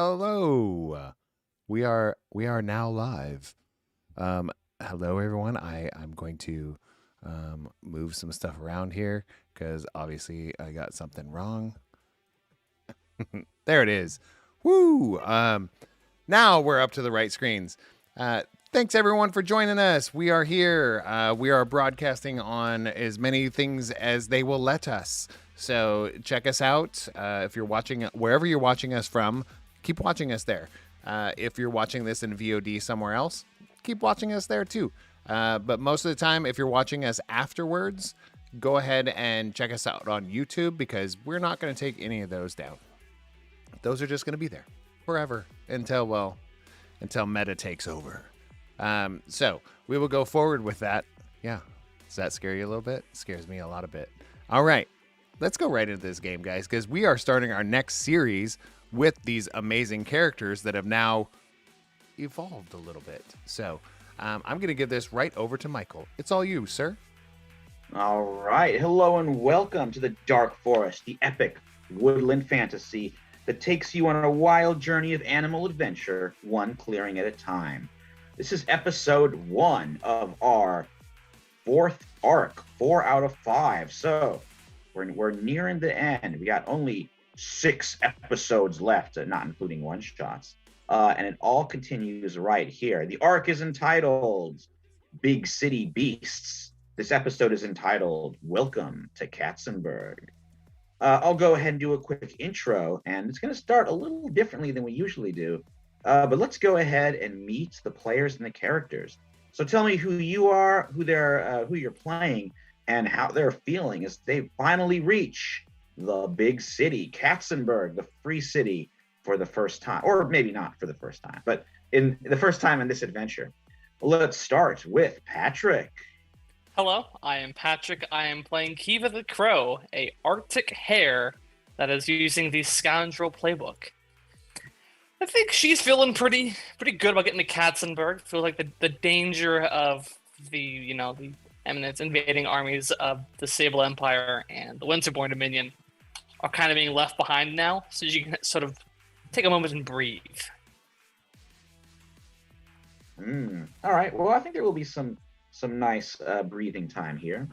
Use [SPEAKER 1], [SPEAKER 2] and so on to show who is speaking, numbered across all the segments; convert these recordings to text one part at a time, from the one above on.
[SPEAKER 1] Hello. We are now live. Hello everyone. I'm going to move some stuff around here because obviously I got something wrong. There it is. Woo! Now we're up to the right screens. Thanks everyone for joining us. We are here. We are broadcasting on as many things as they will let us. So check us out. If you're watching wherever you're watching us from, keep watching us there. If you're watching this in VOD somewhere else, keep watching us there too. But most of the time, if you're watching us afterwards, go ahead and check us out on YouTube because we're not going to take any of those down. Those are just going to be there forever until Meta takes over. So we will go forward with that. Yeah. Does that scare you a little bit? It scares me a lot a bit. All right. Let's go right into this game, guys, because we are starting our next series with these amazing characters that have now evolved a little bit. So I'm going to give this right over to Michael. It's all you, sir.
[SPEAKER 2] All right. Hello and welcome to the Dark Forest, the epic woodland fantasy that takes you on a wild journey of animal adventure, one clearing at a time. This is episode 1 of our 4th arc, 4 out of 5. So we're nearing the end. We got only 6 episodes left, not including one-shots. And it all continues right here. The arc is entitled Big City Beasts. This episode is entitled Welcome to Katzenberg. I'll go ahead and do a quick intro, and it's going to start a little differently than we usually do. But let's go ahead and meet the players and the characters. So tell me who you are, who you're playing, and how they're feeling as they finally reach the big city, Katzenberg, the free city, for the first time, or maybe not for the first time, but in the first time in this adventure. Let's start with Patrick.
[SPEAKER 3] Hello, I am Patrick. I am playing Kiva the Crow, a Arctic hare that is using the Scoundrel playbook. I think she's feeling pretty good about getting to Katzenberg. Feels like the danger of the Eminence invading armies of the Sable Empire and the Winterborn Dominion are kind of being left behind now, so you can sort of take a moment and breathe.
[SPEAKER 2] All right. Well, I think there will be some nice breathing time here.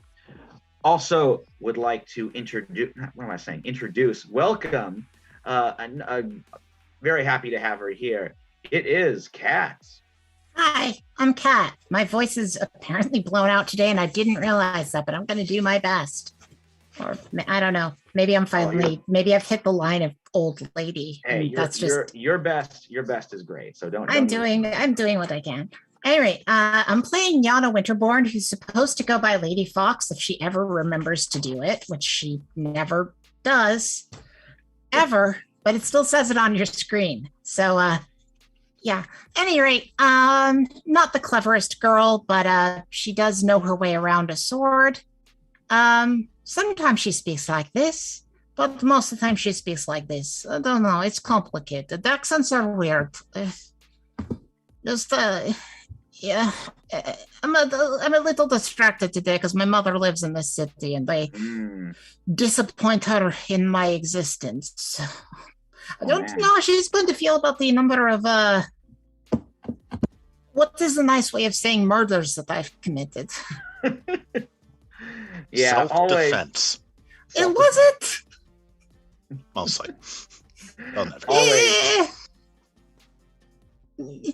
[SPEAKER 2] Also, would like to introduce, welcome. Very happy to have her here. It is Kat.
[SPEAKER 4] Hi, I'm Kat. My voice is apparently blown out today, and I didn't realize that, but I'm going to do my best. Or I don't know. Maybe I'm finally. Maybe I've hit the line of old lady.
[SPEAKER 2] Hey, that's just your best. Your best is great. So don't.
[SPEAKER 4] I'm doing what I can. Anyway, I'm playing Yana Winterborn, who's supposed to go by Lady Fox if she ever remembers to do it, which she never does, ever. But it still says it on your screen. So, yeah. At any rate, not the cleverest girl, but she does know her way around a sword. Sometimes she speaks like this, but most of the time she speaks like this. I don't know. It's complicated. The accents are weird. Yeah, I'm a little distracted today because my mother lives in this city and I
[SPEAKER 2] Hmm.
[SPEAKER 4] disappoint her in my existence. I
[SPEAKER 2] Oh
[SPEAKER 4] don't know
[SPEAKER 2] man.
[SPEAKER 4] how she's going to feel about the number of what is a nice way of saying murders that I've committed.
[SPEAKER 2] Yeah, always
[SPEAKER 5] Self-defense,
[SPEAKER 4] It
[SPEAKER 2] self
[SPEAKER 4] was
[SPEAKER 2] defense.
[SPEAKER 4] it.
[SPEAKER 5] mostly. They'll never.
[SPEAKER 2] Always.
[SPEAKER 4] Eh,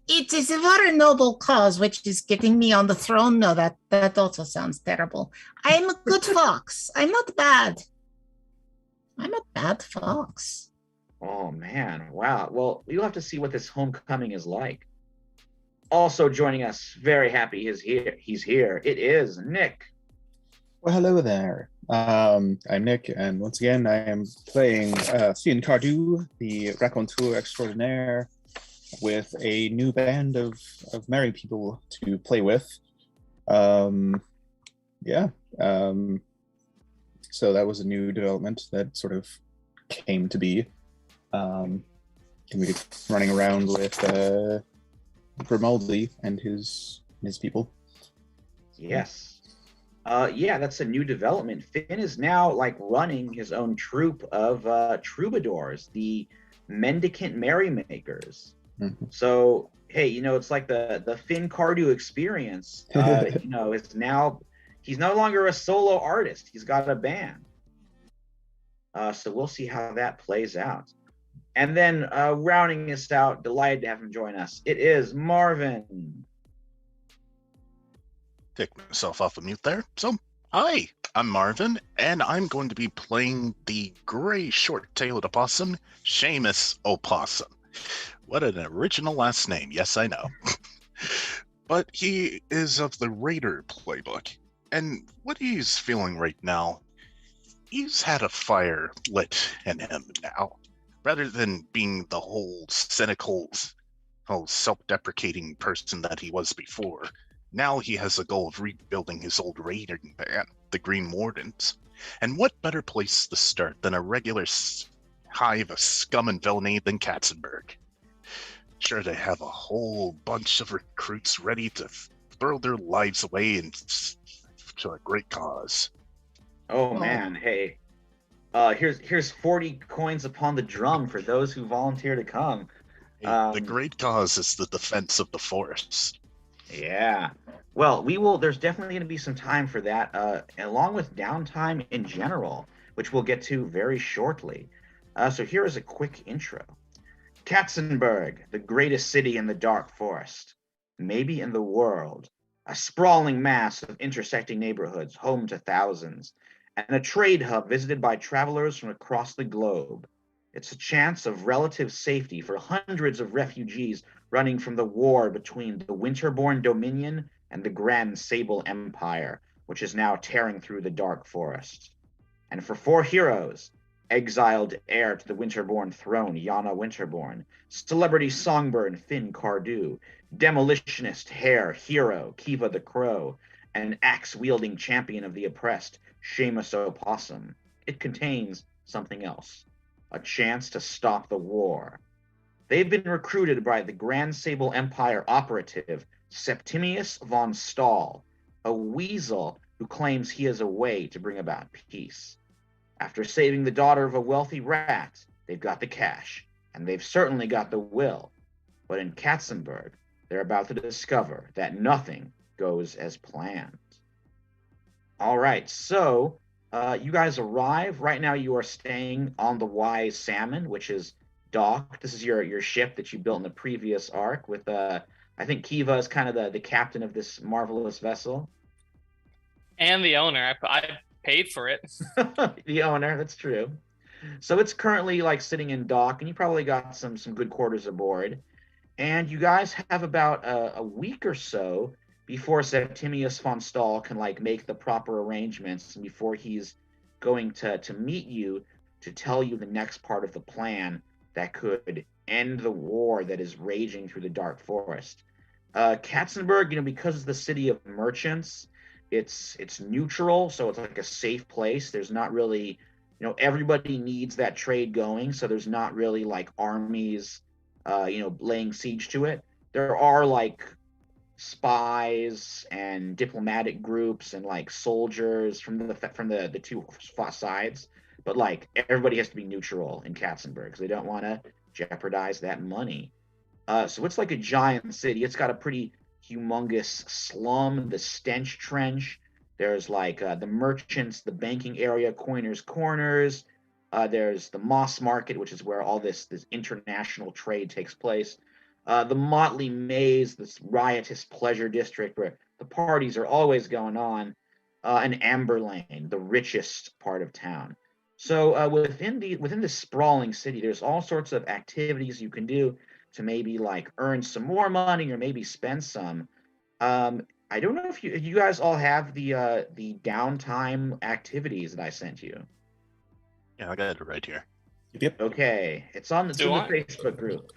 [SPEAKER 4] it is a very noble cause, which is getting me on the throne. No, that also sounds terrible. I'm a good fox. I'm not bad. I'm a bad fox.
[SPEAKER 2] Oh man. Wow. Well, you'll have to see what this homecoming is like. Also joining us, very happy he's here. He's here. It is Nick.
[SPEAKER 6] Well, hello there. I'm Nick, and once again, I am playing Fionn Cardew, the raconteur extraordinaire, with a new band of merry people to play with. Yeah. So that was a new development that sort of came to be. And we get running around with Grimaldi and his people.
[SPEAKER 2] Yes. Yeah, that's a new development. Finn is now like running his own troupe of troubadours, the Mendicant Merrymakers.
[SPEAKER 6] Mhm.
[SPEAKER 2] So hey, it's like the Finn Cardew experience. It's now he's no longer a solo artist. He's got a band. So we'll see how that plays out. And then rounding us out, delighted to have him join us. It is Marvin.
[SPEAKER 5] Take myself off of mute there. So, hi, I'm Marvin, and I'm going to be playing the gray short-tailed opossum, Seamus Opossum. What an original last name, yes, I know. But he is of the Raider playbook, and what he's feeling right now, he's had a fire lit in him now. Rather than being the whole cynical, self-deprecating person that he was before, now he has a goal of rebuilding his old raiding band, the Green Wardens. And what better place to start than a regular hive of scum and villainy than Katzenberg? Sure, they have a whole bunch of recruits ready to throw their lives away to a great cause.
[SPEAKER 2] Oh man, hey. Here's 40 coins upon the drum for those who volunteer to come.
[SPEAKER 5] The great cause is the defense of the forest.
[SPEAKER 2] Yeah. Well, there's definitely going to be some time for that, along with downtime in general, which we'll get to very shortly. So here is a quick intro. Katzenberg, the greatest city in the dark forest, maybe in the world, a sprawling mass of intersecting neighborhoods home to thousands, and a trade hub visited by travelers from across the globe. It's a chance of relative safety for hundreds of refugees running from the war between the Winterborn Dominion and the Grand Sable Empire, which is now tearing through the dark forest. And for 4 heroes, exiled heir to the Winterborn throne, Yana Winterborn, celebrity songbird Finn Cardew, demolitionist hero Kiva the Crow, and axe-wielding champion of the oppressed, Seamus Opossum. It contains something else, a chance to stop the war. They've been recruited by the Grand Sable Empire operative Septimius von Stahl, a weasel who claims he has a way to bring about peace. After saving the daughter of a wealthy rat, they've got the cash, and they've certainly got the will. But in Katzenberg, they're about to discover that nothing goes as planned. All right, so you guys arrive. Right now you are staying on the Wise Salmon, which is docked. This is your ship that you built in the previous arc with, I think Kiva is kind of the captain of this marvelous vessel.
[SPEAKER 3] And the owner. I paid for it.
[SPEAKER 2] The owner, that's true. So it's currently like sitting in dock, and you probably got some good quarters aboard. And you guys have about a week or so before Septimius von Stahl can like make the proper arrangements, and before he's going to meet you to tell you the next part of the plan that could end the war that is raging through the dark forest. Katzenberg, because it's the city of merchants, it's neutral, so it's like a safe place. There's not really, everybody needs that trade going, so there's not really like armies laying siege to it. There are like spies and diplomatic groups and like soldiers from the two sides, but like everybody has to be neutral in Katzenberg because they don't want to jeopardize that money. So it's like a giant city. It's got a pretty humongous slum, the Stench Trench. There's like the merchants, the banking area, Coiners Corners. There's the Moss Market, which is where all this international trade takes place. The Motley Maze, this riotous pleasure district where the parties are always going on, and Amber Lane, the richest part of town. So within the sprawling city, there's all sorts of activities you can do to maybe like earn some more money or maybe spend some. I don't know if you guys all have the downtime activities that I sent you.
[SPEAKER 5] Yeah, I got it right here.
[SPEAKER 6] Yep.
[SPEAKER 2] Okay, it's in the
[SPEAKER 3] Do I?
[SPEAKER 2] Facebook group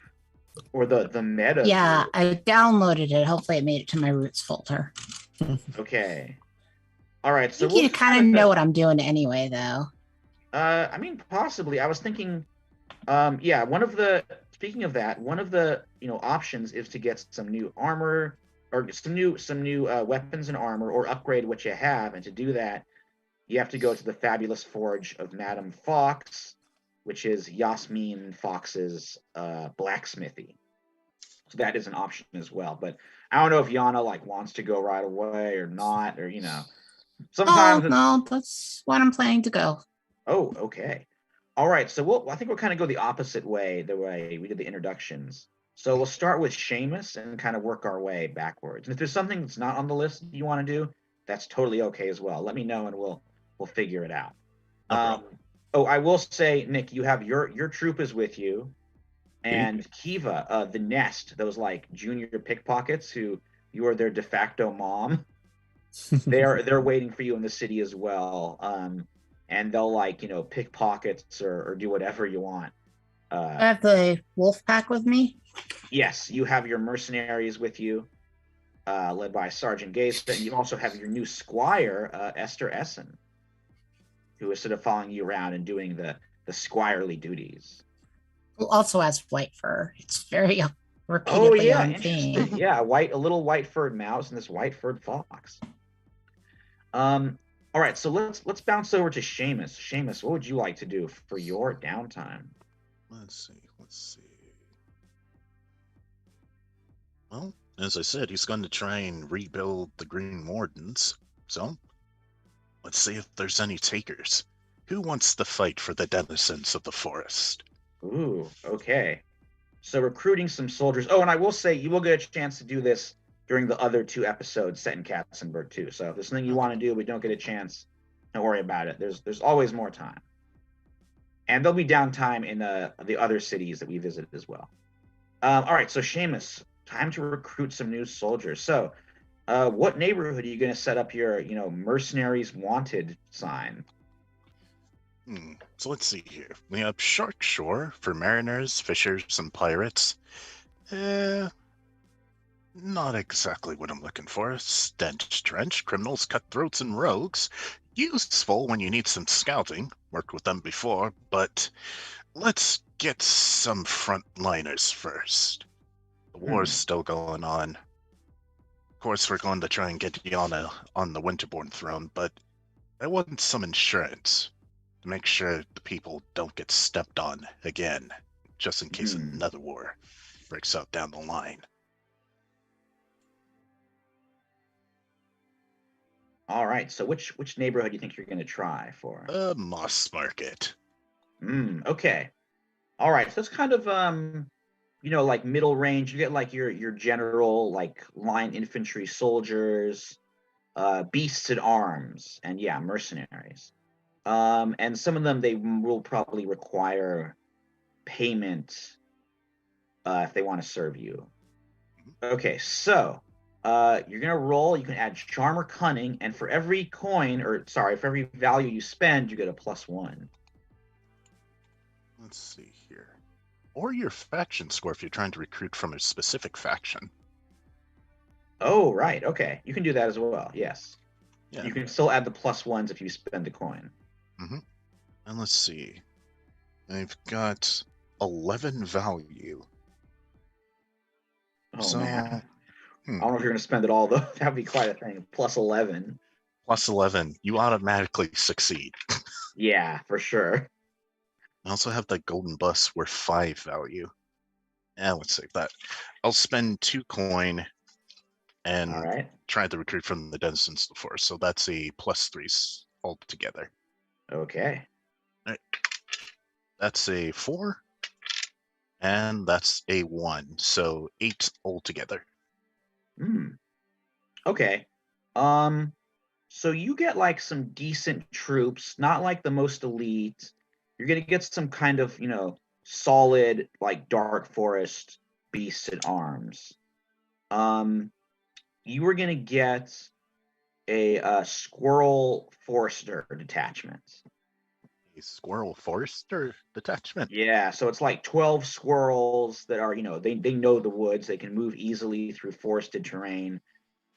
[SPEAKER 2] or the meta.
[SPEAKER 4] Yeah,
[SPEAKER 2] group.
[SPEAKER 4] I downloaded it. Hopefully, it made it to my roots folder.
[SPEAKER 2] Okay. All right.
[SPEAKER 4] I
[SPEAKER 2] So
[SPEAKER 4] think
[SPEAKER 2] we'll
[SPEAKER 4] you
[SPEAKER 2] just
[SPEAKER 4] kind of know what I'm doing anyway, though.
[SPEAKER 2] I mean, possibly. I was thinking. Yeah. Speaking of that, one of the options is to get some new armor or some new weapons and armor, or upgrade what you have. And to do that, you have to go to the fabulous forge of Madame Fox, which is Yasmin Fox's blacksmithy. So that is an option as well. But I don't know if Yana like wants to go right away or not, or
[SPEAKER 4] Oh
[SPEAKER 2] sometimes it's
[SPEAKER 4] no, that's what I'm planning to go.
[SPEAKER 2] oh, okay. All right, so I think we'll kind of go the opposite way, the way we did the introductions. So we'll start with Seamus and kind of work our way backwards. And if there's something that's not on the list you want to do, that's totally okay as well. Let me know and we'll figure it out.
[SPEAKER 5] No problem.
[SPEAKER 2] Oh, I will say, Nick, you have your troop is with you, and Kiva, the Nest, those like junior pickpockets who you are their de facto mom. They're waiting for you in the city as well. And they'll like pickpockets or do whatever you want.
[SPEAKER 4] I have the wolf pack with me.
[SPEAKER 2] Yes, you have your mercenaries with you, led by Sergeant Gaze, and you also have your new squire, Esther Essen, who is sort of following you around and doing the squirely duties.
[SPEAKER 4] Who also has white fur. It's very
[SPEAKER 2] Oh
[SPEAKER 4] repeatedly
[SPEAKER 2] yeah,
[SPEAKER 4] on
[SPEAKER 2] interesting.
[SPEAKER 4] theme.
[SPEAKER 2] Yeah, a little white furred mouse and this white furred fox. All right, so let's bounce over to Seamus. Seamus, what would you like to do for your downtime?
[SPEAKER 5] Let's see. Well, as I said, he's going to try and rebuild the Green Wardens. So, let's see if there's any takers. Who wants to fight for the denizens of the forest?
[SPEAKER 2] Ooh, okay. So recruiting some soldiers. Oh, and I will say you will get a chance to do this during the other 2 episodes set in Katzenberg too. So if there's something you want to do, we don't get a chance, don't worry about it. There's always more time. And there'll be downtime in the other cities that we visit as well. All right, so Seamus, time to recruit some new soldiers. So what neighborhood are you going to set up your, mercenaries wanted sign?
[SPEAKER 5] So let's see here. We have Shark Shore for mariners, fishers, and pirates. Not exactly what I'm looking for. Stench Trench, criminals, cutthroats, and rogues. Useful when you need some scouting. Worked with them before, but let's get some frontliners first. The war's still going on. Of course, we're going to try and get Yana on the Winterborn throne, but I want some insurance to make sure the people don't get stepped on again, just in case another war breaks out down the line.
[SPEAKER 2] All right, so which neighborhood do you think you're going to try for?
[SPEAKER 5] Moss Market.
[SPEAKER 2] Okay. All right, so it's kind of like middle range. You get like your general like line infantry soldiers, beasts at arms, and yeah, mercenaries. And some of them they will probably require payment if they want to serve you. Okay, so you're gonna roll. You can add charm or cunning, and for every for every value you spend, you get a +1.
[SPEAKER 5] Let's see here. Or your faction score if you're trying to recruit from a specific faction.
[SPEAKER 2] Oh, right. Okay, you can do that as well. Yes.
[SPEAKER 5] Yeah.
[SPEAKER 2] You can still add the +1s if you spend the coin.
[SPEAKER 5] And let's see. I've got 11 value.
[SPEAKER 2] Oh man, I don't know if you're going to spend it all, though. That'd be quite a thing. Plus 11.
[SPEAKER 5] Plus 11. You automatically succeed.
[SPEAKER 2] Yeah, for sure.
[SPEAKER 5] I also have the golden bus worth 5 value. Yeah, let's save that. I'll spend 2 coin
[SPEAKER 2] All
[SPEAKER 5] and
[SPEAKER 2] right.
[SPEAKER 5] try to recruit from the denizens of the forest. So that's a plus 3 altogether.
[SPEAKER 2] Okay.
[SPEAKER 5] That's a 4. And that's a 1. So 8 altogether.
[SPEAKER 2] Hmm. Okay. So you get like some decent troops, not like the most elite. You're gonna get some kind of, solid like dark forest beasts at arms. You were gonna get a squirrel forester detachment.
[SPEAKER 5] A squirrel forester detachment.
[SPEAKER 2] Yeah, so it's like 12 squirrels that are, they know the woods. They can move easily through forested terrain.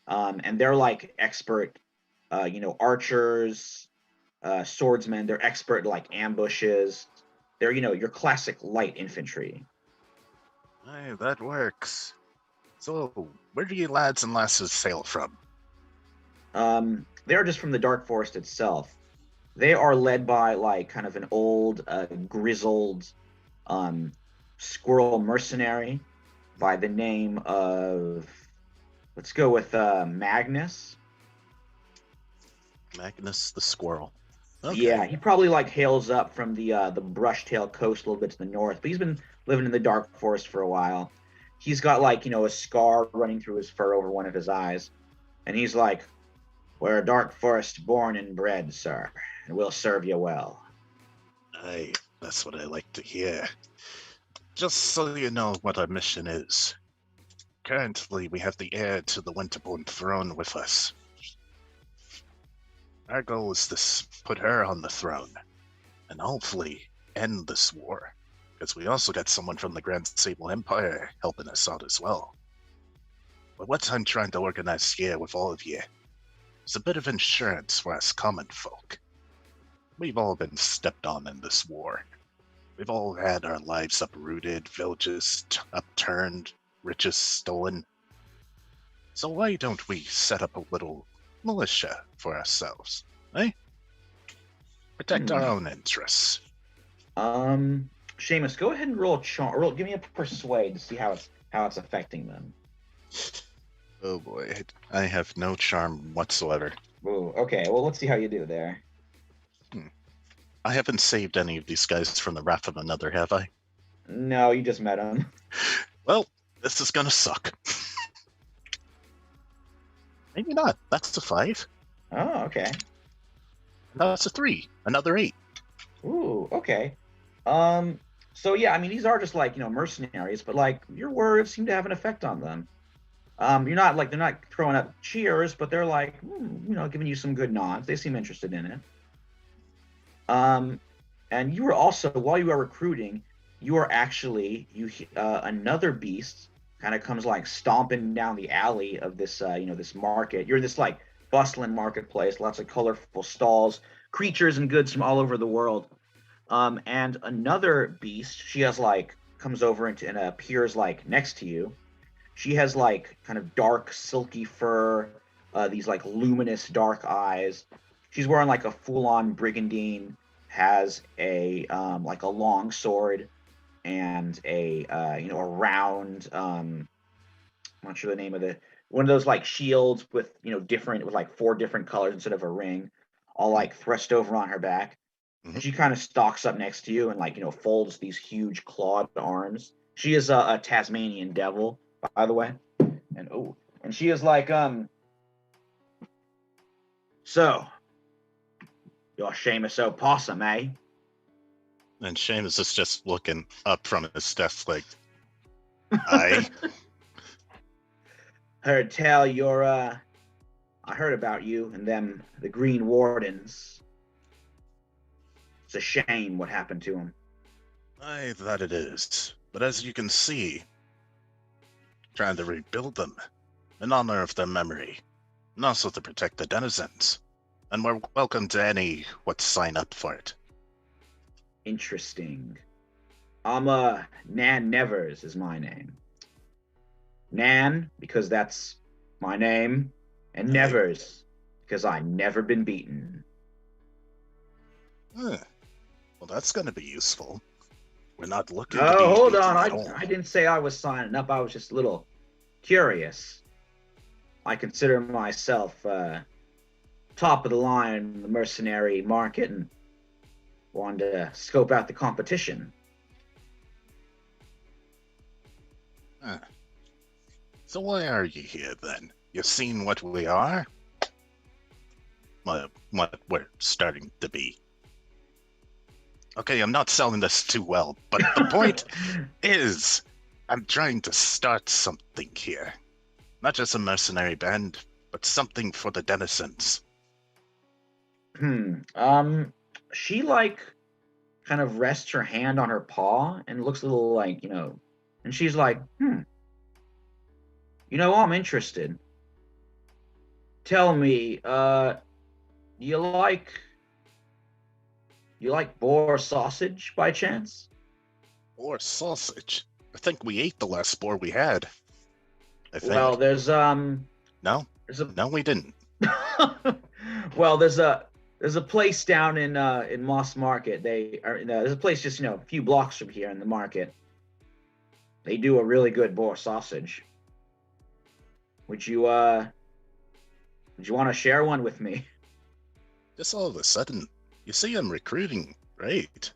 [SPEAKER 2] And they're like expert, archers, swordsmen. They're expert like ambushes. They're, your classic light infantry.
[SPEAKER 5] Hey, that works. So, where do you lads and lasses sail from?
[SPEAKER 2] They're just from the Dark Forest itself. They are led by like kind of an old, grizzled, squirrel mercenary by the name of, let's go with Magnus.
[SPEAKER 5] Magnus the squirrel. Okay.
[SPEAKER 2] Yeah, he probably like hails up from the Brushtail Coast a little bit to the north, but he's been living in the Dark Forest for a while. He's got like, a scar running through his fur over one of his eyes, and he's like, "We're a Dark Forest born and bred, sir, and we'll serve you well."
[SPEAKER 5] Aye, that's what I like to hear. Just so you know what our mission is. Currently, we have the heir to the Winterborn throne with us. Our goal is to put her on the throne, and hopefully end this war, because we also got someone from the Grand Sable Empire helping us out as well. But what I'm trying to organize here with all of you is a bit of insurance for us common folk. We've all been stepped on in this war. We've all had our lives uprooted, villages upturned, riches stolen. So why don't we set up a little militia for ourselves, eh? Protect our own interests.
[SPEAKER 2] Seamus, go ahead and roll a charm. Give me a persuade to see how it's affecting them.
[SPEAKER 5] Oh boy, I have no charm whatsoever.
[SPEAKER 2] Ooh, okay. Well, let's see how you do there.
[SPEAKER 5] I haven't saved any of these guys from the wrath of another, have I?
[SPEAKER 2] No, you just met him.
[SPEAKER 5] Well, this is gonna suck. Maybe not. That's a 5.
[SPEAKER 2] Oh, okay.
[SPEAKER 5] That's a 3. Another 8.
[SPEAKER 2] Ooh, okay. So yeah, I mean, these are just like, mercenaries, but like your words seem to have an effect on them. You're not like, they're not throwing up cheers, but they're like, giving you some good nods. They seem interested in it. And you were also, while you were recruiting, another beast kind of comes like stomping down the alley of this, this market. You're in this like bustling marketplace, lots of colorful stalls, creatures and goods from all over the world. And another beast, she has like comes over and appears like next to you. She has like kind of dark, silky fur, these like luminous dark eyes. She's wearing like a full-on brigandine, has a like a long sword and a round I'm not sure the name of one of those like shields with different with like 4 different colors instead of a ring, all like thrust over on her back. And she kind of stalks up next to you and like folds these huge clawed arms. She is a Tasmanian devil, by the way, and she is like so you're Seamus Opossum, eh?
[SPEAKER 5] And Seamus is just looking up from his desk like, aye.
[SPEAKER 2] Heard tell you're I heard about you and them, the Green Wardens. It's a shame what happened to them.
[SPEAKER 5] Aye, that it is. But as you can see, trying to rebuild them in honor of their memory, and also to protect the denizens. And we're welcome to any what sign up for it.
[SPEAKER 2] Interesting. Nan Nevers is my name. Nan, because that's My name and
[SPEAKER 5] Aye.
[SPEAKER 2] Nevers, because I never been beaten.
[SPEAKER 5] Huh. Well, that's going to be useful. We're not looking to
[SPEAKER 2] Oh,
[SPEAKER 5] be
[SPEAKER 2] hold
[SPEAKER 5] beaten
[SPEAKER 2] on.
[SPEAKER 5] at all.
[SPEAKER 2] I didn't say I was signing up. I was just a little curious. I consider myself top of the line in the mercenary market and wanted to scope out the competition.
[SPEAKER 5] Huh. So why are you here then? You've seen what we are? What we're starting to be. Okay, I'm not selling this too well, but the point is, I'm trying to start something here. Not just a mercenary band, but something for the denizens.
[SPEAKER 2] She like kind of rests her hand on her paw and looks a little like, and she's like, I'm interested. Tell me, you like boar sausage by chance?
[SPEAKER 5] Or sausage. I think we ate the last boar we had. I think.
[SPEAKER 2] Well, there's
[SPEAKER 5] No?
[SPEAKER 2] there's a
[SPEAKER 5] No, we didn't.
[SPEAKER 2] well, there's a place down in Moss Market. There's a place just a few blocks from here in the market. They do a really good boar sausage. Would you want to share one with me?
[SPEAKER 5] Just all of a sudden. You see, I'm recruiting, right?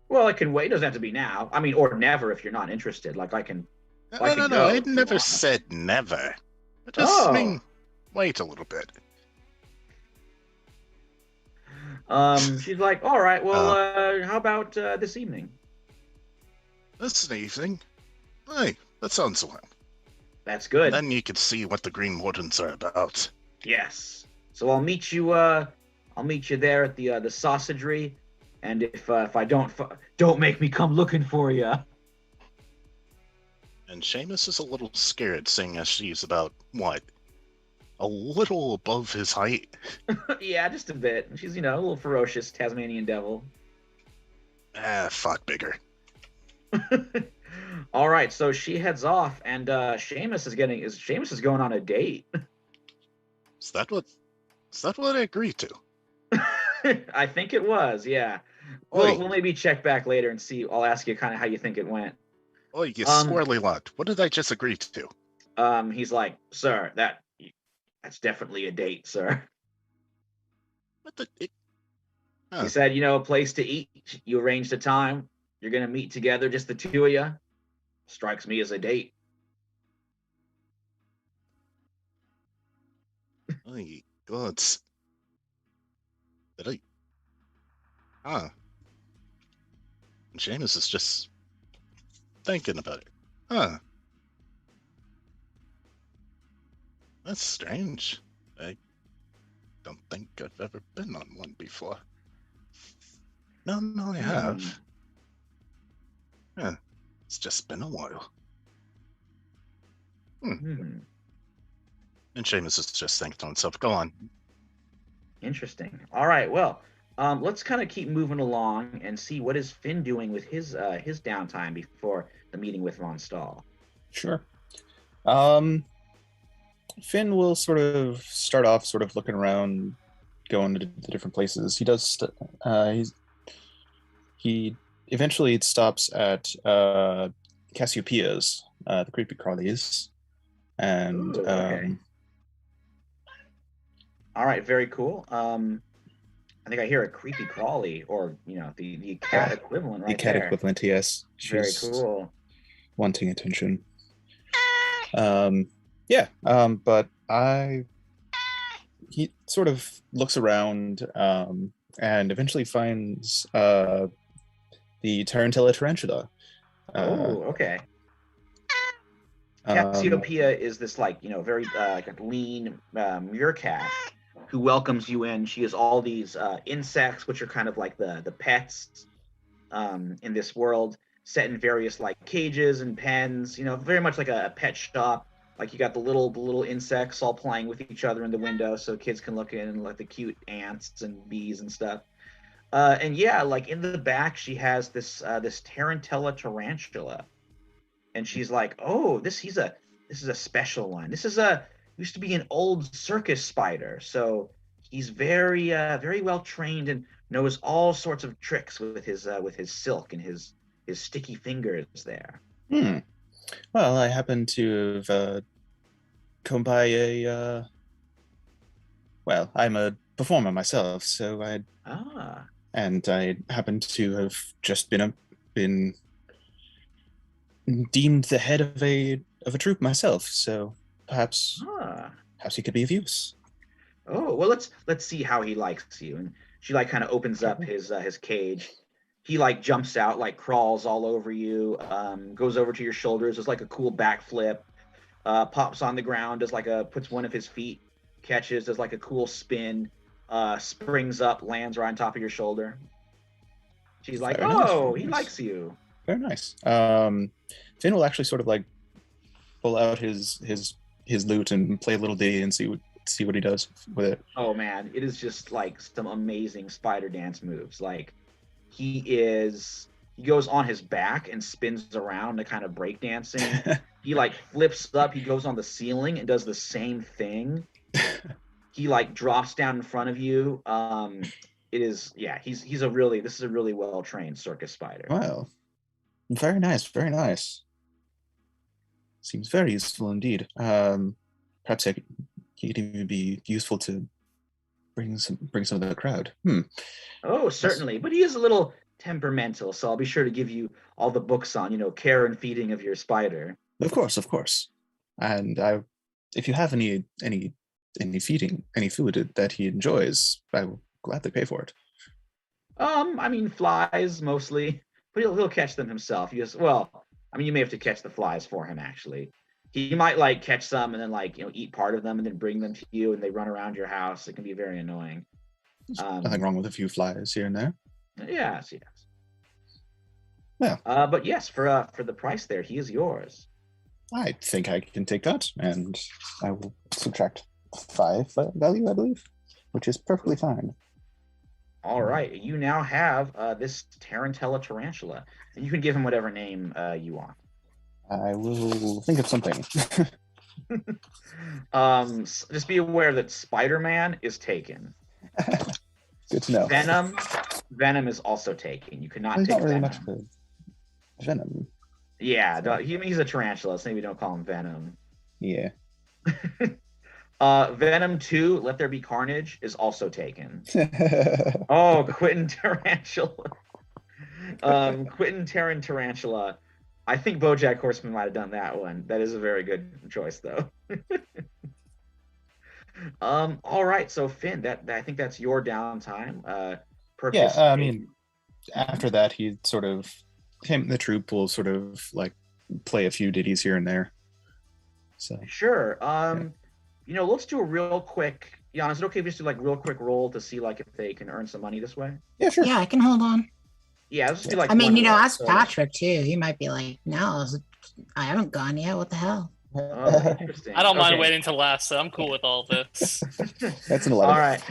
[SPEAKER 2] Well, it can wait. It doesn't have to be now. I mean, or never if you're not interested. Like I can.
[SPEAKER 5] No,
[SPEAKER 2] I
[SPEAKER 5] no,
[SPEAKER 2] can
[SPEAKER 5] no,
[SPEAKER 2] go
[SPEAKER 5] I
[SPEAKER 2] if you
[SPEAKER 5] never
[SPEAKER 2] want.
[SPEAKER 5] said never. I just
[SPEAKER 2] Oh.
[SPEAKER 5] wait a little bit.
[SPEAKER 2] She's like, all right. Well, how about this evening?
[SPEAKER 5] This evening? Hey, that sounds well.
[SPEAKER 2] That's good.
[SPEAKER 5] Then you could see what the Green Wardens are about.
[SPEAKER 2] Yes. So I'll meet you. I'll meet you there at the sausagery, and if I don't make me come looking for you.
[SPEAKER 5] And Seamus is a little scared, seeing as she's about, what, a little above his height?
[SPEAKER 2] Yeah, just a bit. She's a little ferocious Tasmanian devil.
[SPEAKER 5] Fuck bigger.
[SPEAKER 2] All right, so she heads off, and Seamus is going on a date.
[SPEAKER 5] Is that what I agreed to?
[SPEAKER 2] I think it was, yeah.
[SPEAKER 5] Oi.
[SPEAKER 2] We'll maybe check back later and see. I'll ask you kind of how you think it went.
[SPEAKER 5] Oh, you squirrely lot. What did I just agree to?
[SPEAKER 2] He's like, sir, that's definitely a date, sir.
[SPEAKER 5] What the?
[SPEAKER 2] He said, a place to eat. You arranged a time. You're gonna meet together, just the two of you. Strikes me as a date.
[SPEAKER 5] Oh, gods. Did I? Huh. And Seamus is just thinking about it. Huh. That's strange. I don't think I've ever been on one before. No, I have. Yeah, it's just been a while. And Seamus is just thinking to himself, go on.
[SPEAKER 2] Interesting. All right, well, let's kind of keep moving along and see what is Finn doing with his downtime before the meeting with Von Stahl.
[SPEAKER 6] Sure. Finn will sort of start off sort of looking around, going to the different places. He does. He eventually stops at Cassiopeia's, the creepy crawlies, and
[SPEAKER 2] Ooh, okay. All right, very cool. I think I hear a creepy crawly, or the cat equivalent, right?
[SPEAKER 6] The cat
[SPEAKER 2] there.
[SPEAKER 6] equivalent, yes.
[SPEAKER 2] Very
[SPEAKER 6] She's
[SPEAKER 2] cool.
[SPEAKER 6] wanting attention. But he sort of looks around and eventually finds the Tarantella tarantula.
[SPEAKER 2] Oh, okay. Cassiopeia is this very like a lean meerkat who welcomes you in. She has all these insects, which are kind of like the pets in this world, set in various like cages and pens. Very much like a pet shop. Like you got the little insects all playing with each other in the window, so kids can look in and like the cute ants and bees and stuff. And yeah, like in the back, she has this Tarantella tarantula, and she's like, "Oh, this is a special one. This is used to be an old circus spider, so he's very well trained and knows all sorts of tricks with his silk and his sticky fingers there.
[SPEAKER 6] Hmm. Well, I happen to have come by well, I'm a performer myself, so
[SPEAKER 2] Ah,
[SPEAKER 6] I happen to have just been deemed the head of a troupe myself. So perhaps
[SPEAKER 2] ah.
[SPEAKER 6] he could be of use.
[SPEAKER 2] Oh, well, let's see how he likes you. And she like kind of opens up his cage. He like jumps out, like crawls all over you, goes over to your shoulders, does like a cool backflip, pops on the ground, does like puts one of his feet, catches, does like a cool spin, springs up, lands right on top of your shoulder. She's like,
[SPEAKER 6] Very nice,
[SPEAKER 2] "Oh,
[SPEAKER 6] very
[SPEAKER 2] he
[SPEAKER 6] nice.
[SPEAKER 2] likes you."
[SPEAKER 6] Very nice. Finn will actually sort of like pull out his lute and play a little ditty and see what he does with it.
[SPEAKER 2] Oh man, it is just like some amazing spider dance moves. Like he goes on his back and spins around to kind of break dancing. He like flips up, he goes on the ceiling and does the same thing. He like drops down in front of you. It is this is a really well trained circus spider.
[SPEAKER 6] Wow. Very nice, very nice. Seems very useful indeed. Perhaps he could even be useful to bring some of the crowd.
[SPEAKER 2] Oh, certainly, but he is a little temperamental, so I'll be sure to give you all the books on, care and feeding of your spider.
[SPEAKER 6] Of course, of course. And if you have any food that he enjoys, I will gladly pay for it.
[SPEAKER 2] I mean flies mostly, but he'll catch them himself. You may have to catch the flies for him actually. He might like catch some and then like eat part of them and then bring them to you and they run around your house. It can be very annoying.
[SPEAKER 6] Nothing wrong with a few flies here and there.
[SPEAKER 2] Yes.
[SPEAKER 6] Well,
[SPEAKER 2] but yes, for the price there, he is yours.
[SPEAKER 6] I think I can take that, and I will subtract 5 value, I believe, which is perfectly fine.
[SPEAKER 2] All right, you now have this Tarantella tarantula, and you can give him whatever name you want.
[SPEAKER 6] I will think of something.
[SPEAKER 2] Just be aware that Spider-Man is taken.
[SPEAKER 6] Good to know.
[SPEAKER 2] Venom is also taken. You cannot
[SPEAKER 6] He's
[SPEAKER 2] take
[SPEAKER 6] not really
[SPEAKER 2] Venom.
[SPEAKER 6] much of a Venom.
[SPEAKER 2] Yeah, he's a tarantula, so maybe don't call him Venom.
[SPEAKER 6] Yeah.
[SPEAKER 2] Venom 2, Let There Be Carnage, is also taken. Oh, Quentin Tarantula. Quentin Tarantula. I think BoJack Horseman might have done that one. That is a very good choice, though. All right, so Finn, I think that's your downtime.
[SPEAKER 6] Yeah, I mean, after that, he sort of him and the troupe will sort of like play a few ditties here and there. So
[SPEAKER 2] sure. Let's do a real quick. Yeah, is it okay if we just do like real quick roll to see like if they can earn some money this way?
[SPEAKER 6] Yeah, sure.
[SPEAKER 4] Yeah, I can hold on.
[SPEAKER 2] Yeah, let's just do like.
[SPEAKER 4] I mean,
[SPEAKER 2] one roll,
[SPEAKER 4] ask
[SPEAKER 2] so-
[SPEAKER 4] Patrick too. He might be like, "No, I haven't gone yet. What the hell?"
[SPEAKER 2] Oh, interesting.
[SPEAKER 3] I don't mind
[SPEAKER 2] Okay.
[SPEAKER 3] waiting till last, so I'm cool with all this.
[SPEAKER 6] That's an 11.
[SPEAKER 2] All right,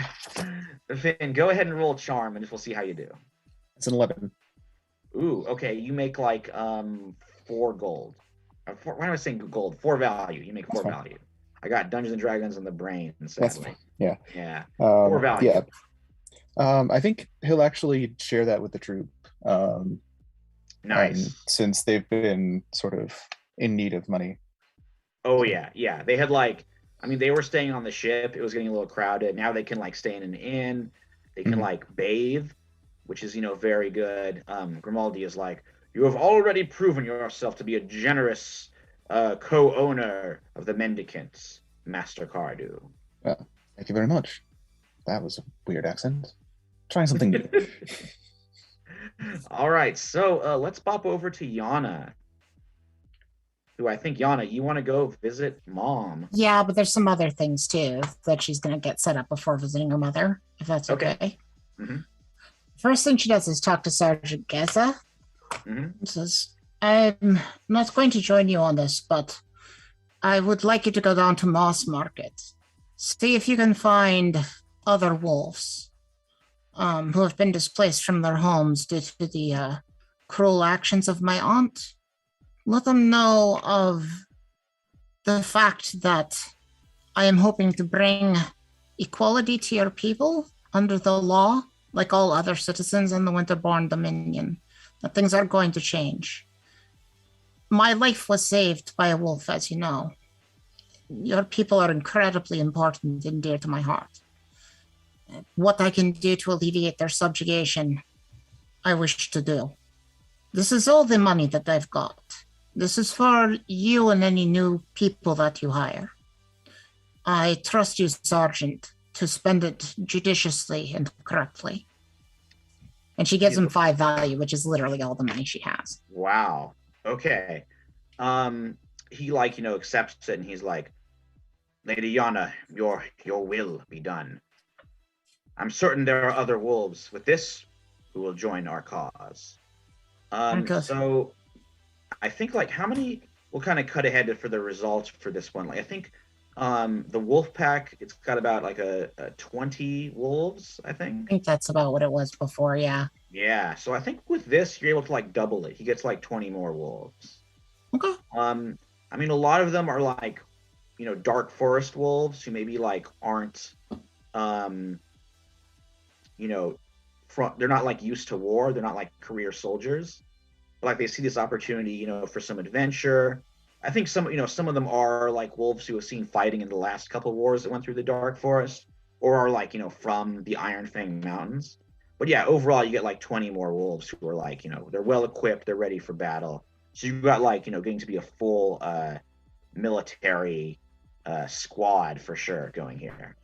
[SPEAKER 2] Finn, go ahead and roll charm, and just we'll see how you do.
[SPEAKER 6] It's an 11.
[SPEAKER 2] Ooh, okay. You make like 4 gold. Why am I saying gold? 4 value. You make 4
[SPEAKER 6] fine.
[SPEAKER 2] value. I got Dungeons and Dragons in the brain.
[SPEAKER 6] That's
[SPEAKER 2] Sadly.
[SPEAKER 6] fine. Yeah.
[SPEAKER 2] Yeah.
[SPEAKER 6] 4
[SPEAKER 2] 4 value.
[SPEAKER 6] Yeah. I think he'll actually share that with the troupe.
[SPEAKER 2] Nice.
[SPEAKER 6] Since they've been sort of in need of money.
[SPEAKER 2] Oh yeah. They had they were staying on the ship. It was getting a little crowded. Now they can like stay in an inn. They can like bathe, which is very good. Grimaldi is like, you have already proven yourself to be a generous co-owner of the Mendicants, Master Cardew.
[SPEAKER 6] Well, thank you very much. That was a weird accent. Trying something new.
[SPEAKER 2] All right, so let's pop over to Yana. Who I think, Yana, you want to go visit Mom.
[SPEAKER 4] Yeah, but there's some other things too that she's gonna get set up before visiting her mother, if that's okay.
[SPEAKER 2] Mhm.
[SPEAKER 4] First thing she does is talk to Sergeant Geza.
[SPEAKER 2] Mhm.
[SPEAKER 4] Says, "I'm not going to join you on this, but I would like you to go down to Moss Market. See if you can find other wolves who have been displaced from their homes due to the cruel actions of my aunt. Let them know of the fact that I am hoping to bring equality to your people under the law, like all other citizens in the Winterborn Dominion. That things are going to change. My life was saved by a wolf, as you know. Your people are incredibly important and dear to my heart. What I can do to alleviate their subjugation, I wish to do. This is all the money that I've got. This is for you and any new people that you hire. I trust you, Sergeant, to spend it judiciously and correctly. And she gives him 5 value, which is literally all the money she has.
[SPEAKER 2] Wow. Okay. He accepts it, and he's like, Lady Yana, your will be done. I'm certain there are other wolves with this who will join our cause. So I think how many, we'll kind of cut ahead for the results for this one. I think the wolf pack, it's got about a 20 wolves, I think.
[SPEAKER 4] I think that's about what it was before, yeah.
[SPEAKER 2] Yeah, so I think with this, you're able to double it. He gets 20 more wolves.
[SPEAKER 4] Okay.
[SPEAKER 2] I mean, a lot of them are dark forest wolves who maybe aren't, they're not used to war. They're not career soldiers. They see this opportunity, for some adventure. I think some of them are wolves who have seen fighting in the last couple of wars that went through the dark forest, or are from the Iron Fang Mountains. But yeah, overall you get 20 more wolves who are they're well equipped, they're ready for battle. So you've got getting to be a full military squad for sure going here.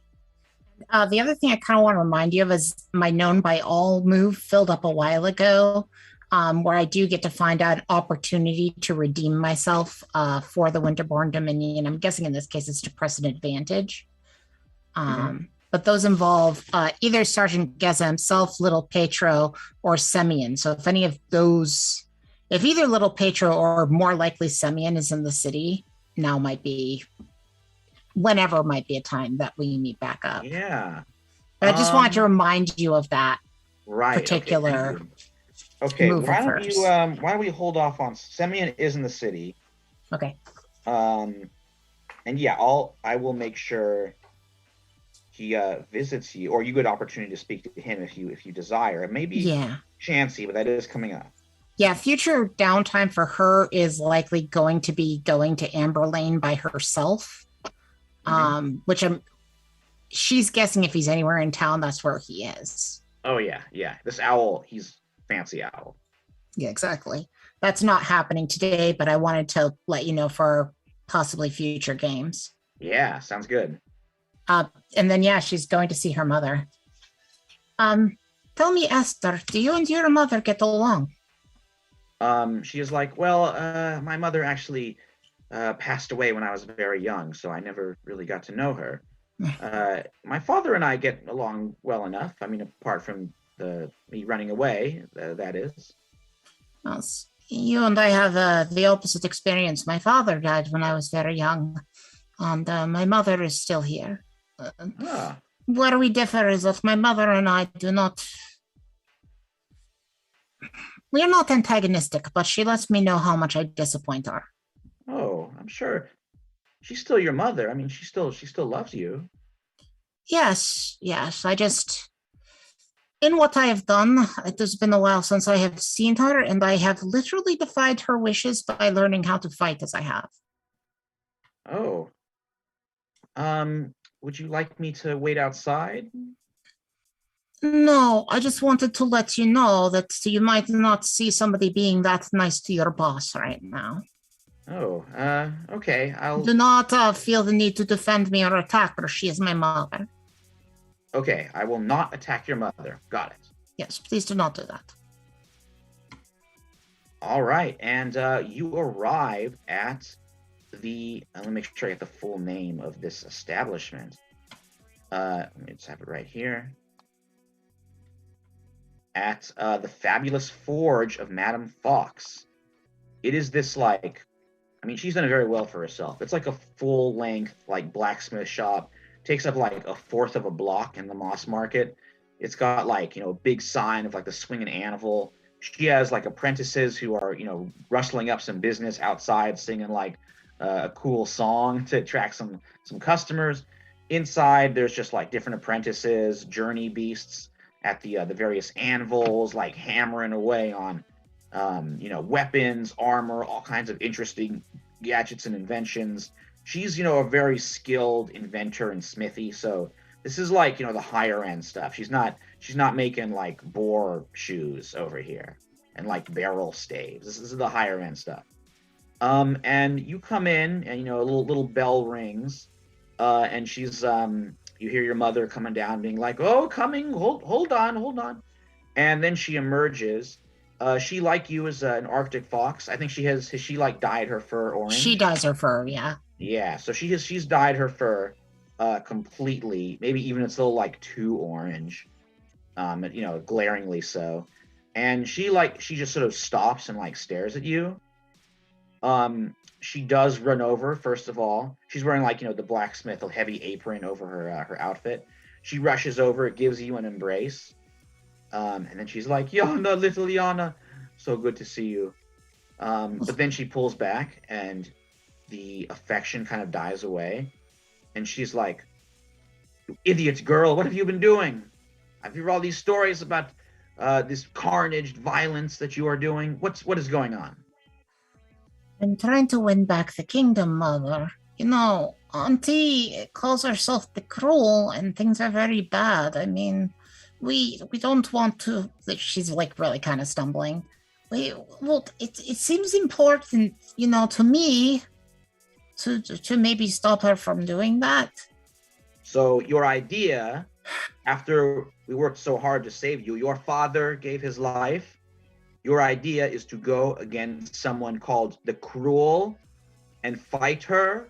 [SPEAKER 4] The other thing I kind of want to remind you of is my known by all move filled up a while ago, where I do get to find out an opportunity to redeem myself for the Winterborn Dominion. I'm guessing in this case it's to press an advantage. But those involve either Sergeant Geza himself, Little Petro, or Semyon. So if any of those, if either Little Petro or more likely Semyon is in the city, now might be, whenever might be a time that we meet back up.
[SPEAKER 2] Yeah.
[SPEAKER 4] But I just wanted to remind you of that
[SPEAKER 2] particular. Okay, why don't we hold off on Semyon is in the city.
[SPEAKER 4] Okay.
[SPEAKER 2] And yeah, I will make sure he visits you, or you get opportunity to speak to him if you desire. It may be chancy, but that is coming up.
[SPEAKER 4] Yeah, future downtime for her is likely going to be going to Amber Lane by herself. Which she's guessing if he's anywhere in town, that's where he is.
[SPEAKER 2] Oh yeah. This owl, he's fancy owl.
[SPEAKER 4] Yeah, exactly. That's not happening today, but I wanted to let you know for possibly future games.
[SPEAKER 2] Yeah, sounds good.
[SPEAKER 4] And then she's going to see her mother. Tell me, Esther, do you and your mother get along?
[SPEAKER 2] She is well, my mother actually passed away when I was very young, so I never really got to know her. My father and I get along well enough. I mean, apart from me running away, that is.
[SPEAKER 4] Well, you and I have the opposite experience. My father died when I was very young, and my mother is still here. Where we differ is that my mother and I we are not antagonistic, but she lets me know how much I disappoint her.
[SPEAKER 2] Oh, I'm sure she's still your mother. I mean, she still loves you.
[SPEAKER 4] Yes. I just, in what I have done, it has been a while since I have seen her, and I have literally defied her wishes by learning how to fight as I have.
[SPEAKER 2] Oh. Would you like me to wait outside?
[SPEAKER 4] No, I just wanted to let you know that you might not see somebody being that nice to your boss right now.
[SPEAKER 2] Oh, okay.
[SPEAKER 4] Do not feel the need to defend me or attack her. She is my mother.
[SPEAKER 2] Okay, I will not attack your mother. Got it.
[SPEAKER 4] Yes, please do not do that.
[SPEAKER 2] All right, and you arrive at the. Let me make sure I get the full name of this establishment. Let me just have it right here. At the Fabulous Forge of Madame Fox. It is this she's done it very well for herself. It's a full-length blacksmith shop. Takes up a fourth of a block in the Moss Market. It's got a big sign of the swinging anvil. She has apprentices who are rustling up some business outside, singing a cool song to attract some customers. Inside, there's just like different apprentices, journey beasts at the various anvils, like hammering away on weapons, armor, all kinds of interesting gadgets and inventions. She's a very skilled inventor and smithy, so this is like the higher end stuff. She's not making like boar shoes over here and like barrel staves. This is the higher end stuff. And you come in, and a little bell rings, and she's you hear your mother coming down, being like, "Oh, coming! Hold on!" And then she emerges. She, like you, is an Arctic fox. I think has she like dyed her fur orange?
[SPEAKER 4] She dyes her fur, yeah.
[SPEAKER 2] Yeah, so she's dyed her fur completely. Maybe even it's a little like too orange, glaringly so. And she just sort of stops and like stares at you. She does run over. First of all, she's wearing like the blacksmith heavy apron over her outfit. She rushes over, gives you an embrace, and then she's like, "Yana, little Yana, so good to see you." But then she pulls back, and the affection kind of dies away, and she's like, "You idiot girl, what have you been doing? I've heard all these stories about this carnage, violence that you are doing. What is going on?"
[SPEAKER 4] I'm trying to win back the kingdom, Mother. Auntie calls herself the Cruel, and things are very bad. I mean, we don't want to. She's like really kind of stumbling. It seems important, to me, to maybe stop her from doing that.
[SPEAKER 2] So your idea, after we worked so hard to save you, your father gave his life. Your idea is to go against someone called the Cruel and fight her.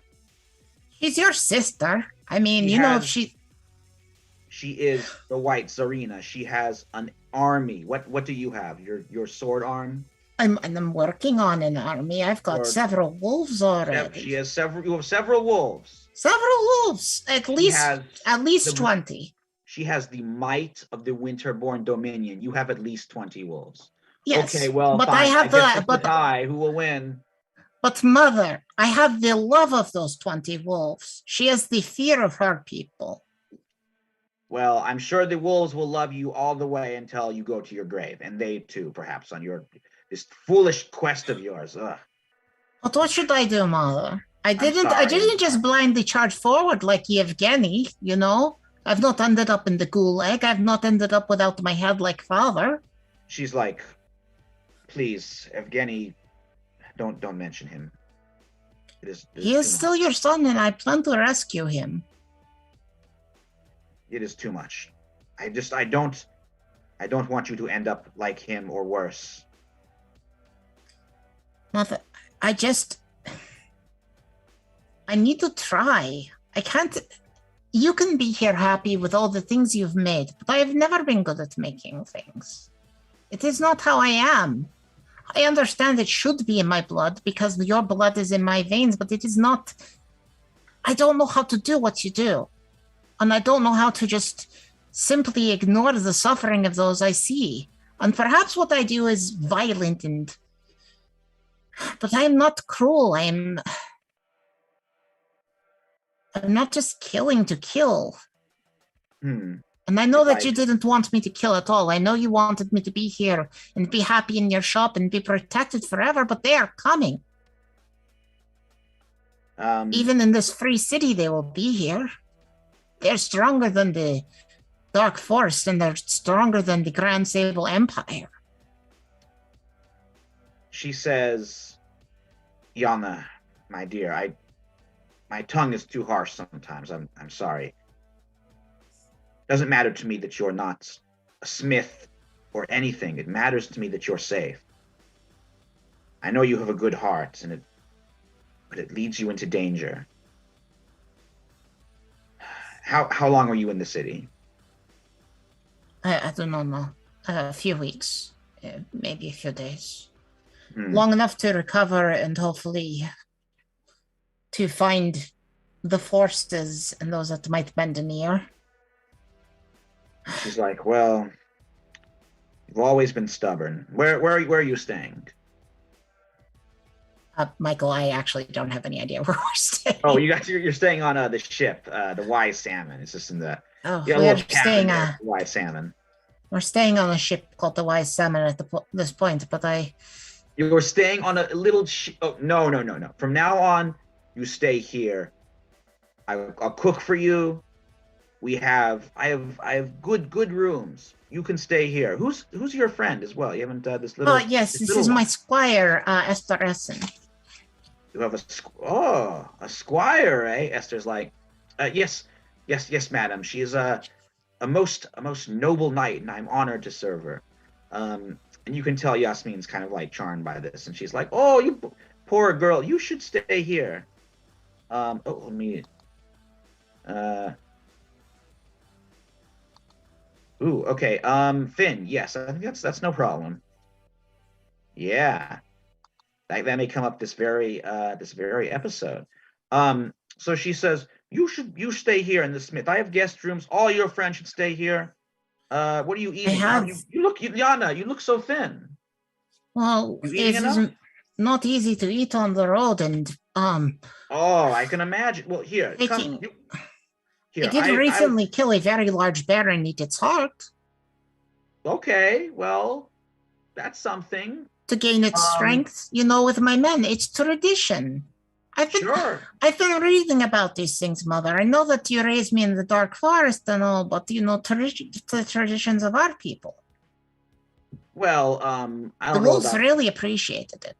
[SPEAKER 4] She's your sister. I mean,
[SPEAKER 2] she is the White Tsarina. She has an army. What do you have? Your sword arm?
[SPEAKER 4] I'm working on an army. I've got several wolves already.
[SPEAKER 2] You have several wolves.
[SPEAKER 4] Several wolves. At least 20.
[SPEAKER 2] She has the might of the Winterborn Dominion. You have at least 20 wolves.
[SPEAKER 4] Yes.
[SPEAKER 2] Okay, well,
[SPEAKER 4] but
[SPEAKER 2] fine.
[SPEAKER 4] I have
[SPEAKER 2] who will win?
[SPEAKER 4] But Mother, I have the love of those 20 wolves. She has the fear of her people.
[SPEAKER 2] Well, I'm sure the wolves will love you all the way until you go to your grave, and they too, perhaps, on this foolish quest of yours. Ugh.
[SPEAKER 4] But what should I do, Mother? I didn't just blindly charge forward like Yevgeny, I've not ended up in the gulag. I've not ended up without my head like father.
[SPEAKER 2] She's like, "Please, Evgeny, don't mention him.
[SPEAKER 4] He is still your son, and I plan to rescue him."
[SPEAKER 2] It is too much. I don't want you to end up like him or worse.
[SPEAKER 4] Mother, I need to try. I can't. You can be here happy with all the things you've made, but I have never been good at making things. It is not how I am. I understand it should be in my blood because your blood is in my veins, but it is not. I don't know how to do what you do. And I don't know how to just simply ignore the suffering of those I see. And perhaps what I do is violent but I am not cruel. I'm not just killing to kill. And I know that you didn't want me to kill at all. I know you wanted me to be here and be happy in your shop and be protected forever, but they are coming. Even in this free city, they will be here. They're stronger than the Dark Forest, and they're stronger than the Grand Sable Empire.
[SPEAKER 2] She says, "Yana, my dear, my tongue is too harsh sometimes. I'm sorry. Doesn't matter to me that you're not a smith or anything. It matters to me that you're safe. I know you have a good heart, but it leads you into danger. How long were you in the city?"
[SPEAKER 4] I do not know. A few weeks, maybe a few days. Long enough to recover and hopefully to find the forces and those that might bend an ear.
[SPEAKER 2] She's like, "Well, you've always been stubborn. Where are you staying?"
[SPEAKER 4] Michael, I actually don't have any idea where we're staying.
[SPEAKER 2] Oh, you're staying on the ship, the Wise Salmon. It's just in the
[SPEAKER 4] Oh,
[SPEAKER 2] you got a
[SPEAKER 4] we are
[SPEAKER 2] little cabin
[SPEAKER 4] staying.
[SPEAKER 2] there, Wise Salmon.
[SPEAKER 4] We're staying on a ship called the Wise Salmon at this point, but
[SPEAKER 2] You're staying on a little. Oh, no. From now on, you stay here. I'll cook for you. I have good rooms. You can stay here. Who's your friend as well? You haven't this little.
[SPEAKER 4] yes, this
[SPEAKER 2] little
[SPEAKER 4] is my
[SPEAKER 2] one.
[SPEAKER 4] squire, Esther Essen.
[SPEAKER 2] You have a squire, eh? Esther's like, yes, madam. She is a most noble knight, and I'm honored to serve her. And you can tell Yasmin's kind of like charmed by this, and she's like, "Oh, you poor girl, you should stay here." Let me. Okay. Finn, yes, I think that's no problem. Yeah, that may come up this very episode. So she says, you stay here in the Smith. I have guest rooms. All your friends should stay here. What are you eating? Yana, you look so thin.
[SPEAKER 4] Well,
[SPEAKER 2] You
[SPEAKER 4] it
[SPEAKER 2] eating enough?
[SPEAKER 4] isn't not easy to eat on the road, and
[SPEAKER 2] Oh, I can imagine. Well, here,
[SPEAKER 4] taking.
[SPEAKER 2] come. Here,
[SPEAKER 4] I did recently kill a very large bear and eat its heart.
[SPEAKER 2] Okay, well, that's something.
[SPEAKER 4] To gain its strength, with my men, it's tradition. I've been reading about these things, Mother. I know that you raised me in the dark forest and all, but the traditions of our people.
[SPEAKER 2] Well, I don't
[SPEAKER 4] the
[SPEAKER 2] know
[SPEAKER 4] wolves
[SPEAKER 2] about...
[SPEAKER 4] really appreciated it.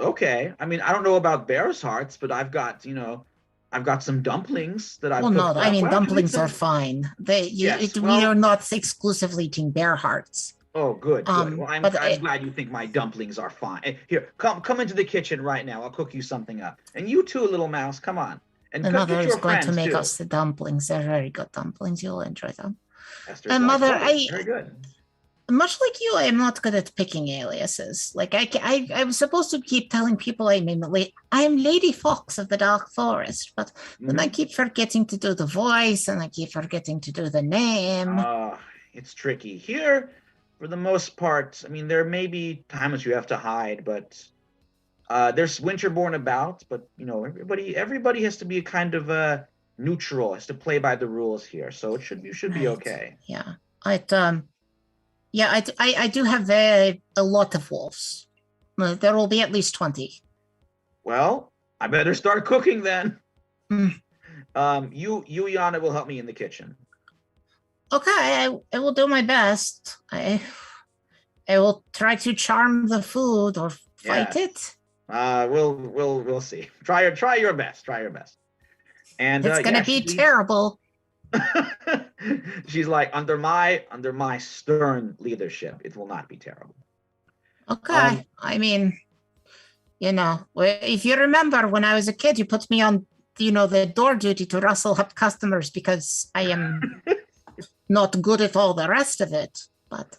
[SPEAKER 2] Okay, I mean, I don't know about bear's hearts, but I've got some dumplings that I've cooked.
[SPEAKER 4] Well, no, I mean, dumplings are fine. We are not exclusively eating bear hearts.
[SPEAKER 2] Oh, good. Well, I'm glad you think my dumplings are fine. Here, come into the kitchen right now. I'll cook you something up. And you too, little mouse, come on. And
[SPEAKER 4] the mother is going to make
[SPEAKER 2] too.
[SPEAKER 4] us the dumplings. They're very good dumplings. You'll enjoy them.
[SPEAKER 2] And Mother, very good.
[SPEAKER 4] Much like you, I am not good at picking aliases. Like I was supposed to keep telling people I am Lady Fox of the Dark Forest, but then I keep forgetting to do the voice and I keep forgetting to do the name.
[SPEAKER 2] It's tricky here. For the most part, I mean, there may be times you have to hide, but there's Winterborn about. But everybody has to be a kind of neutral, has to play by the rules here. So you should be okay.
[SPEAKER 4] Yeah, I do have a lot of wolves. There will be at least 20.
[SPEAKER 2] Well, I better start cooking then. You, Yana, will help me in the kitchen.
[SPEAKER 4] Okay, I will do my best. I will try to charm the food or fight it.
[SPEAKER 2] We'll see. Try your best. And
[SPEAKER 4] it's gonna be terrible.
[SPEAKER 2] She's like, under my stern leadership, it will not be terrible.
[SPEAKER 4] Okay. I mean, if you remember when I was a kid, you put me on, the door duty to rustle up customers because I am not good at all the rest of it. But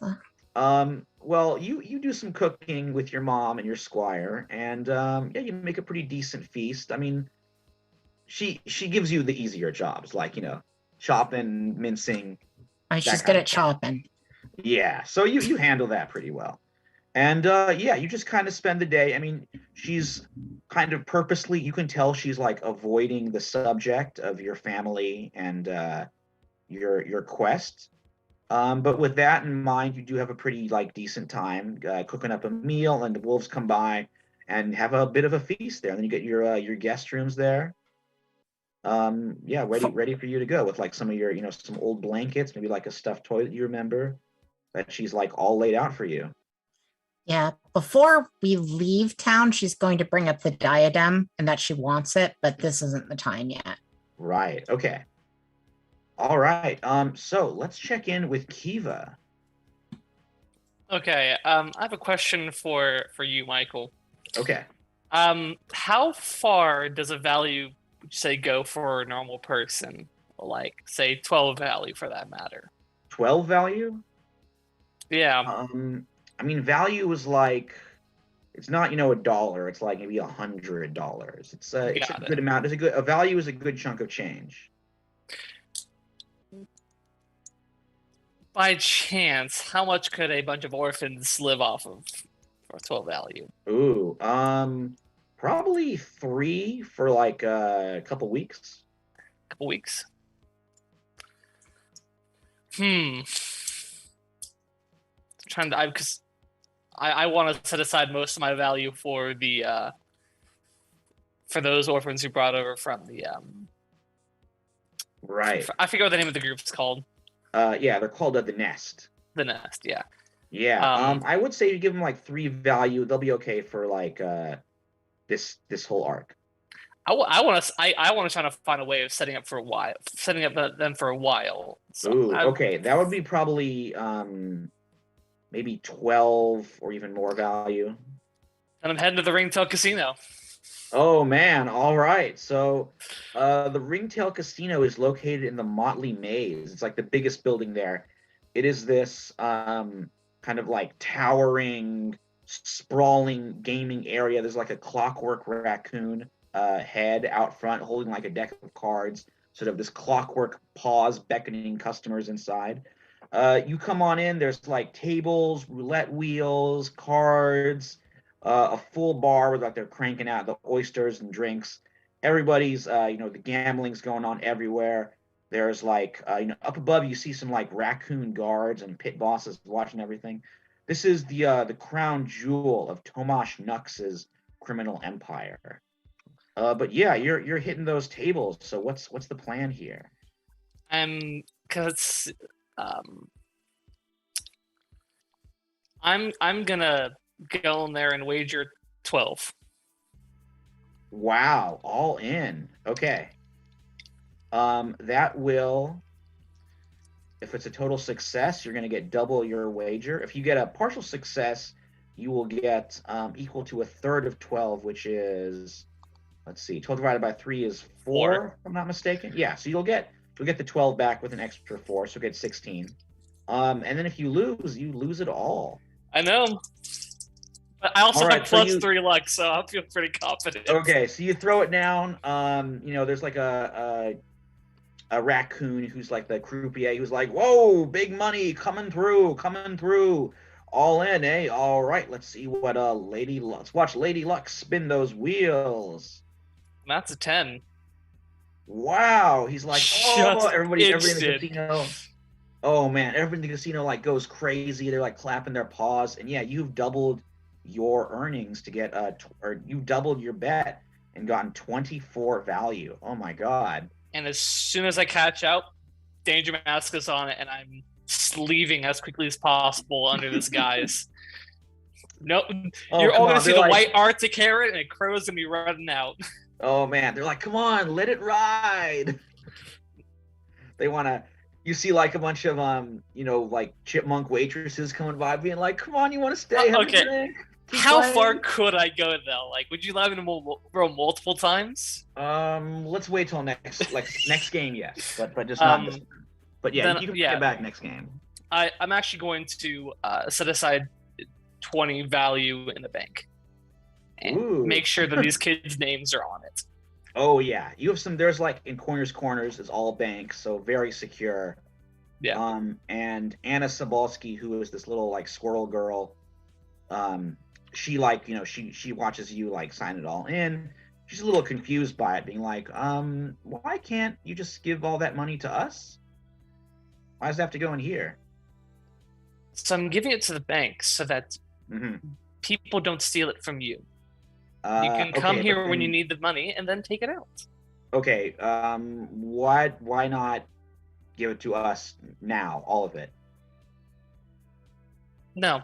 [SPEAKER 2] well, you do some cooking with your mom and your squire, and you make a pretty decent feast. I mean, she gives you the easier jobs, like chopping, mincing.
[SPEAKER 4] She's good at chopping.
[SPEAKER 2] Yeah, so you handle that pretty well. And you just kind of spend the day. I mean, she's kind of purposely, you can tell she's like avoiding the subject of your family and your quest. But with that in mind, you do have a pretty decent time cooking up a meal, and the wolves come by and have a bit of a feast there. And then you get your guest rooms there. Ready for you to go with some of your some old blankets, maybe a stuffed toy that you remember that she's all laid out for you.
[SPEAKER 4] Yeah, before we leave town, she's going to bring up the diadem and that she wants it, but this isn't the time yet.
[SPEAKER 2] Right. Okay. All right. So let's check in with Kiva.
[SPEAKER 3] Okay. I have a question for you, Michael.
[SPEAKER 2] Okay.
[SPEAKER 3] How far does a value, say, go for a normal person? Say 12 value for that matter.
[SPEAKER 2] 12 value?
[SPEAKER 3] Yeah.
[SPEAKER 2] I mean, value is it's not $1. It's maybe $100. It's a good amount. A value is a good chunk of change.
[SPEAKER 3] By chance, how much could a bunch of orphans live off of for 12 value?
[SPEAKER 2] Ooh, Probably 3 for like a couple weeks.
[SPEAKER 3] Couple weeks. Trying to, because I want to set aside most of my value for the for those orphans who brought over from the
[SPEAKER 2] Right.
[SPEAKER 3] I forget what the name of the group's called.
[SPEAKER 2] Yeah, they're called the Nest.
[SPEAKER 3] The Nest, yeah.
[SPEAKER 2] Yeah. I would say you give them like 3 value. They'll be okay for like this whole arc.
[SPEAKER 3] I want to try to find a way of setting up them for a while. So
[SPEAKER 2] Ooh, okay. That would be probably maybe 12 or even more value.
[SPEAKER 3] And I'm heading to the Ringtail Casino.
[SPEAKER 2] Oh man, all right. So the Ringtail Casino is located in the Motley Maze. It's like the biggest building there. It is this kind of like towering, sprawling gaming area. There's like a clockwork raccoon head out front holding like a deck of cards, sort of this clockwork paws beckoning customers inside. You come on in, there's like tables, roulette wheels, cards, a full bar with like they're cranking out the oysters and drinks. Everybody's the gambling's going on everywhere. There's like up above you see some like raccoon guards and pit bosses watching everything. This is the crown jewel of Tomasz Nux's criminal empire. But yeah, you're hitting those tables. So what's the plan here?
[SPEAKER 3] Cause I'm gonna go in there and wager 12.
[SPEAKER 2] Wow, all in. Okay. That will, if it's a total success, you're going to get double your wager. If you get a partial success, you will get equal to a third of 12, which is, let's see, 12 divided by 3 is 4, if I'm not mistaken. Yeah, so you'll get the 12 back with an extra 4, so get 16. And then if you lose it all.
[SPEAKER 3] I know. But I also
[SPEAKER 2] All
[SPEAKER 3] have
[SPEAKER 2] right,
[SPEAKER 3] plus 3 luck, so I feel pretty confident.
[SPEAKER 2] Okay, so you throw it down. There's like a raccoon who's like the croupier who's like, whoa, big money coming through, all in, eh? All right, let's see what let's watch Lady Luck spin those wheels.
[SPEAKER 3] That's a 10.
[SPEAKER 2] Wow, he's like, oh, everybody in the
[SPEAKER 3] instant.
[SPEAKER 2] casino. Oh man, everybody in the casino like goes crazy. They're like clapping their paws, and yeah, you've doubled your earnings to get or you doubled your bet and gotten 24 value. Oh my god.
[SPEAKER 3] And as soon as I catch up, Danger Mask is on it, and I'm leaving as quickly as possible under this guise. Nope. You're all going to see the white Arctic carrot, and a crow's going to be running out.
[SPEAKER 2] Oh, man. They're like, come on, let it ride. They want to... You see like a bunch of, like chipmunk waitresses coming by being like, come on, you want to stay? Have a drink?
[SPEAKER 3] How far could I go though? Like, would you allow me to roll multiple times?
[SPEAKER 2] Let's wait till next game, yes, but just not. This time. But yeah, then, you can get back next game.
[SPEAKER 3] I'm actually going to set aside 20 value in the bank and make sure that these kids' names are on it.
[SPEAKER 2] Oh yeah, you have some. There's like in corners is all banks, so very secure.
[SPEAKER 3] Yeah.
[SPEAKER 2] And Anna Sobolski, who is this little like squirrel girl, she like she watches you like sign it all in. She's a little confused by it, being like, why can't you just give all that money to us? Why does it have to go in here?
[SPEAKER 3] So I'm giving it to the bank so that people don't steal it from you. You can come here when you need the money and then take it out.
[SPEAKER 2] Okay. Why not give it to us now, all of it?
[SPEAKER 3] No.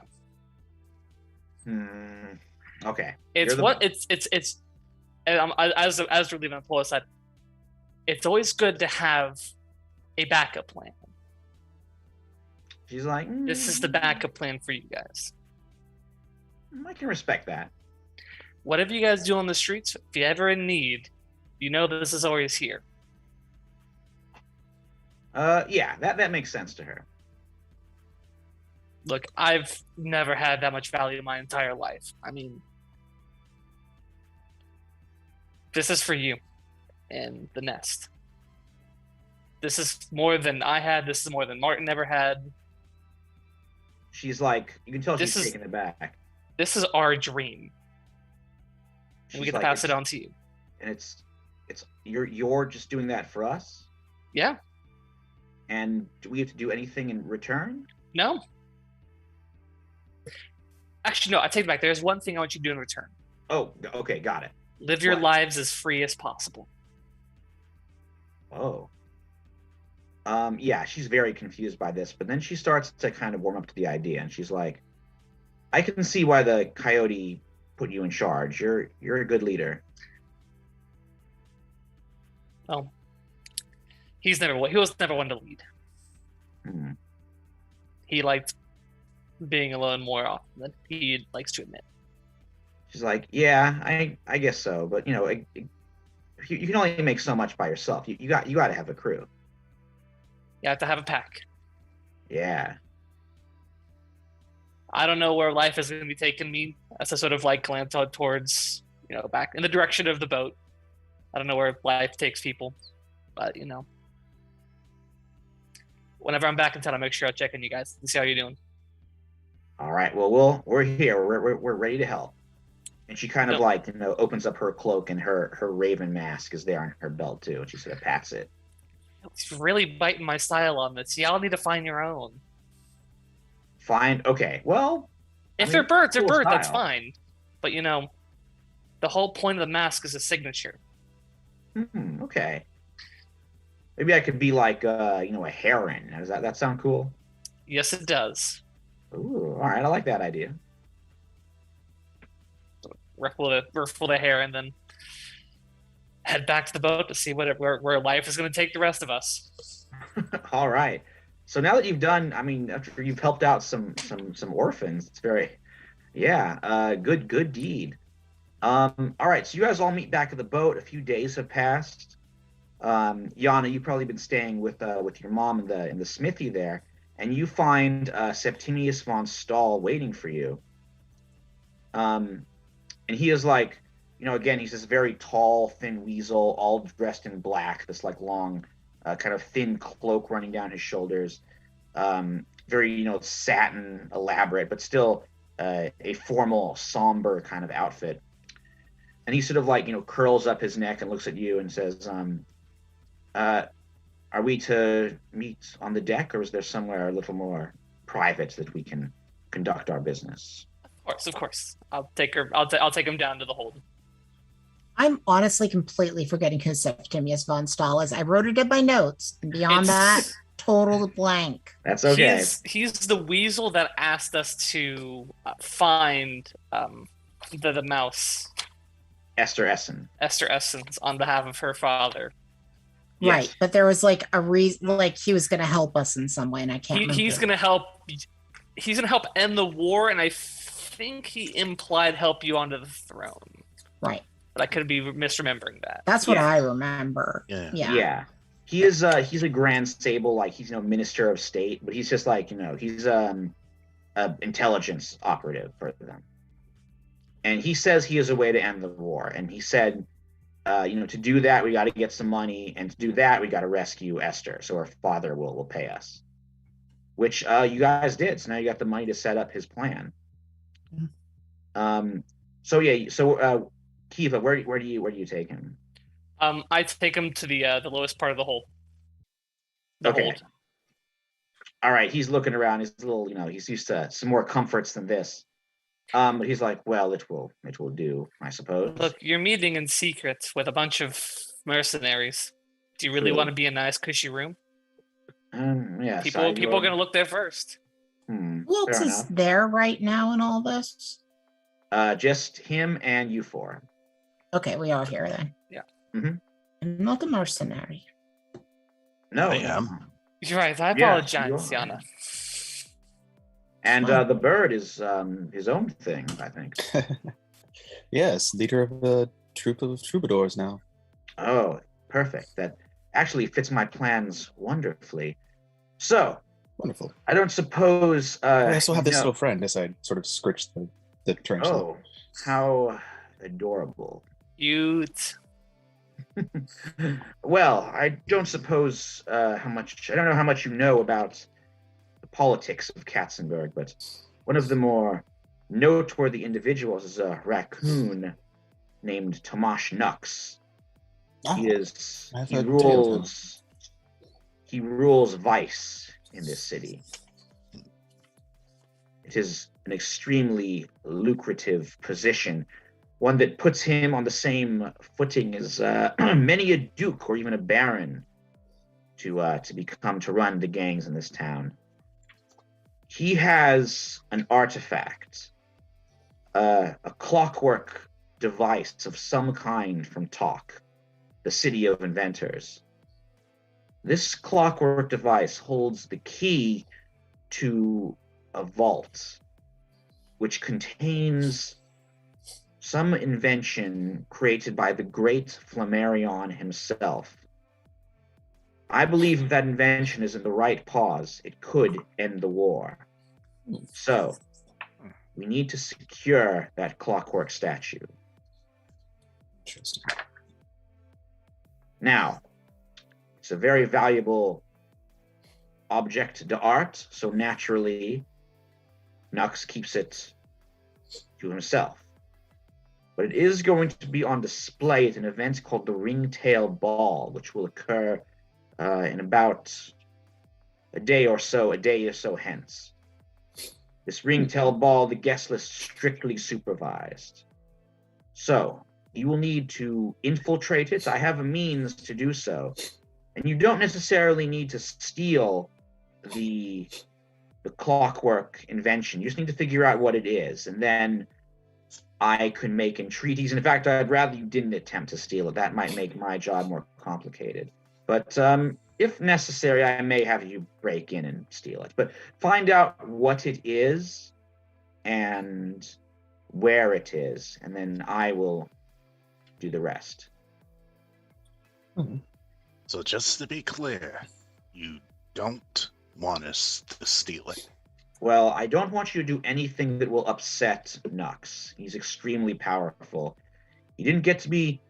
[SPEAKER 2] Okay.
[SPEAKER 3] It's what it's and as we're leaving the poll aside, it's always good to have a backup plan.
[SPEAKER 2] She's like,
[SPEAKER 3] this is the backup plan for you guys.
[SPEAKER 2] I can respect that.
[SPEAKER 3] Whatever you guys do on the streets, if you're ever in need, you know this is always here.
[SPEAKER 2] Yeah, that makes sense to her.
[SPEAKER 3] Look, I've never had that much value in my entire life. I mean, this is for you and the Nest. This is more than I had. This is more than Martin ever had.
[SPEAKER 2] She's like, you can tell she's taking it back.
[SPEAKER 3] This is our dream. and we
[SPEAKER 2] She's
[SPEAKER 3] get to
[SPEAKER 2] like,
[SPEAKER 3] pass it on to you.
[SPEAKER 2] And it's you're just doing that for us?
[SPEAKER 3] Yeah.
[SPEAKER 2] And do we have to do anything in return?
[SPEAKER 3] No. Actually, no. I take it back. There's one thing I want you to do in return.
[SPEAKER 2] Oh, okay, got it.
[SPEAKER 3] Live your
[SPEAKER 2] What?
[SPEAKER 3] lives as free as possible.
[SPEAKER 2] Oh. Yeah, she's very confused by this, but then she starts to kind of warm up to the idea, and she's like, I can see why the coyote put you in charge. You're a good leader.
[SPEAKER 3] Oh. He was never one to lead.
[SPEAKER 2] Hmm.
[SPEAKER 3] He liked being alone more often than he likes to admit.
[SPEAKER 2] She's like, yeah, I guess so, but you know, you can only make so much by yourself. You got to have a crew.
[SPEAKER 3] You have to have a pack.
[SPEAKER 2] Yeah.
[SPEAKER 3] I don't know where life is going to be taking me. As I sort of like glance out towards, back in the direction of the boat. I don't know where life takes people, but whenever I'm back in town, I'll make sure I check on you guys and see how you're doing.
[SPEAKER 2] All right. Well, we're here. We're ready to help. And she kind of
[SPEAKER 3] Yep.
[SPEAKER 2] opens up her cloak, and her raven mask is there on her belt too. And she sort of pats it.
[SPEAKER 3] It's really biting my style on this. Y'all need to find your own.
[SPEAKER 2] Fine. Okay. Well,
[SPEAKER 3] If
[SPEAKER 2] I
[SPEAKER 3] they're
[SPEAKER 2] mean,
[SPEAKER 3] birds, they're
[SPEAKER 2] cool
[SPEAKER 3] birds. That's
[SPEAKER 2] style.
[SPEAKER 3] fine. But the whole point of the mask is a signature.
[SPEAKER 2] Okay. Maybe I could be like a heron. Does that sound cool?
[SPEAKER 3] Yes, it does.
[SPEAKER 2] Ooh, all right. I like that idea.
[SPEAKER 3] Ruffle the hair and then head back to the boat to see where life is going to take the rest of us.
[SPEAKER 2] All right. So now that you've done, after you've helped out some orphans, it's very, yeah, good deed. All right. So you guys all meet back at the boat. A few days have passed. Yana, you've probably been staying with your mom in the smithy there, and you find Septimius von Stahl waiting for you. And he is like, again, he's this very tall, thin weasel, all dressed in black, this like long, kind of thin cloak running down his shoulders. Very, satin, elaborate, but still a formal, somber kind of outfit. And he sort of like, curls up his neck and looks at you and says, are we to meet on the deck, or is there somewhere a little more private that we can conduct our business?
[SPEAKER 3] Of course. I'll take her. I'll take him down to the hold.
[SPEAKER 4] I'm honestly completely forgetting who Septimius von Stahl is. I wrote it in my notes, and beyond that, total blank.
[SPEAKER 2] That's okay.
[SPEAKER 3] He's the weasel that asked us to find the mouse.
[SPEAKER 2] Esther Essen
[SPEAKER 3] on behalf of her father.
[SPEAKER 4] Right,
[SPEAKER 2] Yes.
[SPEAKER 4] but there was like a reason, like he was going to help us in some way, and I can't remember.
[SPEAKER 3] He's going to help. He's going to help end the war, and I think he implied help you onto the throne.
[SPEAKER 4] Right.
[SPEAKER 3] But I could be misremembering that.
[SPEAKER 4] That's what
[SPEAKER 2] Yeah.
[SPEAKER 4] I remember.
[SPEAKER 5] Yeah.
[SPEAKER 2] Yeah. He is he's a grand sable, like he's minister of state, but he's just like, he's a intelligence operative for them. And he says he is a way to end the war. And he said, to do that we got to get some money, and to do that we got to rescue Esther, so her father will pay us. Which you guys did. So now you got the money to set up his plan. So Kiva, where do you take him?
[SPEAKER 3] I take him to the lowest part of the hole.
[SPEAKER 2] Okay.
[SPEAKER 3] Hold.
[SPEAKER 2] All right, he's looking around. He's a little, he's used to some more comforts than this. But he's like, well, it will do, I suppose.
[SPEAKER 3] Look, you're meeting in secret with a bunch of mercenaries. Do you really
[SPEAKER 2] True.
[SPEAKER 3] want to be in a nice, cushy room?
[SPEAKER 2] Yes.
[SPEAKER 3] People are going to look there first.
[SPEAKER 4] Who else
[SPEAKER 2] fair
[SPEAKER 4] is
[SPEAKER 2] enough.
[SPEAKER 4] there right now in all this?
[SPEAKER 2] Just him and you four.
[SPEAKER 4] Okay, we are here then.
[SPEAKER 3] Yeah.
[SPEAKER 2] Mhm.
[SPEAKER 4] I'm not a mercenary.
[SPEAKER 2] No.
[SPEAKER 5] I am.
[SPEAKER 3] You're right. I
[SPEAKER 2] Yeah,
[SPEAKER 3] apologize,
[SPEAKER 2] you are.
[SPEAKER 3] Yana.
[SPEAKER 2] And
[SPEAKER 4] Fine.
[SPEAKER 2] the bird is his own thing, I think.
[SPEAKER 6] Yes, leader of a troop of troubadours now.
[SPEAKER 2] Oh, perfect. That actually fits my plans wonderfully. So,
[SPEAKER 6] Wonderful.
[SPEAKER 2] I don't suppose.
[SPEAKER 6] I also have this
[SPEAKER 2] no-
[SPEAKER 6] little friend as I sort of scritch the trench.
[SPEAKER 2] Oh, how adorable.
[SPEAKER 3] Cute.
[SPEAKER 2] Well, I don't suppose I don't know how much you know about the politics of Katzenberg, but one of the more noteworthy individuals is a raccoon named Tomasz Nux.
[SPEAKER 6] Oh,
[SPEAKER 2] He
[SPEAKER 6] I've heard tales of him.
[SPEAKER 2] he rules vice in this city. It is an extremely lucrative position, one that puts him on the same footing as many a duke or even a baron to run the gangs in this town. He has an artifact, a clockwork device of some kind from Talk, the city of inventors. This clockwork device holds the key to a vault which contains some invention created by the great Flammarion himself. I believe if that invention is in the right paws, it could end the war. So, we need to secure that clockwork statue.
[SPEAKER 6] Interesting.
[SPEAKER 2] Now, it's a very valuable object d'art, so naturally, Nux keeps it to himself. But it is going to be on display at an event called the Ringtail Ball, which will occur in about a day or so hence. This Ringtail Ball, the guest list strictly supervised. So, you will need to infiltrate it. I have a means to do so. And you don't necessarily need to steal the clockwork invention. You just need to figure out what it is. And then I can make entreaties. And in fact, I'd rather you didn't attempt to steal it. That might make my job more complicated. But if necessary, I may have you break in and steal it. But find out what it is and where it is. And then I will do the rest.
[SPEAKER 6] Hmm.
[SPEAKER 5] So just to be clear, you don't want us to steal it.
[SPEAKER 2] Well, I don't want you to do anything that will upset Nux. He's extremely powerful. He didn't get to be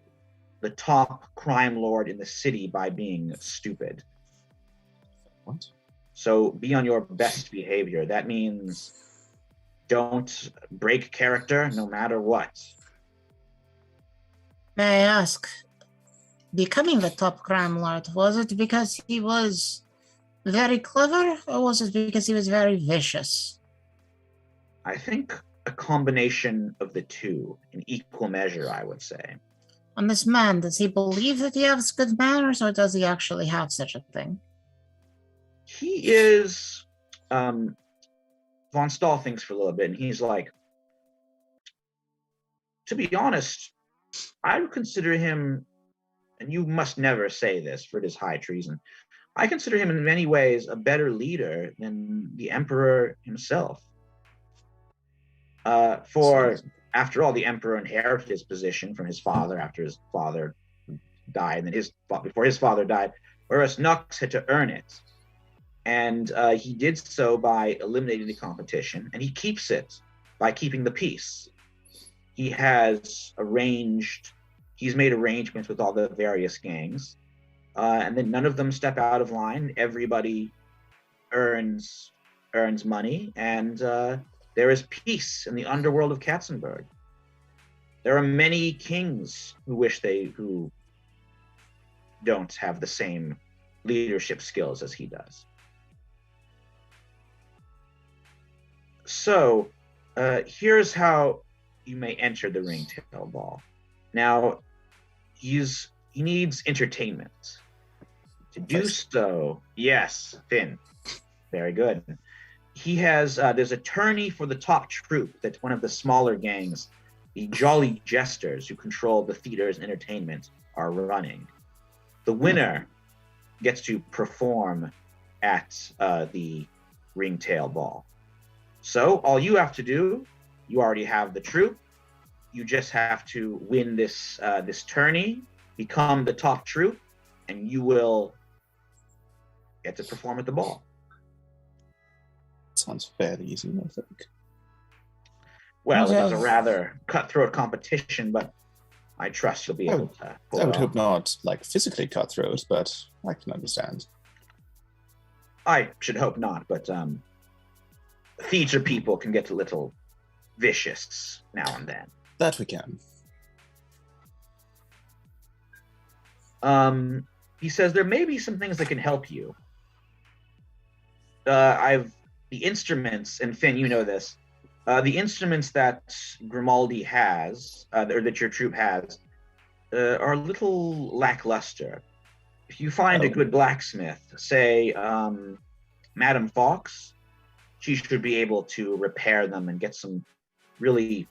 [SPEAKER 2] the top crime lord in the city by being stupid.
[SPEAKER 6] What?
[SPEAKER 2] So be on your best behavior. That means don't break character no matter what.
[SPEAKER 4] May I ask, becoming the top crime lord, was it because he was very clever, or was it because he was very vicious?
[SPEAKER 2] I think a combination of the two, in equal measure, I would say.
[SPEAKER 4] And this man, does he believe that he has good manners, or does he actually have such a thing?
[SPEAKER 2] He is, Von Stahl thinks for a little bit, and he's like, to be honest, I would consider him, and you must never say this, for it is high treason, I consider him in many ways a better leader than the Emperor himself. After all, the Emperor inherited his position from his father after his father died, and then before his father died, whereas Nux had to earn it. And he did so by eliminating the competition, and he keeps it by keeping the peace. He's made arrangements with all the various gangs, and then none of them step out of line. Everybody earns money, and there is peace in the underworld of Katzenberg. There are many kings who don't have the same leadership skills as he does. So, here's how you may enter the Ringtail Ball. Now, he needs entertainment. To do so, yes, Finn, very good. He has, there's a tourney for the top troupe that one of the smaller gangs, the Jolly Jesters, who control the theater's entertainment, are running. The winner gets to perform at the Ringtail Ball. So all you have to do, you already have the troupe. You just have to win this tourney, become the top troupe, and you will get to perform at the ball.
[SPEAKER 6] Sounds fairly easy, I think.
[SPEAKER 2] Well, it is a rather cutthroat competition, but I trust you'll be able to pull
[SPEAKER 6] I
[SPEAKER 2] it
[SPEAKER 6] would
[SPEAKER 2] off.
[SPEAKER 6] hope not, like, physically cutthroat, but I can understand.
[SPEAKER 2] I should hope not, but theater people can get a little vicious now and then.
[SPEAKER 6] That we can.
[SPEAKER 2] He says there may be some things that can help you. The instruments, and Finn, you know this. The instruments that Grimaldi has, or that your troop has, are a little lackluster. If you find a good blacksmith, say Madame Fox, she should be able to repair them and get some really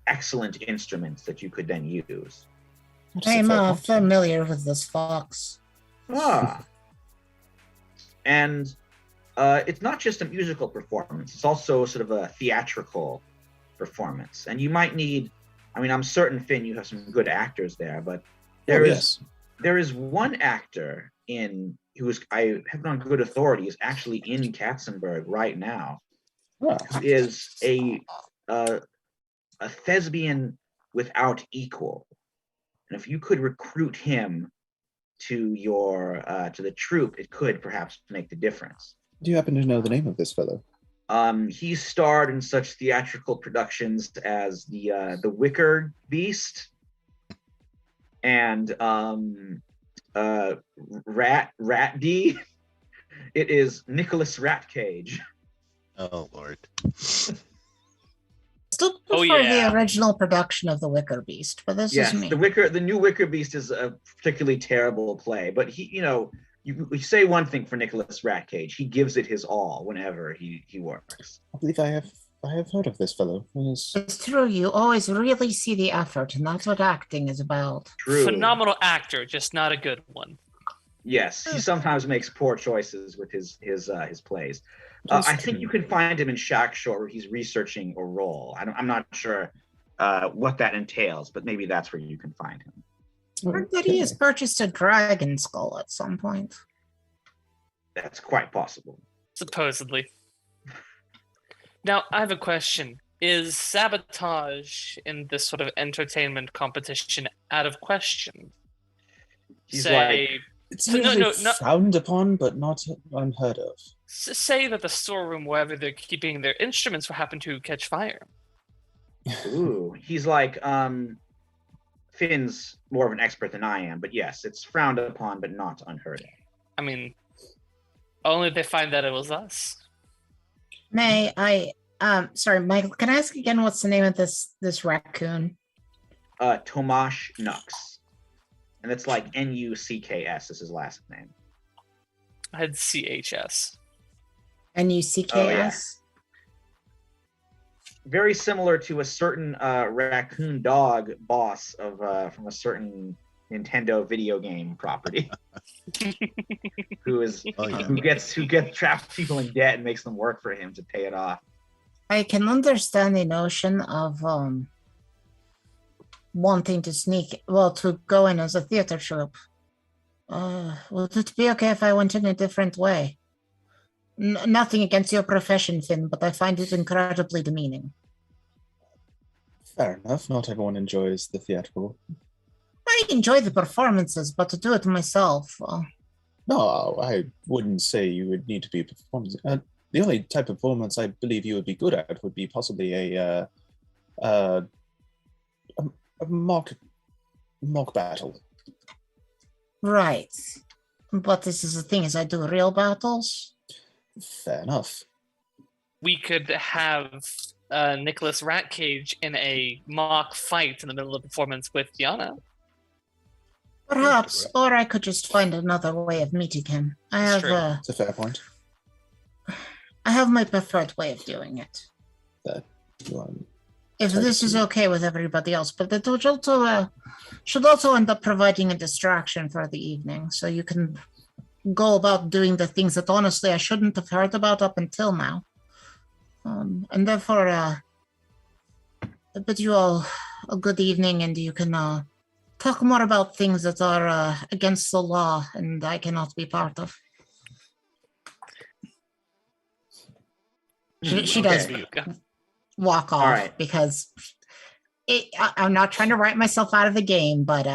[SPEAKER 2] excellent instruments that you could then use.
[SPEAKER 4] I'm familiar with this fox.
[SPEAKER 2] And it's not just a musical performance, it's also sort of a theatrical performance. And you might need, I'm certain, Finn, you have some good actors there, but there is one actor I have on good authority is actually in Katzenberg right now. Who is a thespian without equal. And if you could recruit him to the troop, it could perhaps make the difference.
[SPEAKER 6] Do you happen to know the name of this fellow?
[SPEAKER 2] He starred in such theatrical productions as the Wicker Beast and Rat D. It is Nicholas Ratcage.
[SPEAKER 5] Oh Lord.
[SPEAKER 4] Still prefer the original production of the Wicker Beast, but this is me.
[SPEAKER 2] The new Wicker Beast is a particularly terrible play, but he, you say one thing for Nicholas Ratcage, he gives it his all whenever he works.
[SPEAKER 6] I believe I have heard of this fellow.
[SPEAKER 4] It's true. You always really see the effort, and that's what acting is about.
[SPEAKER 2] True.
[SPEAKER 3] Phenomenal actor, just not a good one.
[SPEAKER 2] Yes, he sometimes makes poor choices with his plays. I think you can find him in Shackshore where he's researching a role. I'm not sure what that entails, but maybe that's where you can find him.
[SPEAKER 4] Or that he has purchased a dragon skull at some point.
[SPEAKER 2] That's quite possible.
[SPEAKER 3] Supposedly. Now, I have a question. Is sabotage in this sort of entertainment competition out of question?
[SPEAKER 6] It's usually frowned upon, but not unheard of.
[SPEAKER 3] Say that the storeroom wherever they're keeping their instruments will happen to catch fire.
[SPEAKER 2] Ooh, he's like, Finn's more of an expert than I am, but yes, it's frowned upon, but not unheard of.
[SPEAKER 3] Only if they find that it was us.
[SPEAKER 4] Sorry, Michael, can I ask again what's the name of this raccoon?
[SPEAKER 2] Tomasz Nux. And it's like Nucks is his last name.
[SPEAKER 3] I had CHS.
[SPEAKER 4] Nucks?
[SPEAKER 2] Oh, yeah. Very similar to a certain raccoon dog boss from a certain Nintendo video game property, who gets traps people in debt and makes them work for him to pay it off.
[SPEAKER 4] I can understand the notion of wanting to go in as a theater troupe. Would it be okay if I went in a different way? Nothing against your profession, Finn, but I find it incredibly demeaning.
[SPEAKER 6] Fair enough. Not everyone enjoys the theatrical.
[SPEAKER 4] I enjoy the performances, but to do it myself...
[SPEAKER 6] No, I wouldn't say you would need to be a performance. The only type of performance I believe you would be good at would be possibly a mock battle.
[SPEAKER 4] Right. But this is the thing, is I do real battles.
[SPEAKER 6] Fair enough.
[SPEAKER 3] We could have Nicholas Ratcage in a mock fight in the middle of the performance with Yana.
[SPEAKER 4] Perhaps, or I could just find another way of meeting him.
[SPEAKER 6] It's a fair point.
[SPEAKER 4] I have my preferred way of doing it. If this is okay with everybody else, but it should also end up providing a distraction for the evening, so you can go about doing the things that honestly I shouldn't have heard about up until now. And therefore, I bid you all a good evening, and you can talk more about things that are against the law and I cannot be part of. She does walk off because I'm not trying to write myself out of the game, but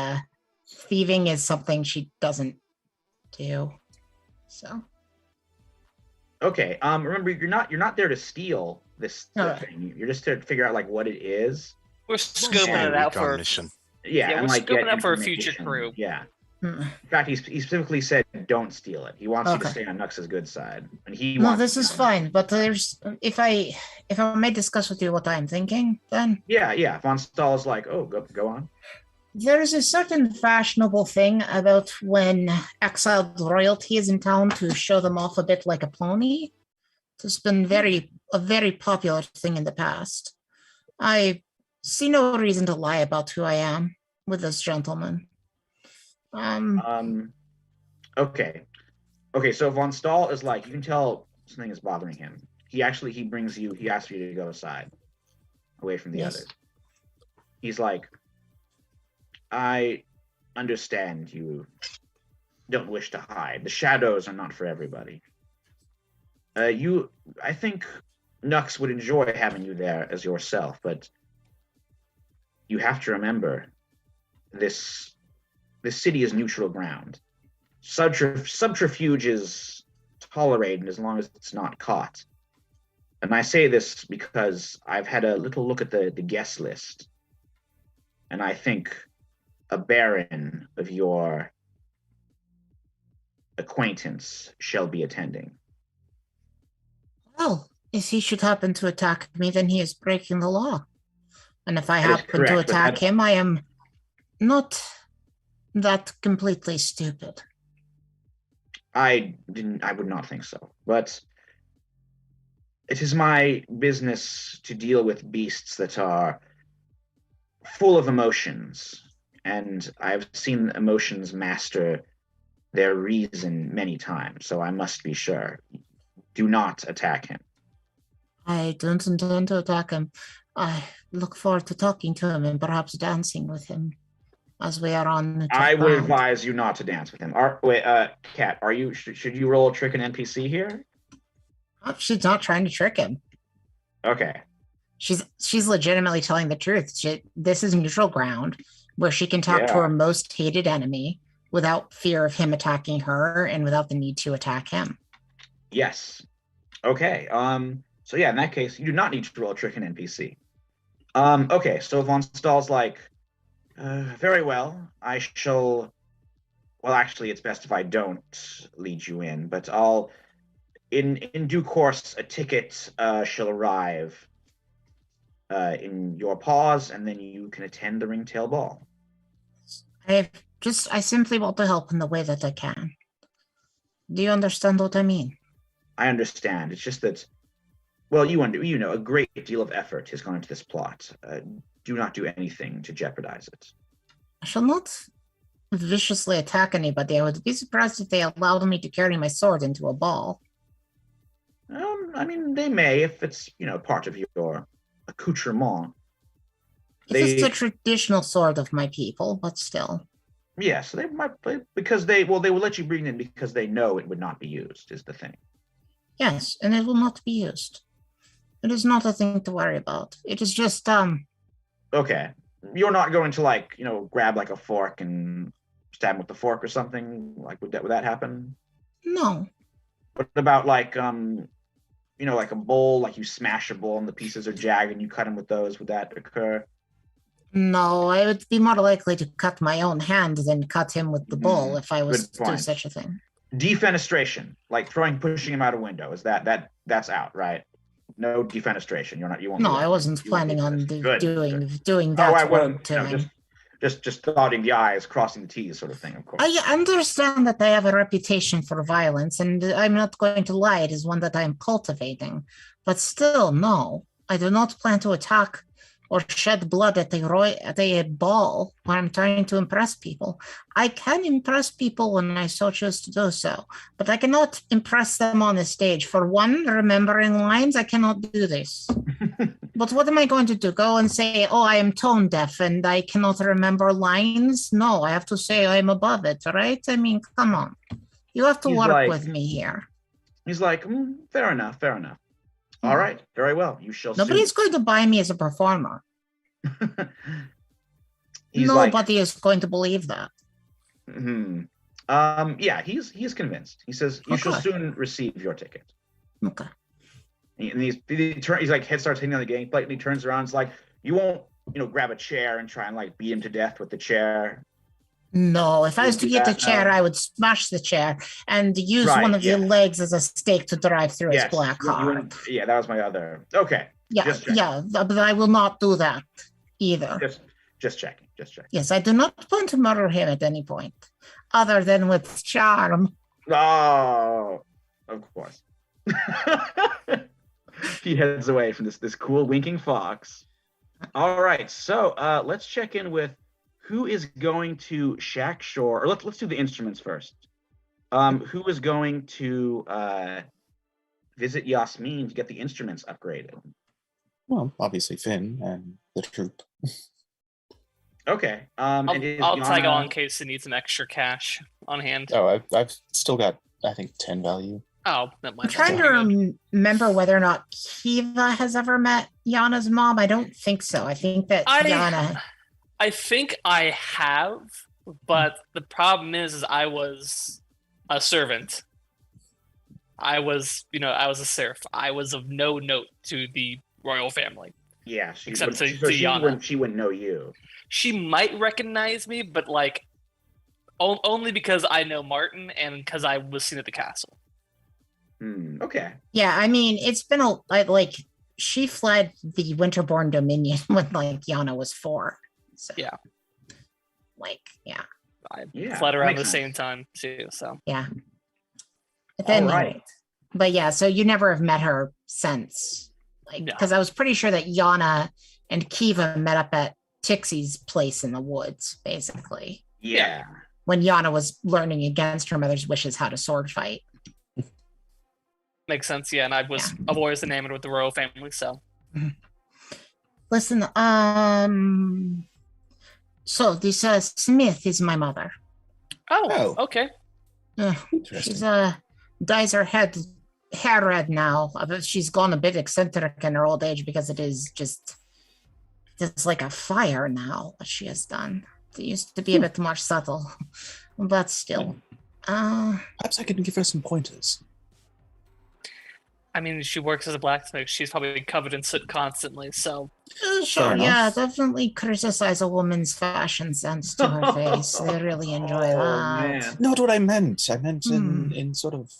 [SPEAKER 4] thieving is something she doesn't do. So.
[SPEAKER 2] Okay. Remember, you're not there to steal this thing. You're just there to figure out like what it is.
[SPEAKER 3] We're scoping it out for
[SPEAKER 5] mission.
[SPEAKER 2] Yeah,
[SPEAKER 3] we're scoping it out for a future crew.
[SPEAKER 2] Yeah.
[SPEAKER 4] Hmm.
[SPEAKER 2] In fact, he specifically said, "Don't steal it." He wants you to
[SPEAKER 4] Okay.
[SPEAKER 2] stay on Nux's good side, and he
[SPEAKER 4] No,
[SPEAKER 2] wants.
[SPEAKER 4] this
[SPEAKER 2] to be
[SPEAKER 4] is
[SPEAKER 2] on
[SPEAKER 4] fine. But there's if I may discuss with you what I'm thinking, then
[SPEAKER 2] Yeah. Von Stahl is like, "Oh, go on."
[SPEAKER 4] there's a certain fashionable thing about when exiled royalty is in town to show them off a bit like a pony. It's been a very popular thing in the past. I see no reason to lie about who I am with this gentleman. Um,
[SPEAKER 2] Um. Okay. Okay. So Von Stahl is like, you can tell something is bothering him. He brings you. He asks you to go aside, away from the
[SPEAKER 4] yes.
[SPEAKER 2] others. He's like, I understand you don't wish to hide. The shadows are not for everybody. I think Nux would enjoy having you there as yourself, but you have to remember this city is neutral ground. Subterfuge is tolerated as long as it's not caught. And I say this because I've had a little look at the guest list, and I think a baron of your acquaintance shall be attending.
[SPEAKER 4] Well, if he should happen to attack me, then he is breaking the law. And if I
[SPEAKER 2] That is
[SPEAKER 4] happen to
[SPEAKER 2] correct, but
[SPEAKER 4] attack him, I am not that completely stupid.
[SPEAKER 2] I would not think so. But it is my business to deal with beasts that are full of emotions, and I've seen emotions master their reason many times, so I must be sure. Do not attack him.
[SPEAKER 4] I don't intend to attack him. I look forward to talking to him and perhaps dancing with him as we are on the
[SPEAKER 2] I would
[SPEAKER 4] ground.
[SPEAKER 2] advise you not to dance with him. Kat, are you? Should you roll a trick an NPC here?
[SPEAKER 4] Oh, she's not trying to trick him.
[SPEAKER 2] Okay.
[SPEAKER 4] She's legitimately telling the truth. This is neutral ground where she can talk to
[SPEAKER 2] Yeah.
[SPEAKER 4] her most hated enemy without fear of him attacking her and without the need to attack him.
[SPEAKER 2] Yes. Okay. So yeah, in that case, you do not need to roll a trick an NPC. Okay. So Von Stahl's like, very well. I shall. Well, actually, it's best if I don't lead you in, but I'll. In due course, a ticket shall arrive in your paws, and then you can attend the ringtail ball.
[SPEAKER 4] I simply want to help in the way that I can. Do you understand what I mean?
[SPEAKER 2] I understand. It's just that, well, you know, a great deal of effort has gone into this plot. Do not do anything to jeopardize it.
[SPEAKER 4] I shall not viciously attack anybody. I would be surprised if they allowed me to carry my sword into a ball.
[SPEAKER 2] I mean, they may if it's, you know, part of your accoutrement.
[SPEAKER 4] It is the traditional sword of my people, but still.
[SPEAKER 2] Yes, they might, because they will let you bring it in because they know it would not be used, is the thing.
[SPEAKER 4] Yes, and it will not be used. It is not a thing to worry about. It is just
[SPEAKER 2] Okay. You're not going to, like, you know, grab like a fork and stab him with the fork or something? Like, would that happen?
[SPEAKER 4] No.
[SPEAKER 2] What about like you know, like a bowl, like you smash a bowl and the pieces are jagged and you cut them with those? Would that occur?
[SPEAKER 4] No, I would be more likely to cut my own hand than cut him with the bowl if I was to do such a thing.
[SPEAKER 2] Defenestration, like pushing him out a window, is that's out, right? No defenestration. You won't.
[SPEAKER 4] No, I wasn't planning on doing that.
[SPEAKER 2] Oh, I
[SPEAKER 4] work
[SPEAKER 2] wasn't.
[SPEAKER 4] to him.
[SPEAKER 2] Just dotting the I's, crossing the T's, sort of thing. Of course.
[SPEAKER 4] I understand that I have a reputation for violence, and I'm not going to lie. It is one that I am cultivating, but still, no, I do not plan to attack or shed blood at a ball when I'm trying to impress people. I can impress people when I so choose to do so, but I cannot impress them on the stage. For one, remembering lines, I cannot do this. But what am I going to do? Go and say, oh, I am tone deaf and I cannot remember lines? No, I have to say I'm above it, right? I mean, come on. You have to work with me here.
[SPEAKER 2] He's like, fair enough. All right, very well. You shall.
[SPEAKER 4] Nobody's going to buy me as a performer. Nobody is going to believe that.
[SPEAKER 2] Yeah, he's convinced. He says you shall soon receive your ticket.
[SPEAKER 4] Okay.
[SPEAKER 2] And he's like, head starts hitting on the gate, blatantly turns around. It's like, you won't, you know, grab a chair and try and like beat him to death with the chair.
[SPEAKER 4] No, if I was to
[SPEAKER 2] Do
[SPEAKER 4] get the
[SPEAKER 2] that,
[SPEAKER 4] chair,
[SPEAKER 2] no?
[SPEAKER 4] I would smash the chair and use
[SPEAKER 2] Right,
[SPEAKER 4] one of your
[SPEAKER 2] yes.
[SPEAKER 4] legs as a stake to drive through his
[SPEAKER 2] Yes.
[SPEAKER 4] black
[SPEAKER 2] You
[SPEAKER 4] heart.
[SPEAKER 2] wouldn't, yeah, that was my other. Okay.
[SPEAKER 4] Yeah,
[SPEAKER 2] Just checking.
[SPEAKER 4] yeah, but I will not do that either.
[SPEAKER 2] Just checking. Just checking.
[SPEAKER 4] Yes, I do not plan to murder him at any point, other than with charm.
[SPEAKER 2] Oh, of course. He heads away from this cool winking fox. All right, so let's check in with who is going to Shack Shore, or let's do the instruments first. Who is going to visit Yasmin to get the instruments upgraded?
[SPEAKER 6] Well, obviously Finn and the troop.
[SPEAKER 2] Okay.
[SPEAKER 3] I'll,
[SPEAKER 2] And is
[SPEAKER 3] I'll tag
[SPEAKER 2] Yana-
[SPEAKER 3] on in case he needs some extra cash on hand.
[SPEAKER 6] Oh, I've still got, I think, 10 value.
[SPEAKER 3] Oh, that might
[SPEAKER 4] I'm trying to remember whether or not Kiva has ever met Yana's mom. I don't think so. I think that Yana.
[SPEAKER 3] I think I have, but the problem is I was a servant. I was a serf. I was of no note to the royal family.
[SPEAKER 2] Yeah,
[SPEAKER 3] Except to
[SPEAKER 2] she
[SPEAKER 3] Yana.
[SPEAKER 2] she wouldn't know you.
[SPEAKER 3] She might recognize me, but like only because I know Martin and because I was seen at the castle.
[SPEAKER 2] Okay.
[SPEAKER 4] Yeah, I mean, it's been like she fled the Winterborn Dominion when like Yana was 4. So,
[SPEAKER 3] yeah.
[SPEAKER 4] Like, yeah.
[SPEAKER 3] I
[SPEAKER 2] Yeah,
[SPEAKER 3] fled around the
[SPEAKER 2] makes
[SPEAKER 3] same time too. So
[SPEAKER 4] Yeah. But then,
[SPEAKER 2] All right.
[SPEAKER 4] But yeah, so you never have met her since. Like,
[SPEAKER 3] No.
[SPEAKER 4] because I was pretty sure that Yana and Kiva met up at Tixie's place in the woods, basically.
[SPEAKER 2] Yeah.
[SPEAKER 4] When Yana was learning against her mother's wishes how to sword fight.
[SPEAKER 3] makes sense. Yeah, and I've always enamored with the royal family. So
[SPEAKER 4] Listen, so this Smith is my mother.
[SPEAKER 3] Oh, okay.
[SPEAKER 4] She's dyes her hair red now. She's gone a bit eccentric in her old age because it's like a fire now what she has done. It used to be a bit more subtle, but still.
[SPEAKER 6] Perhaps I can give her some pointers.
[SPEAKER 3] I mean, she works as a blacksmith. She's probably covered in soot constantly. So
[SPEAKER 4] Sure, yeah, definitely criticize a woman's fashion sense to her face. They really enjoy that.
[SPEAKER 2] Man.
[SPEAKER 6] Not what I meant. I meant in sort of.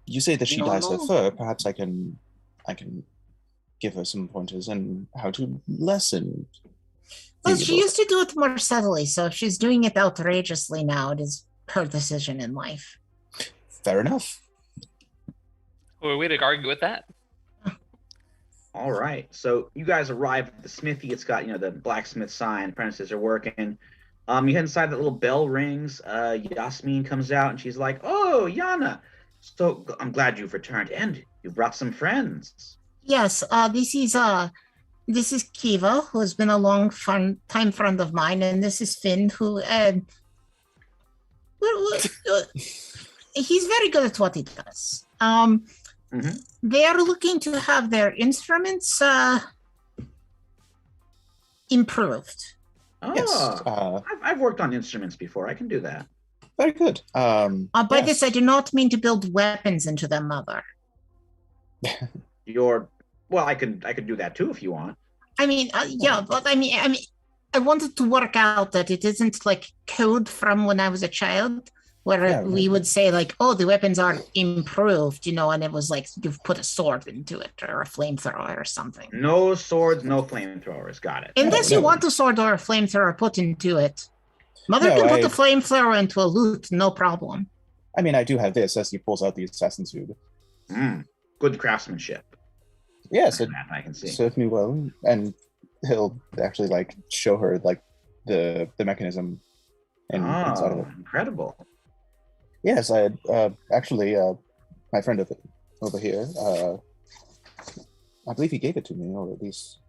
[SPEAKER 6] You say that she dyes her fur. Perhaps I can give her some pointers on how to lessen.
[SPEAKER 4] Well, she used to do it more subtly, so if she's doing it outrageously now, it is her decision in life.
[SPEAKER 6] Fair enough.
[SPEAKER 3] who are we to argue with that?
[SPEAKER 2] All right. So you guys arrive at the smithy. It's got, the blacksmith sign. Apprentices are working. You head inside, that little bell rings. Yasmin comes out and she's like, "Oh, Yana. So I'm glad you've returned and you brought some friends."
[SPEAKER 4] Yes, this is Kiva, who has been a long time friend of mine, and this is Finn, who he's very good at what he does. They are looking to have their instruments improved.
[SPEAKER 2] Oh,
[SPEAKER 6] Yes.
[SPEAKER 2] I've worked on instruments before. I can do that.
[SPEAKER 6] Very good.
[SPEAKER 4] By this, I do not mean to build weapons into them, Mother.
[SPEAKER 2] Well, I could do that too if you want.
[SPEAKER 4] I mean, yeah, but I mean, I wanted to work out that it isn't like code from when I was a child, where we would say like, "Oh, the weapons are improved," and it was like you've put a sword into it or a flamethrower or something.
[SPEAKER 2] No swords, no flamethrowers. Got it.
[SPEAKER 4] Unless you want a sword or a flamethrower put into it. Mother can put the flamethrower into a loot, no problem.
[SPEAKER 6] I mean, I do have this as he pulls out the assassin's hood.
[SPEAKER 2] Good craftsmanship.
[SPEAKER 6] Yes,
[SPEAKER 2] I can see.
[SPEAKER 6] Certainly will, and he'll actually show her the mechanism inside of it.
[SPEAKER 2] Incredible.
[SPEAKER 6] Yes, I had actually my friend over here. I believe he gave it to me, or at least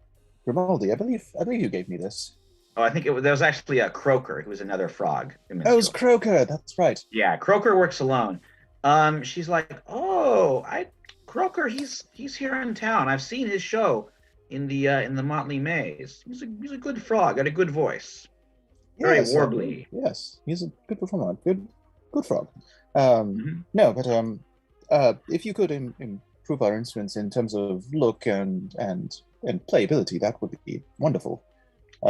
[SPEAKER 6] Grimaldi. I believe you gave me this.
[SPEAKER 2] Oh, I think there was actually a Croaker, who was another frog.
[SPEAKER 6] Oh, it was Croaker. That's right.
[SPEAKER 2] Yeah, Croaker works alone. She's like, "Oh, Croaker, he's here in town. I've seen his show in the Motley Maze. He's a good frog, got a good voice. Very warbly.
[SPEAKER 6] Yes, he's a good performer. Good frog. No, but if you could improve our instruments in terms of look and playability, that would be wonderful.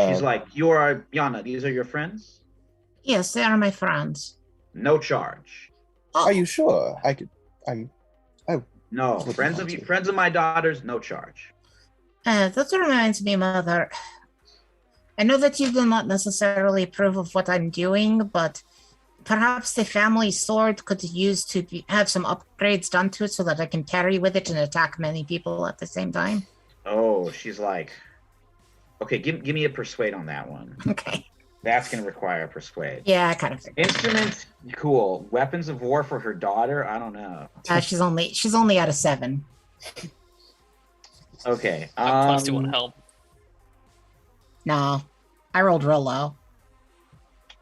[SPEAKER 2] She's like, "You're Yana. These are your friends?"
[SPEAKER 4] Yes, they are my friends.
[SPEAKER 2] No charge.
[SPEAKER 4] Oh,
[SPEAKER 6] Are you sure? I could. I
[SPEAKER 2] No,
[SPEAKER 6] Wouldn't
[SPEAKER 2] friends
[SPEAKER 6] want
[SPEAKER 2] of you,
[SPEAKER 6] to.
[SPEAKER 2] friends of my daughters, no charge.
[SPEAKER 4] that reminds me, Mother. I know that you do not necessarily approve of what I'm doing, but perhaps the family sword could use to have some upgrades done to it so that I can carry with it and attack many people at the same time.
[SPEAKER 2] Oh, she's like, okay, give me a persuade on that one.
[SPEAKER 4] Okay.
[SPEAKER 2] That's gonna require a persuade.
[SPEAKER 4] Yeah, I kind of figured.
[SPEAKER 2] Instruments, cool. Weapons of war for her daughter, I don't know.
[SPEAKER 4] She's only at a 7.
[SPEAKER 2] Okay.
[SPEAKER 3] My plus 2 won't help.
[SPEAKER 4] No, I rolled real low.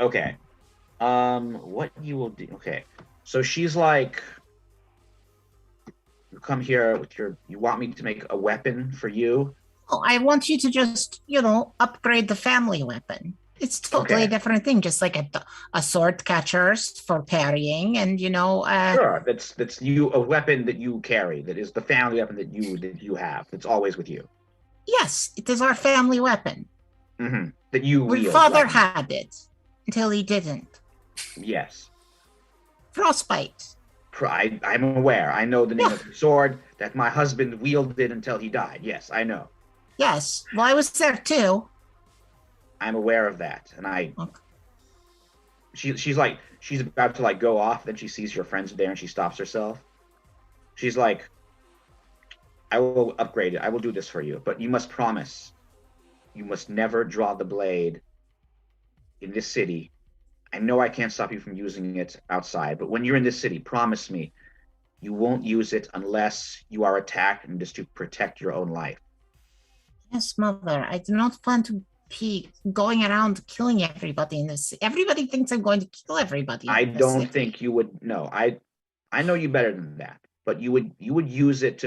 [SPEAKER 2] Okay. What you will do? Okay. So she's like, you come here with you want me to make a weapon for you?
[SPEAKER 4] Oh, I want you to just, upgrade the family weapon. It's totally
[SPEAKER 2] Okay.
[SPEAKER 4] a different thing, just like a sword catchers for parrying, and
[SPEAKER 2] Sure. That's a weapon that you carry. That is the family weapon that you have. That's always with you.
[SPEAKER 4] yes, it is our family weapon.
[SPEAKER 2] Mm-hmm. That you
[SPEAKER 4] My
[SPEAKER 2] wield.
[SPEAKER 4] father
[SPEAKER 2] like-
[SPEAKER 4] had it until he didn't.
[SPEAKER 2] Yes.
[SPEAKER 4] Frostbite.
[SPEAKER 2] I'm aware. I know the name of the sword that my husband wielded until he died. Yes, I know.
[SPEAKER 4] Yes, well, I was there too.
[SPEAKER 2] I'm aware of that, and
[SPEAKER 4] Okay.
[SPEAKER 2] she's about to like go off. Then she sees your friends there, and she stops herself. She's like, "I will upgrade it. I will do this for you, but you must promise. You must never draw the blade in this city. I know I can't stop you from using it outside, but when you're in this city, promise me you won't use it unless you are attacked and just to protect your own life."
[SPEAKER 4] Yes, mother. I do not plan to be going around killing everybody in this. Everybody thinks I'm going to kill everybody.
[SPEAKER 2] I
[SPEAKER 4] in this
[SPEAKER 2] don't
[SPEAKER 4] city.
[SPEAKER 2] think you would. No, I know you better than that. But you would use it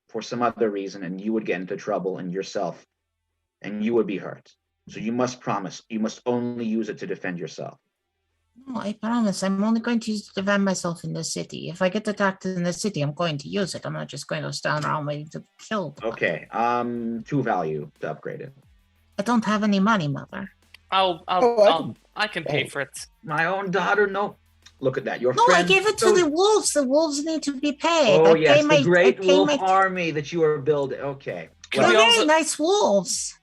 [SPEAKER 2] for some other reason, and you would get into trouble and yourself, and you would be hurt. So you must promise. You must only use it to defend yourself.
[SPEAKER 4] No, I promise. I'm only going to use it to defend myself in the city. If I get attacked in the city, I'm going to use it. I'm not just going to stand around waiting to be killed.
[SPEAKER 2] Okay. 2 value to upgrade it.
[SPEAKER 4] I don't have any money, mother.
[SPEAKER 3] I can pay for it.
[SPEAKER 2] My own daughter. No. Look at that. Your
[SPEAKER 4] No, I
[SPEAKER 2] friend.
[SPEAKER 4] gave it to the wolves. The wolves need to be paid.
[SPEAKER 2] Oh
[SPEAKER 4] I
[SPEAKER 2] yes,
[SPEAKER 4] pay my,
[SPEAKER 2] the great
[SPEAKER 4] I pay
[SPEAKER 2] wolf
[SPEAKER 4] my,
[SPEAKER 2] army that you are building. Okay.
[SPEAKER 3] Can
[SPEAKER 4] They're
[SPEAKER 3] we
[SPEAKER 2] Well,
[SPEAKER 4] very
[SPEAKER 3] also-
[SPEAKER 4] nice wolves.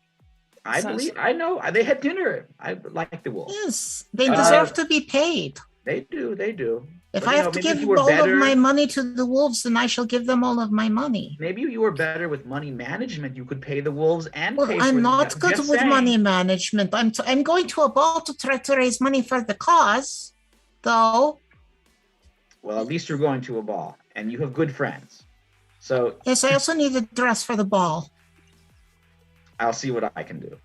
[SPEAKER 2] I believe. I know. They had dinner. I like the wolves.
[SPEAKER 4] Yes, they
[SPEAKER 2] Uh,
[SPEAKER 4] deserve to be paid.
[SPEAKER 2] They do. They do.
[SPEAKER 4] If
[SPEAKER 2] But,
[SPEAKER 4] I
[SPEAKER 2] you
[SPEAKER 4] have
[SPEAKER 2] know,
[SPEAKER 4] to
[SPEAKER 2] maybe if
[SPEAKER 4] give
[SPEAKER 2] you were
[SPEAKER 4] all
[SPEAKER 2] better-
[SPEAKER 4] of my money to the wolves, then I shall give them all of my money.
[SPEAKER 2] Maybe you were better with money management. You could pay the wolves and
[SPEAKER 4] Well,
[SPEAKER 2] pay for
[SPEAKER 4] I'm
[SPEAKER 2] the-
[SPEAKER 4] not good
[SPEAKER 2] just
[SPEAKER 4] with
[SPEAKER 2] saying.
[SPEAKER 4] money management. I'm going to a ball to try to raise money for the cause, though.
[SPEAKER 2] Well, at least you're going to a ball, and you have good friends. So
[SPEAKER 4] Yes, I also need a dress for the ball.
[SPEAKER 2] I'll see what I can do.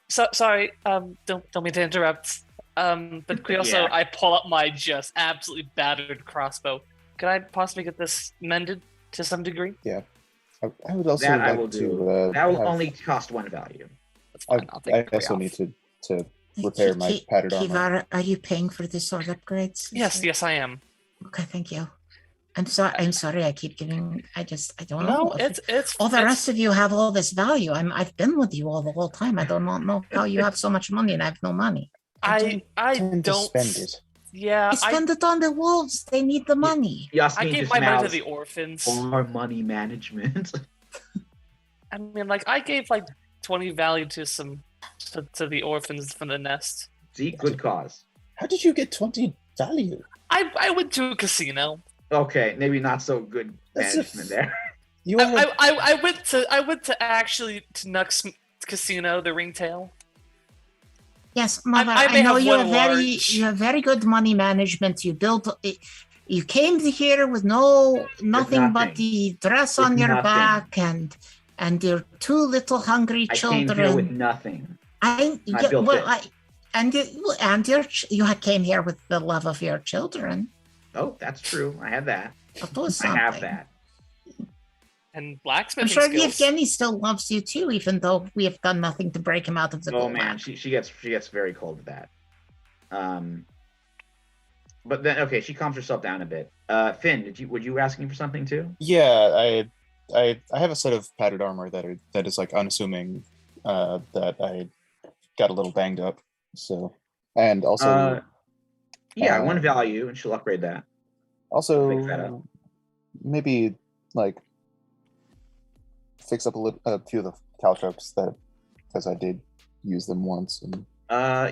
[SPEAKER 3] Sorry, don't mean to interrupt. But could we also,
[SPEAKER 2] Yeah.
[SPEAKER 3] I pull up my just absolutely battered crossbow. Could I possibly get this mended to some degree?
[SPEAKER 6] I would also
[SPEAKER 2] That
[SPEAKER 6] like
[SPEAKER 2] I will do.
[SPEAKER 6] to.
[SPEAKER 2] That will
[SPEAKER 6] have-
[SPEAKER 2] only cost 1 value.
[SPEAKER 3] That's fine. I'll take
[SPEAKER 6] I
[SPEAKER 3] 3
[SPEAKER 6] also
[SPEAKER 3] off.
[SPEAKER 6] need to repair my padded armor.
[SPEAKER 4] Kiva, are you paying for the sword upgrades?
[SPEAKER 3] Yes, I am.
[SPEAKER 4] Okay, thank you. I'm sorry. I keep giving. I don't know.
[SPEAKER 3] No, it's
[SPEAKER 4] all the
[SPEAKER 3] it's-
[SPEAKER 4] rest of you have all this value. I've been with you all the whole time. I do not know how you have so much money and I have no money.
[SPEAKER 3] I
[SPEAKER 6] Tend to
[SPEAKER 3] don't
[SPEAKER 6] spend it.
[SPEAKER 3] Yeah,
[SPEAKER 4] I spend it on the wolves. They need the money.
[SPEAKER 3] I
[SPEAKER 2] Yasmin
[SPEAKER 3] gave
[SPEAKER 2] just
[SPEAKER 3] my money to
[SPEAKER 2] mouths,
[SPEAKER 3] the orphans.
[SPEAKER 2] for money management.
[SPEAKER 3] I mean, like I gave like 20 value to some to the orphans from the nest.
[SPEAKER 2] See, good cause.
[SPEAKER 6] How did you get 20 value?
[SPEAKER 3] I went to a casino.
[SPEAKER 2] Okay, maybe not so good
[SPEAKER 6] That's
[SPEAKER 2] management there.
[SPEAKER 6] You are
[SPEAKER 3] I went to actually to Nux Casino, the Ringtail.
[SPEAKER 4] Yes, mother.
[SPEAKER 3] I
[SPEAKER 4] I,
[SPEAKER 3] may
[SPEAKER 4] know
[SPEAKER 3] have
[SPEAKER 4] you
[SPEAKER 3] one
[SPEAKER 4] have very
[SPEAKER 3] large.
[SPEAKER 4] you have very good money management. You built. You came to here with nothing but
[SPEAKER 2] nothing.
[SPEAKER 4] the dress
[SPEAKER 2] With
[SPEAKER 4] on your
[SPEAKER 2] nothing.
[SPEAKER 4] back and your 2 little hungry
[SPEAKER 2] I
[SPEAKER 4] children.
[SPEAKER 2] came here with nothing.
[SPEAKER 4] I
[SPEAKER 2] built it.
[SPEAKER 4] you came here with the love of your children.
[SPEAKER 2] Oh, that's true. I have that.
[SPEAKER 4] That was
[SPEAKER 2] I have
[SPEAKER 4] something.
[SPEAKER 2] that.
[SPEAKER 3] And
[SPEAKER 4] I'm
[SPEAKER 3] blacksmithing
[SPEAKER 4] sure
[SPEAKER 3] skills.
[SPEAKER 4] Yevgeny still loves you too, even though we have done nothing to break him out of the
[SPEAKER 2] Oh
[SPEAKER 4] gold
[SPEAKER 2] man,
[SPEAKER 4] map.
[SPEAKER 2] she gets very cold with that. But then okay, she calms herself down a bit. Finn, were you asking for something too?
[SPEAKER 6] Yeah, I have a set of padded armor that is like unassuming that I got a little banged up So, and also,
[SPEAKER 2] Yeah, one
[SPEAKER 6] um,
[SPEAKER 2] value, and she'll upgrade that. Fix that up.
[SPEAKER 6] also maybe like fix up a few of the caltrops that because I did use them once. And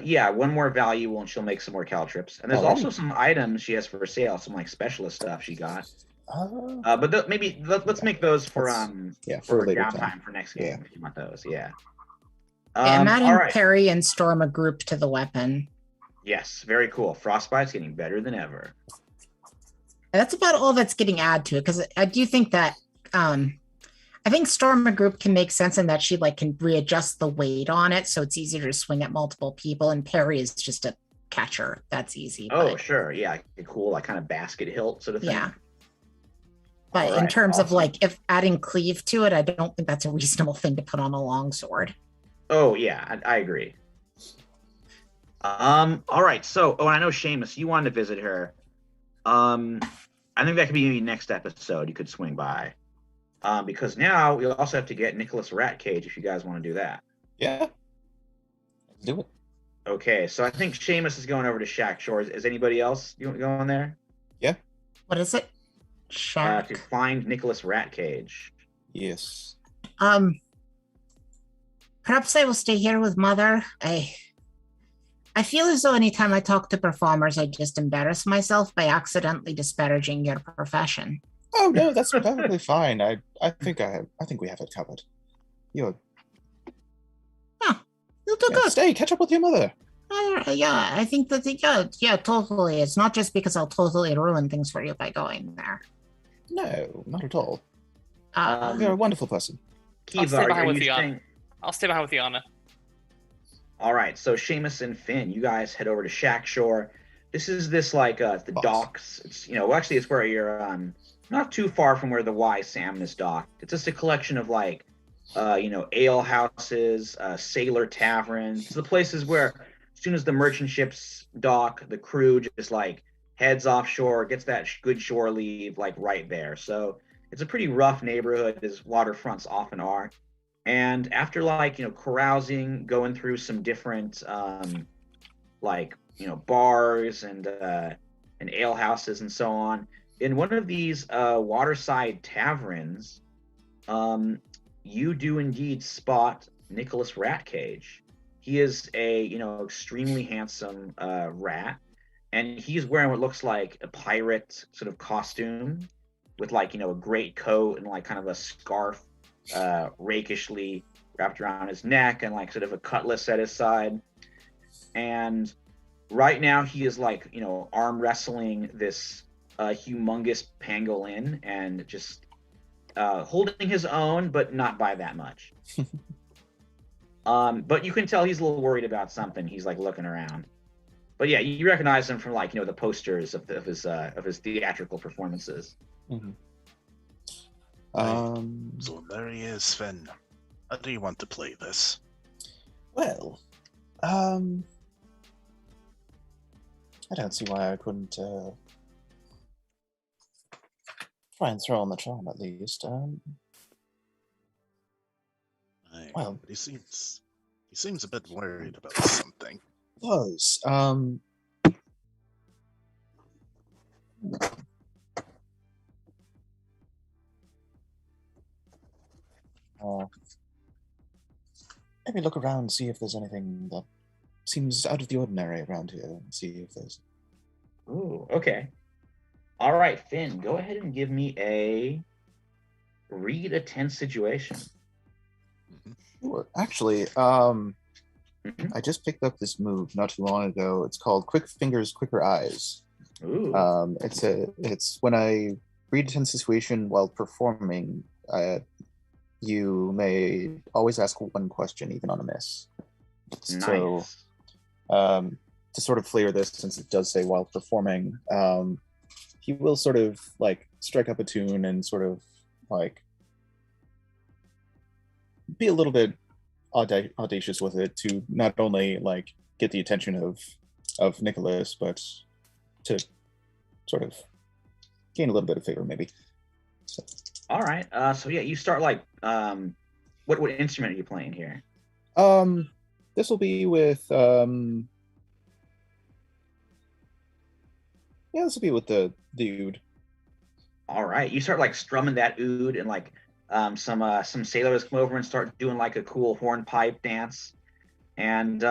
[SPEAKER 2] Yeah, one more value, and she'll make some more caltrips. And there's
[SPEAKER 6] Alrighty.
[SPEAKER 2] also some items she has for sale, some like specialist stuff she got. But maybe let's make those for
[SPEAKER 6] for later
[SPEAKER 2] downtime
[SPEAKER 6] time.
[SPEAKER 2] for next game if you want those. Yeah.
[SPEAKER 4] I'm
[SPEAKER 2] all
[SPEAKER 4] adding
[SPEAKER 2] right.
[SPEAKER 4] Perry and Storm a group to the weapon.
[SPEAKER 2] Yes, very cool. Frostbite's getting better than ever.
[SPEAKER 4] That's about all that's getting added to it, because I do think that I think Storm a group can make sense in that she like can readjust the weight on it, so it's easier to swing at multiple people. And Perry is just a catcher. That's easy.
[SPEAKER 2] Oh,
[SPEAKER 4] but,
[SPEAKER 2] sure. Yeah, cool. Like kind of basket hilt sort of thing.
[SPEAKER 4] yeah. But
[SPEAKER 2] All
[SPEAKER 4] in
[SPEAKER 2] right,
[SPEAKER 4] terms of
[SPEAKER 2] awesome.
[SPEAKER 4] like if adding cleave to it, I don't think that's a reasonable thing to put on a longsword.
[SPEAKER 2] Oh yeah, I agree. All right. So, I know Seamus, you wanted to visit her. I think that could be maybe next episode. You could swing by. Because now we also have to get Nicholas Ratcage if you guys want to do that.
[SPEAKER 6] Yeah, let's do it.
[SPEAKER 2] Okay, so I think Seamus is going over to Shack Shores. Is anybody else going there?
[SPEAKER 6] Yeah.
[SPEAKER 4] What is it? Shack.
[SPEAKER 2] To find Nicholas Ratcage.
[SPEAKER 6] Yes.
[SPEAKER 4] Perhaps I will stay here with Mother. I feel as though anytime I talk to performers, I just embarrass myself by accidentally disparaging your profession.
[SPEAKER 6] Oh no, that's perfectly fine. I think we have it covered. You'll
[SPEAKER 4] do good.
[SPEAKER 6] Stay, catch up with your mother.
[SPEAKER 4] Yeah, I think that yeah, totally. It's not just because I'll totally ruin things for you by going there.
[SPEAKER 6] No, not at all.
[SPEAKER 2] Um,
[SPEAKER 6] You're a wonderful person.
[SPEAKER 3] I'll stay
[SPEAKER 2] Kiva,
[SPEAKER 3] behind
[SPEAKER 2] are
[SPEAKER 3] with
[SPEAKER 2] you
[SPEAKER 3] Yana.
[SPEAKER 2] staying?
[SPEAKER 3] I'll stay behind with Yana.
[SPEAKER 2] All right, so Seamus and Finn, you guys head over to Shack Shore. This is the docks. It's actually it's where you're not too far from where the Y salmon is docked. It's just a collection of ale houses, sailor taverns. It's the places where as soon as the merchant ships dock, the crew just like heads offshore, gets that good shore leave like right there. So it's a pretty rough neighborhood, as waterfronts often are. And after carousing, going through some different bars and ale houses and so on, in one of these waterside taverns, you do indeed spot Nicholas Ratcage. He is a extremely handsome rat, and he's wearing what looks like a pirate sort of costume with a great coat and kind of a scarf rakishly wrapped around his neck and sort of a cutlass at his side. And right now he is arm wrestling this humongous pangolin and just holding his own, but not by that much. But you can tell he's a little worried about something. He's looking around. But yeah, you recognize him from the posters of his theatrical performances.
[SPEAKER 6] Mm-hmm.
[SPEAKER 5] So there he is, Finn. How do you want to play this?
[SPEAKER 6] Well, I don't see why I couldn't try and throw on the charm at least. Well,
[SPEAKER 5] he seems a bit worried about something.
[SPEAKER 6] Was maybe look around and see if there's anything that seems out of the ordinary around here, and see if there's.
[SPEAKER 2] Ooh, okay. All right, Finn, go ahead and give me a read a tense situation.
[SPEAKER 6] Sure. Actually, I just picked up this move not too long ago. It's called Quick Fingers, Quicker Eyes.
[SPEAKER 2] Ooh.
[SPEAKER 6] It's when I read a tense situation while performing. You may always ask one question, even on a miss.
[SPEAKER 2] Nice.
[SPEAKER 6] So, to sort of flavor this, since it does say while performing, he will sort of strike up a tune and sort of be a little bit audacious with it to not only get the attention of Nicholas, but to sort of gain a little bit of favor, maybe. So.
[SPEAKER 2] All right. So yeah, you start what instrument are you playing here?
[SPEAKER 6] This will be with Yeah, this will be with the oud.
[SPEAKER 2] All right, you start like strumming that oud, and like some sailors come over and start doing like a cool hornpipe dance, and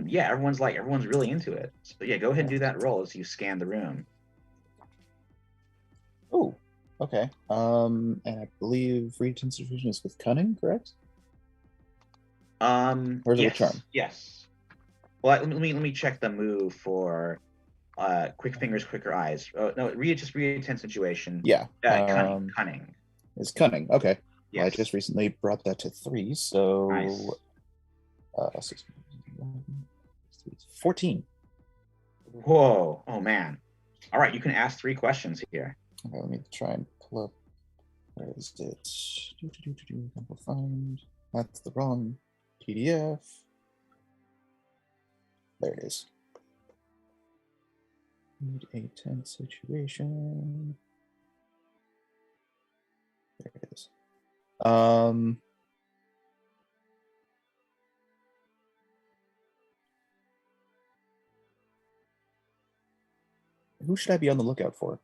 [SPEAKER 2] yeah, everyone's really into it. So yeah, go ahead and do that roll as you scan the room.
[SPEAKER 6] Oh, okay. And I believe read situation is with cunning, correct? Or is it with charm?
[SPEAKER 2] Yes. Well, let me check the move for quick fingers, quicker eyes. No, read a tense situation.
[SPEAKER 6] Yeah.
[SPEAKER 2] Cunning.
[SPEAKER 6] It's cunning. Okay.
[SPEAKER 2] Yes.
[SPEAKER 6] Well, I just recently brought that to 3, so
[SPEAKER 2] Nice.
[SPEAKER 6] 14.
[SPEAKER 2] Whoa. Oh man. All right, you can ask 3 questions here.
[SPEAKER 6] Okay, let me try and pull up. Where is it? We'll find. That's the wrong PDF. There it is. Need a tense situation. There it is. Who should I be on the lookout for?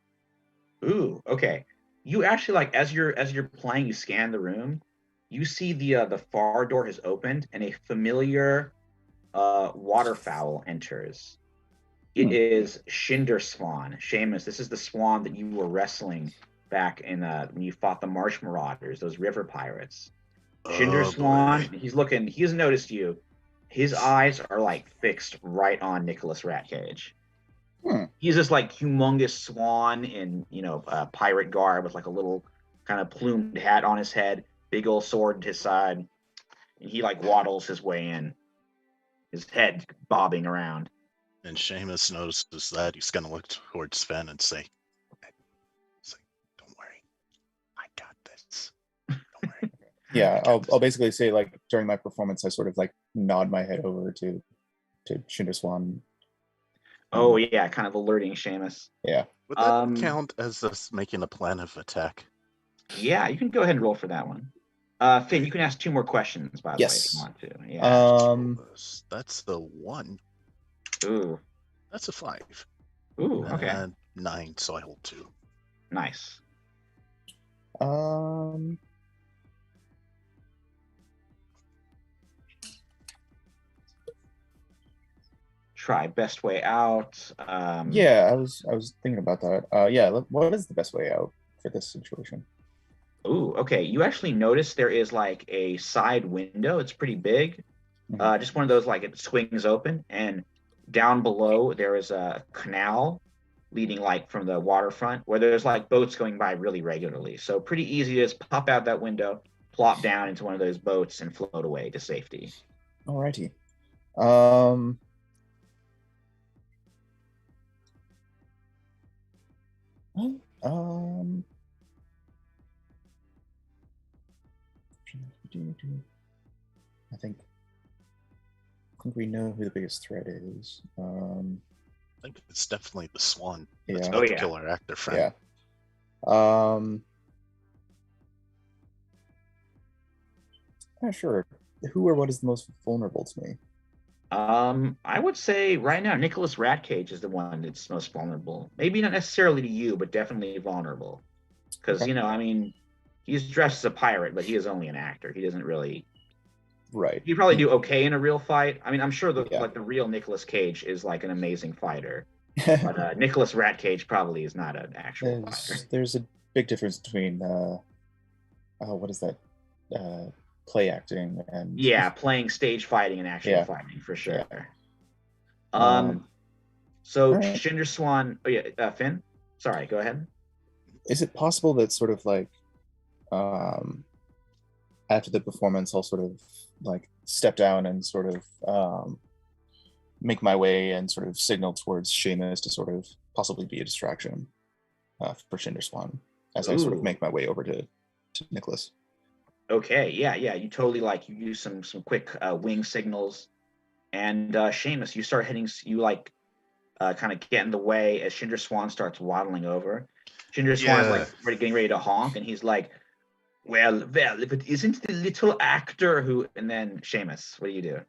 [SPEAKER 2] Ooh, okay. You actually like as you're playing, you scan the room. You see the far door has opened and a familiar waterfowl enters. It is Shinderswan. Seamus, this is the swan that you were wrestling back in when you fought the Marsh Marauders, those river pirates. Shinderswan, he hasn't noticed you. His eyes are like fixed right on Nicholas Ratcage. He's this like humongous swan in pirate garb with like a little kind of plumed hat on his head, big old sword at his side, and he like waddles his way in, his head bobbing around.
[SPEAKER 5] And Seamus notices that. He's gonna look towards Sven and say, "Don't worry, I got this. Don't worry."
[SPEAKER 6] Yeah, I'll basically say, like, during my performance, I sort of like nod my head over to Shinderswan.
[SPEAKER 2] Oh yeah, kind of alerting Seamus.
[SPEAKER 6] Yeah.
[SPEAKER 5] Would that count as us making a plan of attack?
[SPEAKER 2] Yeah, you can go ahead and roll for that one. Finn, you can ask 2 more questions, by the way, if you want to. Yeah.
[SPEAKER 5] That's the 1.
[SPEAKER 2] Ooh.
[SPEAKER 5] That's a 5.
[SPEAKER 2] Ooh, okay.
[SPEAKER 5] And 9, so I hold 2.
[SPEAKER 2] Nice. Try best way out.
[SPEAKER 6] Yeah, I was thinking about that. Yeah, what is the best way out for this situation?
[SPEAKER 2] Ooh, okay. You actually notice there is like a side window. It's pretty big. Just one of those, like, it swings open, and down below there is a canal leading like from the waterfront where there's like boats going by really regularly. So pretty easy to just pop out that window, plop down into one of those boats, and float away to safety.
[SPEAKER 6] Alrighty. I think we know who the biggest threat is.
[SPEAKER 5] I think it's definitely the swan.
[SPEAKER 6] Yeah.
[SPEAKER 5] That's the killer actor friend.
[SPEAKER 6] Yeah. Not sure. Who or what is the most vulnerable to me?
[SPEAKER 2] I would say right now Nicholas Ratcage is the one that's most vulnerable. Maybe not necessarily to you, but definitely vulnerable. Because I mean, he's dressed as a pirate, but he is only an actor. He doesn't really.
[SPEAKER 6] Right.
[SPEAKER 2] He'd probably do okay in a real fight. I mean, I'm sure the real Nicolas Cage is like an amazing fighter, but Nicholas Ratcage probably is not an actual fighter.
[SPEAKER 6] There's a big difference between what is that? Play acting and
[SPEAKER 2] playing stage fighting and actual fighting for sure.
[SPEAKER 6] Yeah.
[SPEAKER 2] So right. Shinderswan. Oh yeah, Finn. Sorry, go ahead.
[SPEAKER 6] Is it possible that sort of like after the performance, I'll sort of like step down and sort of make my way and sort of signal towards Seamus to sort of possibly be a distraction for Shinderswan as I sort of make my way over to Nicholas.
[SPEAKER 2] Okay, yeah, you totally you use some quick wing signals, and Seamus, you start hitting, you kind of get in the way as Shinderswan starts waddling over. Shinderswan is getting ready to honk, and he's like, well, if it isn't the little actor who, and then Seamus, what do you do?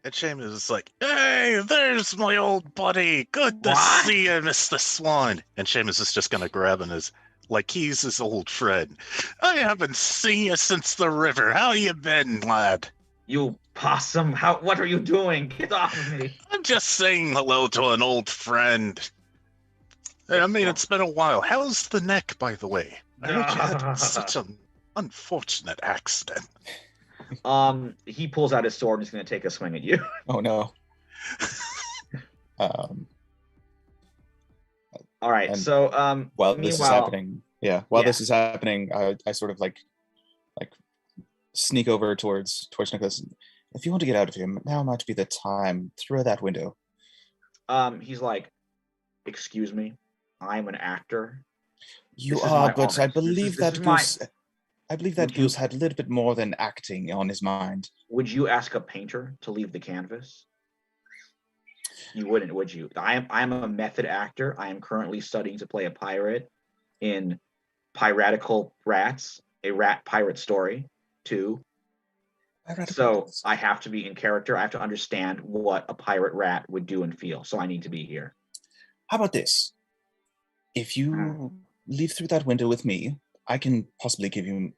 [SPEAKER 5] And Seamus is like, "Hey, there's my old buddy. Good to
[SPEAKER 2] What?
[SPEAKER 5] see you, Mr. Swan." And Seamus is just gonna grab him as like he's his old friend. "I haven't seen you since the river. How you been, lad?"
[SPEAKER 2] You possum! What are you doing? Get off of me!
[SPEAKER 5] "I'm just saying hello to an old friend. I mean, it's been a while. How's the neck, by the way? I heard you had such an unfortunate accident."
[SPEAKER 2] He pulls out his sword and is going to take a swing at you.
[SPEAKER 6] Oh no.
[SPEAKER 2] All right.
[SPEAKER 6] And
[SPEAKER 2] so,
[SPEAKER 6] while this is
[SPEAKER 2] meanwhile,
[SPEAKER 6] happening,
[SPEAKER 2] Yeah.
[SPEAKER 6] this is happening, I sort of like sneak over towards Nicholas. If you want to get out of here, now might be the time. Through that window.
[SPEAKER 2] he's like, "Excuse me, I'm an actor."
[SPEAKER 6] You
[SPEAKER 2] This is
[SPEAKER 6] are,
[SPEAKER 2] my
[SPEAKER 6] but I
[SPEAKER 2] office.
[SPEAKER 6] believe
[SPEAKER 2] This
[SPEAKER 6] that
[SPEAKER 2] is my-
[SPEAKER 6] goose. I believe that
[SPEAKER 2] Would you-
[SPEAKER 6] goose had a little bit more than acting on his mind.
[SPEAKER 2] Would you ask a painter to leave the canvas? You wouldn't, would you? I'm a method actor. I am currently studying to play a pirate in Piratical Rats, a rat pirate story 2. So I have to be in character. I have to understand what a pirate rat would do and feel. So I need to be here.
[SPEAKER 6] How about this? If you leave through that window with me, I can possibly give you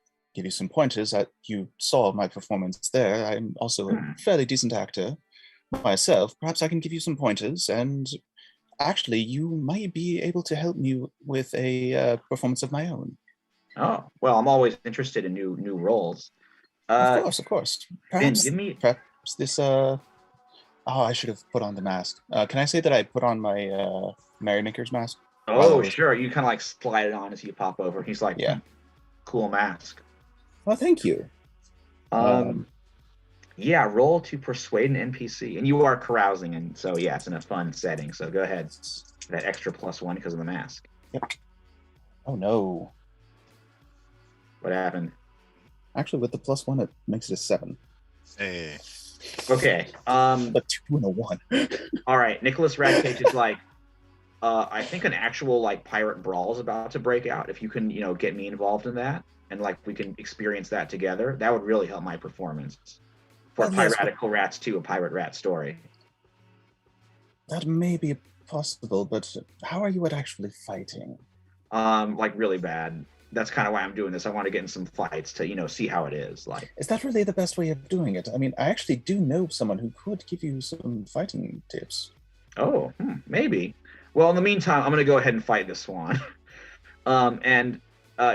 [SPEAKER 6] some pointers. You saw my performance there. I'm also a fairly decent actor myself. Perhaps I can give you some pointers, and actually, you might be able to help me with a performance of my own.
[SPEAKER 2] Oh, well, I'm always interested in new roles.
[SPEAKER 6] Of course. Perhaps,
[SPEAKER 2] give me-
[SPEAKER 6] perhaps this. Oh, I should have put on the mask. Can I say that I put on my merrymaker's mask?
[SPEAKER 2] Oh, sure. You kind of like slide it on as you pop over. He's like,
[SPEAKER 6] Yeah.
[SPEAKER 2] Cool mask.
[SPEAKER 6] Well, thank you.
[SPEAKER 2] Yeah, roll to persuade an NPC. And you are carousing, and so yeah, it's in a fun setting. So go ahead. That extra +1 because of the mask.
[SPEAKER 6] Yep. Oh no.
[SPEAKER 2] What happened?
[SPEAKER 6] Actually, with the +1, it makes it a 7.
[SPEAKER 5] Hey.
[SPEAKER 2] Okay.
[SPEAKER 6] A 2 and a 1.
[SPEAKER 2] All right. Nicholas Radcage is like, I think an actual like pirate brawl is about to break out. If you can, get me involved in that, and like we can experience that together, that would really help my performance for Piratical Rats 2, a pirate rat story.
[SPEAKER 6] That may be possible, but how are you at actually fighting?
[SPEAKER 2] Like really bad. That's kind of why I'm doing this. I want to get in some fights to, see how it is. Like,
[SPEAKER 6] is that really the best way of doing it? I mean, I actually do know someone who could give you some fighting tips.
[SPEAKER 2] Oh, maybe. Well, in the meantime, I'm gonna go ahead and fight the swan. And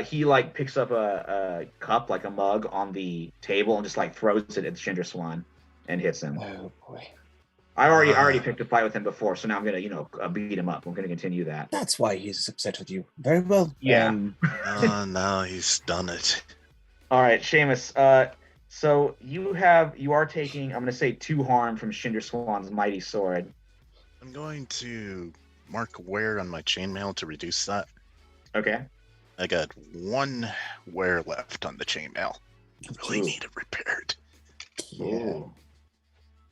[SPEAKER 2] he like picks up a cup, like a mug, on the table and just like throws it at the Cinder Swan and hits him.
[SPEAKER 6] Oh boy!
[SPEAKER 2] I already picked a fight with him before, so now I'm gonna beat him up. I'm gonna continue that.
[SPEAKER 6] That's why he's upset with you. Very well.
[SPEAKER 2] Yeah.
[SPEAKER 5] No, he's done it.
[SPEAKER 2] All right, Seamus. So you are taking, I'm gonna say, 2 harm from Cinder Swan's mighty sword.
[SPEAKER 5] I'm going to mark wear on my chainmail to reduce that.
[SPEAKER 2] Okay.
[SPEAKER 5] I got 1 wear left on the chainmail. I really need it repaired.
[SPEAKER 2] Yeah.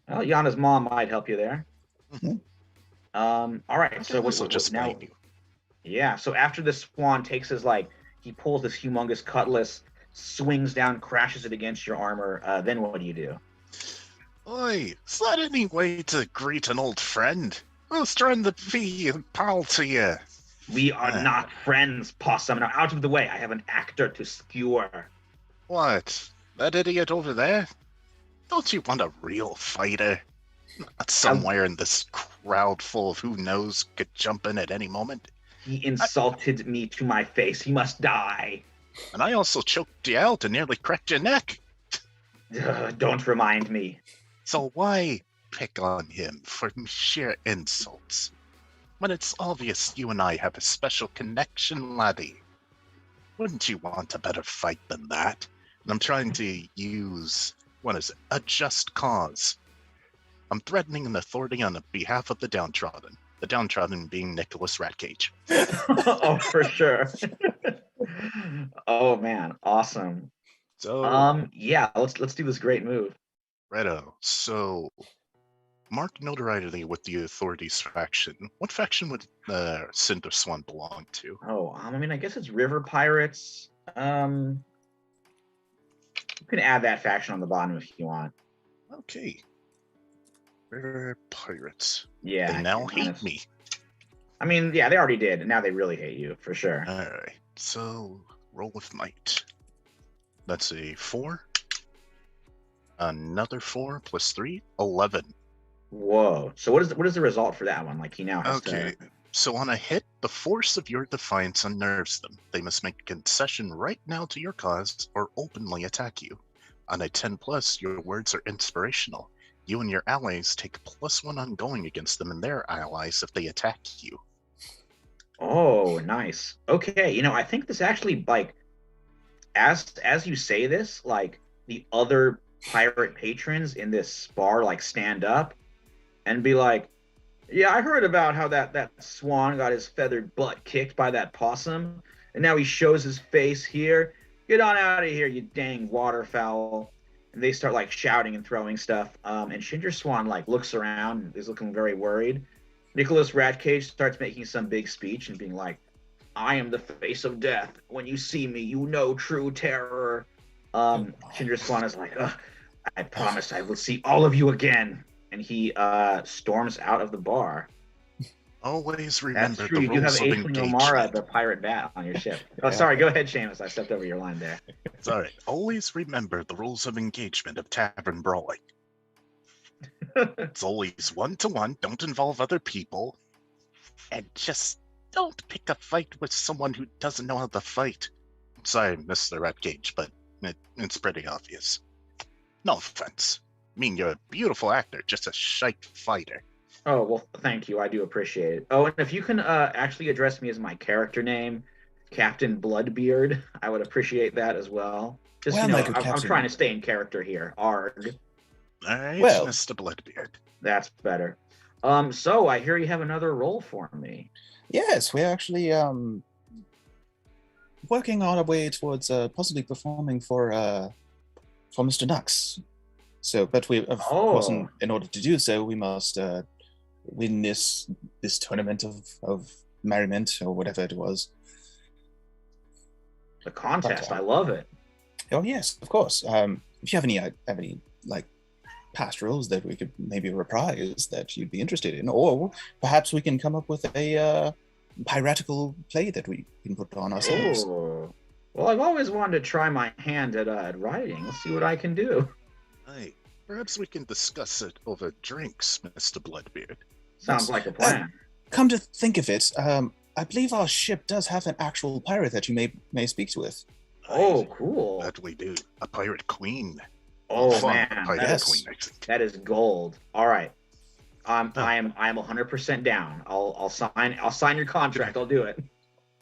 [SPEAKER 2] Well, Yana's mom might help you there.
[SPEAKER 6] Mm-hmm.
[SPEAKER 2] All right. So
[SPEAKER 5] also just
[SPEAKER 2] now,
[SPEAKER 5] blame you.
[SPEAKER 2] Yeah. So after the swan takes his he pulls this humongous cutlass, swings down, crashes it against your armor. Then what do you do?
[SPEAKER 5] Oi, is that any way to greet an old friend? I was trying to be a pal to you.
[SPEAKER 2] We are not friends, Possum. Now out of the way. I have an actor to skewer.
[SPEAKER 5] What? That idiot over there? Don't you want a real fighter? Not somewhere in this crowd full of who knows could jump in at any moment.
[SPEAKER 2] He insulted me to my face. He must die.
[SPEAKER 5] And I also choked you out and nearly cracked your neck.
[SPEAKER 2] Don't remind me.
[SPEAKER 5] So why pick on him for sheer insults? When it's obvious you and I have a special connection, laddie. Wouldn't you want a better fight than that? And I'm trying to use, a just cause. I'm threatening an authority on behalf of the downtrodden. The downtrodden being Nicholas Ratcage.
[SPEAKER 2] Oh, for sure. Oh man, awesome.
[SPEAKER 5] So
[SPEAKER 2] yeah, let's do this great move.
[SPEAKER 5] Righto. So mark notoriety with the authorities faction. What faction would Cinder Swan belong to?
[SPEAKER 2] Oh, I mean, I guess it's River Pirates. You can add that faction on the bottom if you want.
[SPEAKER 5] Okay. River pirates.
[SPEAKER 2] Yeah.
[SPEAKER 5] They now
[SPEAKER 2] kind
[SPEAKER 5] hate
[SPEAKER 2] of-
[SPEAKER 5] me.
[SPEAKER 2] I mean, yeah, they already did, and now they really hate you for sure.
[SPEAKER 5] Alright, so roll with might. That's a 4. Another 4 plus 3, 11.
[SPEAKER 2] Whoa. So what is the result for that one? Like he now has
[SPEAKER 5] Okay,
[SPEAKER 2] to.
[SPEAKER 5] so on a hit, the force of your defiance unnerves them. They must make a concession right now to your cause or openly attack you. On a 10 plus, your words are inspirational. You and your allies take +1 ongoing against them and their allies if they attack you.
[SPEAKER 2] Oh, nice. Okay, I think this actually like as you say this, like the other pirate patrons in this bar like stand up and be like, "Yeah, I heard about how that swan got his feathered butt kicked by that possum, and now he shows his face here. Get on out of here, you dang waterfowl!" And they start like shouting and throwing stuff. And Ginger Swan like looks around, is looking very worried. Nicholas Ratcage starts making some big speech and being like, "I am the face of death. When you see me, you know true terror." Ginger Swan is like, "Ugh, I promise I will see all of you again." And he storms out of the bar.
[SPEAKER 5] Always
[SPEAKER 2] That's
[SPEAKER 5] remember
[SPEAKER 2] true.
[SPEAKER 5] the
[SPEAKER 2] You do have
[SPEAKER 5] rules of
[SPEAKER 2] Aisling Omara,
[SPEAKER 5] engagement.
[SPEAKER 2] the pirate bat, on your ship. Oh,
[SPEAKER 6] Yeah.
[SPEAKER 2] sorry. Go ahead, Seamus. I stepped over your line there.
[SPEAKER 5] It's alright. Always remember the rules of engagement of tavern brawling. It's always 1-to-1, don't involve other people, and just don't pick a fight with someone who doesn't know how to fight. Sorry, Mr. Ratcage, but it's pretty obvious. No offense. I mean, you're a beautiful actor, just a shite fighter.
[SPEAKER 2] Oh, well, thank you. I do appreciate it. Oh, and if you can actually address me as my character name, Captain Bloodbeard, I would appreciate that as well. Just,
[SPEAKER 6] Well, my good
[SPEAKER 2] I'm
[SPEAKER 6] Captain.
[SPEAKER 2] trying to stay in character here. Arg.
[SPEAKER 5] Alright,
[SPEAKER 6] Well-
[SPEAKER 5] Mr. Bloodbeard.
[SPEAKER 2] That's better. So I hear you have another role for me.
[SPEAKER 6] Yes, we're actually working on our way towards possibly performing for Mr. Nux. So, but we, of course,
[SPEAKER 2] Oh.
[SPEAKER 6] in order to do so, we must win this tournament of merriment or whatever it was.
[SPEAKER 2] The contest. I love it.
[SPEAKER 6] Oh yes, of course. If you have any like past roles that we could maybe reprise that you'd be interested in, or perhaps we can come up with a piratical play that we can put on ourselves.
[SPEAKER 2] Oh. Well, I've always wanted to try my hand at writing. Let's see what I can do.
[SPEAKER 5] Hey, perhaps we can discuss it over drinks, Mr. Bloodbeard.
[SPEAKER 2] Sounds
[SPEAKER 6] Yes.
[SPEAKER 2] like a plan.
[SPEAKER 6] Come to think of it, I believe our ship does have an actual pirate that you may speak with.
[SPEAKER 2] Oh,
[SPEAKER 5] Aye,
[SPEAKER 2] cool.
[SPEAKER 5] that we do. A pirate queen.
[SPEAKER 2] Oh,
[SPEAKER 5] Fun,
[SPEAKER 2] man.
[SPEAKER 5] pirate
[SPEAKER 6] yes.
[SPEAKER 5] queen, I think.
[SPEAKER 2] That is gold. All right.
[SPEAKER 5] Oh.
[SPEAKER 2] I am 100% down. I'll sign your contract. I'll do it.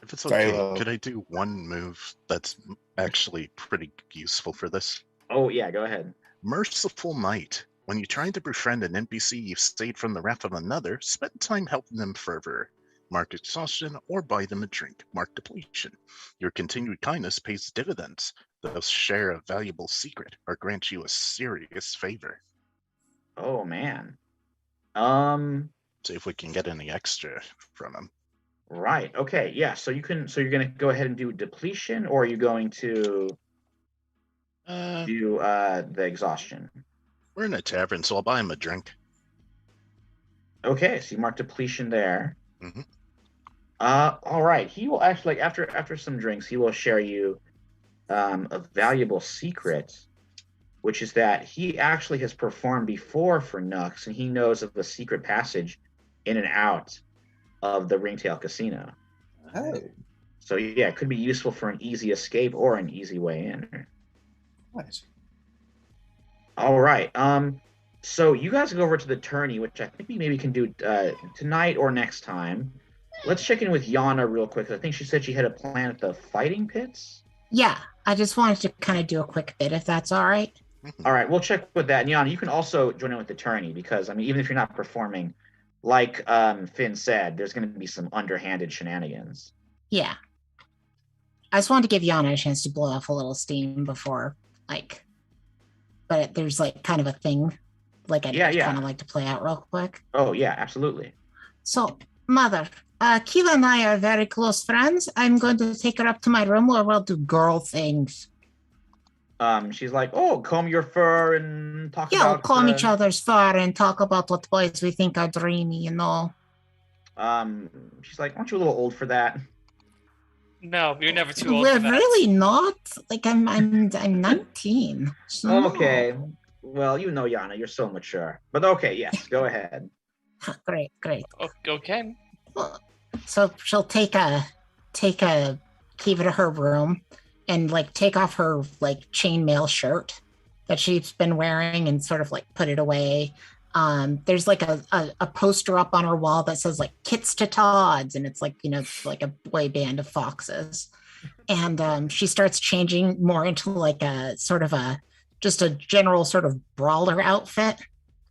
[SPEAKER 5] If it's
[SPEAKER 6] Very
[SPEAKER 5] okay,
[SPEAKER 6] well.
[SPEAKER 5] could I do one move that's actually pretty useful for this?
[SPEAKER 2] Oh, yeah, go ahead.
[SPEAKER 5] Merciful Might. When you're trying to befriend an NPC you've saved from the wrath of another, spend time helping them further. Mark exhaustion or buy them a drink. Mark depletion. Your continued kindness pays dividends. They'll share a valuable secret or grant you a serious favor.
[SPEAKER 2] Oh, man.
[SPEAKER 5] See if we can get any extra from them.
[SPEAKER 2] Right. Okay. Yeah. So you're going to go ahead and do depletion, or are you going to do the exhaustion?
[SPEAKER 5] We're in a tavern, so I'll buy him a drink.
[SPEAKER 2] Okay. So you mark depletion there.
[SPEAKER 5] Mhm.
[SPEAKER 2] All right. He will actually, after some drinks, he will share you a valuable secret, which is that he actually has performed before for Nux, and he knows of the secret passage in and out of the Ringtail Casino.
[SPEAKER 6] Oh,
[SPEAKER 2] So yeah, it could be useful for an easy escape or an easy way in.
[SPEAKER 6] right.
[SPEAKER 2] All right. So you guys go over to the tourney, which I think we maybe can do tonight or next time. Let's check in with Yana real quick. I think she said she had a plan at the fighting pits.
[SPEAKER 4] Yeah, I just wanted to kind of do a quick bit, if that's all right.
[SPEAKER 2] All right, we'll check with that. And Yana, you can also join in with the tourney because, I mean, even if you're not performing, like Finn said, there's going to be some underhanded shenanigans.
[SPEAKER 4] Yeah. I just wanted to give Yana a chance to blow off a little steam before, but there's kind of a thing, I'd kind of like to play out real quick.
[SPEAKER 2] Oh, yeah, absolutely.
[SPEAKER 4] So, Mother, Keela and I are very close friends. I'm going to take her up to my room where we'll do girl things.
[SPEAKER 2] She's like, "Oh, comb your fur and talk
[SPEAKER 4] Yeah, we'll
[SPEAKER 2] about."
[SPEAKER 4] comb each other's fur and talk about what boys we think are dreamy, you know.
[SPEAKER 2] She's like, "Aren't you a little old for that?"
[SPEAKER 3] No, you're never too old
[SPEAKER 4] We're
[SPEAKER 3] for that.
[SPEAKER 4] really not. Like I'm 19. So
[SPEAKER 2] Okay. Well, you know, Yana, you're so mature. But okay, yes, go ahead.
[SPEAKER 4] Great.
[SPEAKER 3] Okay.
[SPEAKER 4] Well, so she'll take a Kiva to her room and like take off her like chainmail shirt that she's been wearing and sort of like put it away. There's like a poster up on her wall that says like Kits to Todd's, and it's like, you know, it's like a boy band of foxes. And she starts changing more into like a sort of just a general sort of brawler outfit,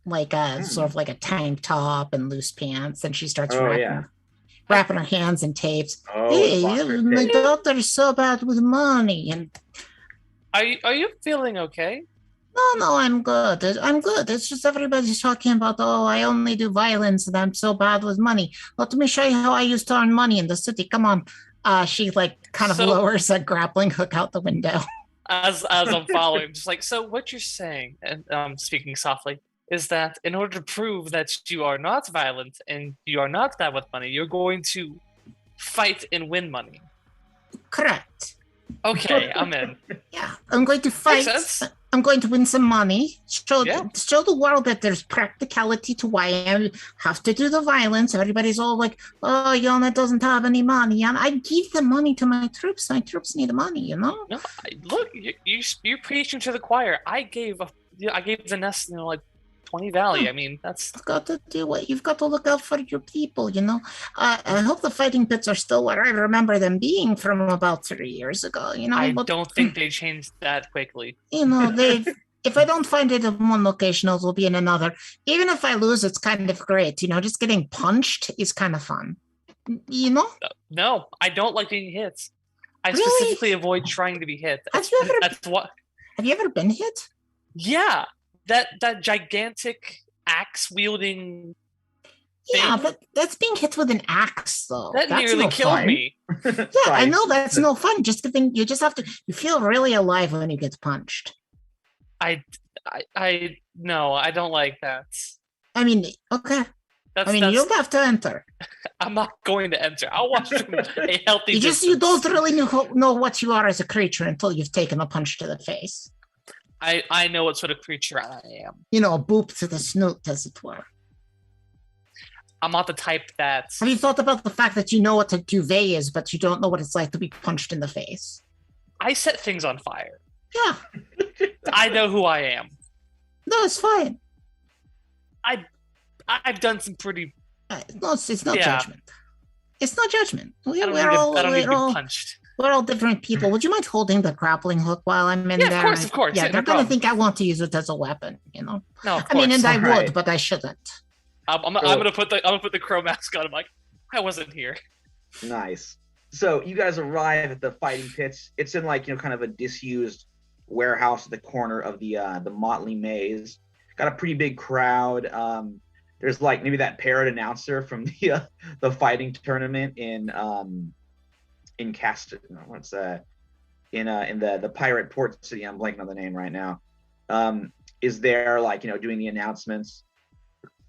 [SPEAKER 4] like a sort of like a tank top and loose pants. And she starts wrapping her hands in tapes. Hey, my daughter's so bad with money. And
[SPEAKER 3] are you feeling okay?
[SPEAKER 4] No, I'm good. It's just everybody's talking about, oh, I only do violence and I'm so bad with money. Let me show you how I used to earn money in the city. Come on. She like kind of lowers a grappling hook out the window.
[SPEAKER 3] As I'm following, just like, so what you're saying, and I'm speaking softly, is that in order to prove that you are not violent and you are not bad with money, you're going to fight and win money.
[SPEAKER 4] Correct.
[SPEAKER 3] Okay, I'm in.
[SPEAKER 4] Yeah, I'm going to fight.
[SPEAKER 3] Makes sense.
[SPEAKER 4] I'm going to win some money. Show the world that there's practicality to why I have to do the violence. Everybody's all like, oh, Yana doesn't have any money. And I give the money to my troops. My troops need money, you know?
[SPEAKER 3] No, look, you're preaching to the choir. I gave the nest, you know, like 20 Valley. I mean, that's
[SPEAKER 4] you've got to do what you've got to look out for your people, you know. I hope the fighting pits are still what I remember them being from about 3 years ago, you know.
[SPEAKER 3] I don't think they changed that quickly.
[SPEAKER 4] You know, if I don't find it in one location, it will be in another. Even if I lose, it's kind of great, you know. Just getting punched is kind of fun, you know.
[SPEAKER 3] No, I don't like being hit. I
[SPEAKER 4] Really?
[SPEAKER 3] specifically avoid trying to be hit.
[SPEAKER 4] Have you ever been hit?
[SPEAKER 3] Yeah. That gigantic axe wielding thing.
[SPEAKER 4] Yeah, but that's being hit with an axe, though.
[SPEAKER 3] That
[SPEAKER 4] that's
[SPEAKER 3] nearly killed me.
[SPEAKER 4] Yeah, I know that's no fun. You just have to. You feel really alive when you get punched.
[SPEAKER 3] No, I don't like that.
[SPEAKER 4] I mean, okay. You don't have to enter.
[SPEAKER 3] I'm not going to enter. I'll watch from a healthy distance.
[SPEAKER 4] You don't really know what you are as a creature until you've taken a punch to the face.
[SPEAKER 3] I know what sort of creature I am.
[SPEAKER 4] You know, a boop to the snoot, as it were.
[SPEAKER 3] I'm not the type that...
[SPEAKER 4] Have you thought about the fact that you know what a duvet is, but you don't know what it's like to be punched in the face?
[SPEAKER 3] I set things on fire.
[SPEAKER 4] Yeah.
[SPEAKER 3] I know who I am.
[SPEAKER 4] No, it's fine.
[SPEAKER 3] I've done some pretty...
[SPEAKER 4] No, it's not judgment. It's not judgment.
[SPEAKER 3] I don't need to be punched.
[SPEAKER 4] We're all different people. Would you mind holding the grappling hook while I'm in there?
[SPEAKER 3] Of course.
[SPEAKER 4] Yeah, they're going to think I want to use it as a weapon, you know?
[SPEAKER 3] No, of
[SPEAKER 4] I mean,
[SPEAKER 3] course.
[SPEAKER 4] and I would, but I shouldn't.
[SPEAKER 3] I'm gonna put the crow mask on. I'm like, I wasn't here.
[SPEAKER 2] Nice. So you guys arrive at the fighting pits. It's in like, you know, kind of a disused warehouse at the corner of the Motley Maze. Got a pretty big crowd. There's like maybe that parrot announcer from the fighting tournament in the pirate port city. I'm blanking on the name right now. Is there like, you know, doing the announcements,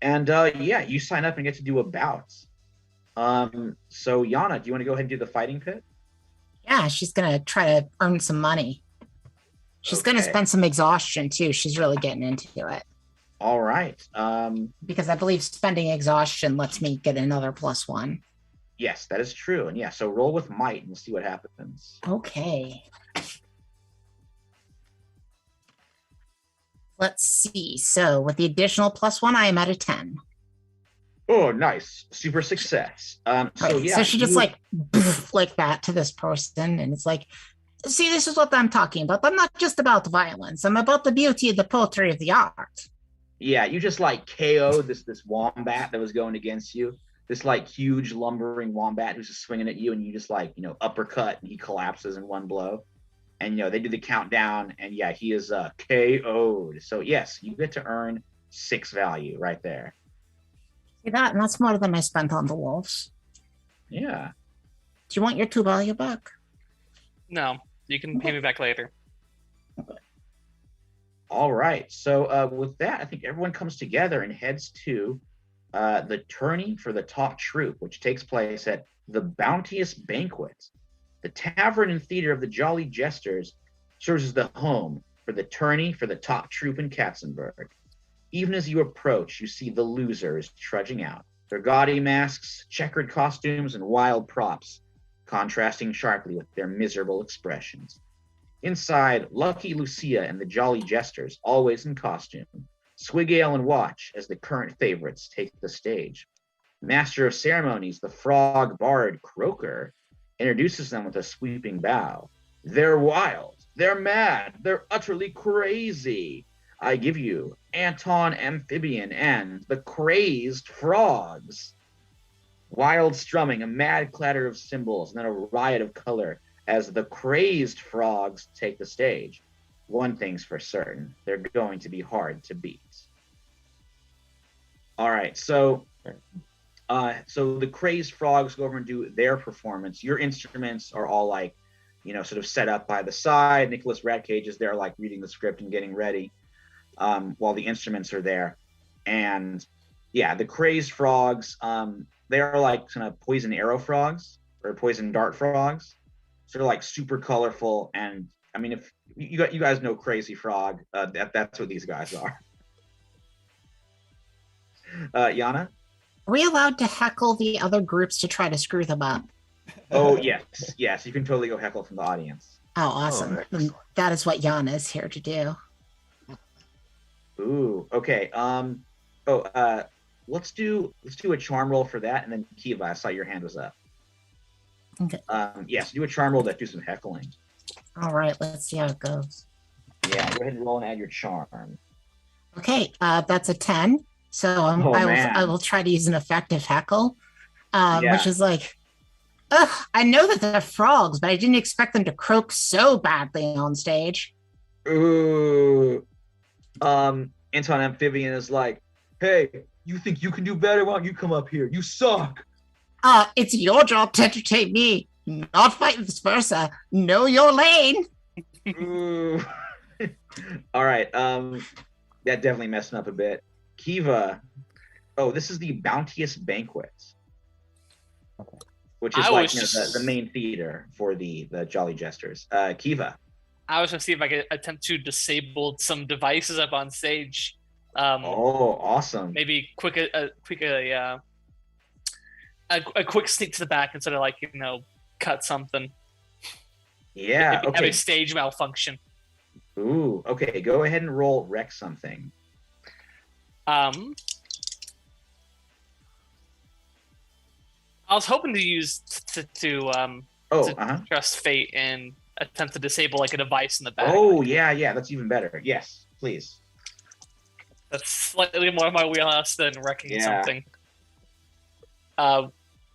[SPEAKER 2] and you sign up and get to do a bout. So Yana, do you want to go ahead and do the fighting pit?
[SPEAKER 4] Yeah, she's gonna try to earn some money. She's gonna spend some exhaustion too. She's really getting into it.
[SPEAKER 2] All right.
[SPEAKER 4] Because I believe spending exhaustion lets me get another +1.
[SPEAKER 2] Yes, that is true. And so roll with might and see what happens.
[SPEAKER 4] Okay. Let's see. So with the additional +1, I am at a 10.
[SPEAKER 2] Oh, nice. Super success.
[SPEAKER 4] So she just like that to this person. And it's like, see, this is what I'm talking about. I'm not just about violence. I'm about the beauty of the poetry of the art.
[SPEAKER 2] Yeah, you just like KO'd this wombat that was going against you. This like huge lumbering wombat who's just swinging at you, and you just like, you know, uppercut, and he collapses in one blow. And, you know, they do the countdown, and yeah, he is KO'd. So yes, you get to earn 6 value right there.
[SPEAKER 4] See that? And that's more than I spent on the wolves.
[SPEAKER 2] Yeah.
[SPEAKER 4] Do you want your 2 value back?
[SPEAKER 3] No, you can pay me back later.
[SPEAKER 2] All right. So with that, I think everyone comes together and heads to the tourney for the top troop, which takes place at the Bounteous Banquet. The tavern and theater of the Jolly Jesters serves as the home for the tourney for the top troop in Katzenberg. Even as you approach, you see the losers trudging out, their gaudy masks, checkered costumes, and wild props, contrasting sharply with their miserable expressions. Inside, Lucky Lucia and the Jolly Jesters, always in costume, swig ale and watch as the current favorites take the stage. Master of Ceremonies, the frog bard Croaker, introduces them with a sweeping bow. They're wild, they're mad, they're utterly crazy. I give you Anton Amphibian and the Crazed Frogs. Wild strumming, a mad clatter of cymbals, and then a riot of color as the Crazed Frogs take the stage. One thing's for certain, they're going to be hard to beat. All right, so the Crazed Frogs go over and do their performance. Your instruments are all like, sort of set up by the side. Nicholas Ratcage is there like reading the script and getting ready while the instruments are there. And yeah, the Crazed Frogs, they are like kind of poison arrow frogs or poison dart frogs. So they're like super colorful. And I mean, if you guys know Crazy Frog, that's what these guys are. Yana?
[SPEAKER 4] Are we allowed to heckle the other groups to try to screw them up?
[SPEAKER 2] Oh, yes. You can totally go heckle from the audience.
[SPEAKER 4] Oh, awesome.
[SPEAKER 5] excellent.
[SPEAKER 4] That is what Yana is here to do.
[SPEAKER 2] Ooh, okay. Let's do a charm roll for that, and then Kiva, I saw your hand was up.
[SPEAKER 4] Okay.
[SPEAKER 2] Yes, do a charm roll that do some heckling.
[SPEAKER 4] All right, let's see how it goes.
[SPEAKER 2] Yeah, go ahead and roll and add your charm.
[SPEAKER 4] Okay, that's a 10. So
[SPEAKER 2] man.
[SPEAKER 4] I will try to use an effective heckle,
[SPEAKER 2] Yeah.
[SPEAKER 4] which is like, I know that they're frogs, but I didn't expect them to croak so badly on stage.
[SPEAKER 2] Ooh. Anton Amphibian is like, hey, you think you can do better? Why don't you come up here? You suck.
[SPEAKER 4] It's your job to entertain me, not vice versa. Know your lane.
[SPEAKER 2] Ooh. All right. That definitely messed me up a bit. Kiva. Oh, this is the Bounteous Banquet.
[SPEAKER 6] Okay.
[SPEAKER 2] Which is
[SPEAKER 3] I
[SPEAKER 2] like
[SPEAKER 3] was
[SPEAKER 2] the main theater for the Jolly Jesters. Kiva.
[SPEAKER 3] I was gonna see if I could attempt to disable some devices up on stage.
[SPEAKER 2] Awesome.
[SPEAKER 3] Maybe a quick sneak to the back instead of cut something.
[SPEAKER 2] Yeah.
[SPEAKER 3] Maybe have
[SPEAKER 2] Okay.
[SPEAKER 3] a stage malfunction.
[SPEAKER 2] Ooh. Okay. Go ahead and roll wreck something.
[SPEAKER 3] I was hoping to use to trust fate and attempt to disable like a device in the back.
[SPEAKER 2] Oh yeah. That's even better. Yes, please.
[SPEAKER 3] That's slightly more of my wheelhouse than wrecking
[SPEAKER 2] Yeah.
[SPEAKER 3] something.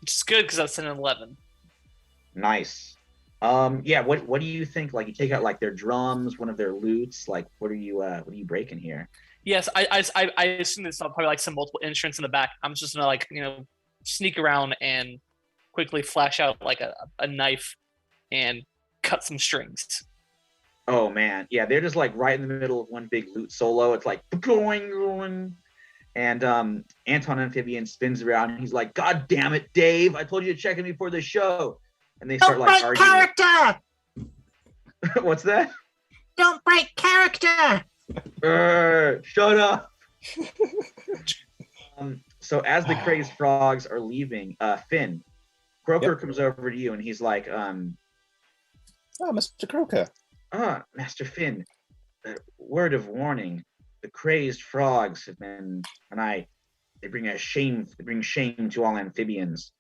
[SPEAKER 3] Which is good because that's an 11.
[SPEAKER 2] Nice. Yeah. What do you think? Like, you take out like their drums, one of their lutes. Like, what are you breaking here?
[SPEAKER 3] Yes, I assume there's probably like some multiple instruments in the back. I'm just gonna sneak around and quickly flash out like a knife and cut some strings.
[SPEAKER 2] Oh man, yeah, they're just like right in the middle of one big lute solo. It's like going, and Anton Amphibian spins around and he's like, "God damn it, Dave! I told you to check in before the show." And they start
[SPEAKER 4] Don't
[SPEAKER 2] like
[SPEAKER 4] break
[SPEAKER 2] arguing.
[SPEAKER 4] character.
[SPEAKER 2] What's that?
[SPEAKER 4] Don't break character.
[SPEAKER 2] Shut up. So as the Crazed Frogs are leaving, Finn, Croaker comes over to you and he's like,
[SPEAKER 6] Oh, Mr. Croaker.
[SPEAKER 2] Master Finn, word of warning, the Crazed Frogs have been, they bring shame to all amphibians.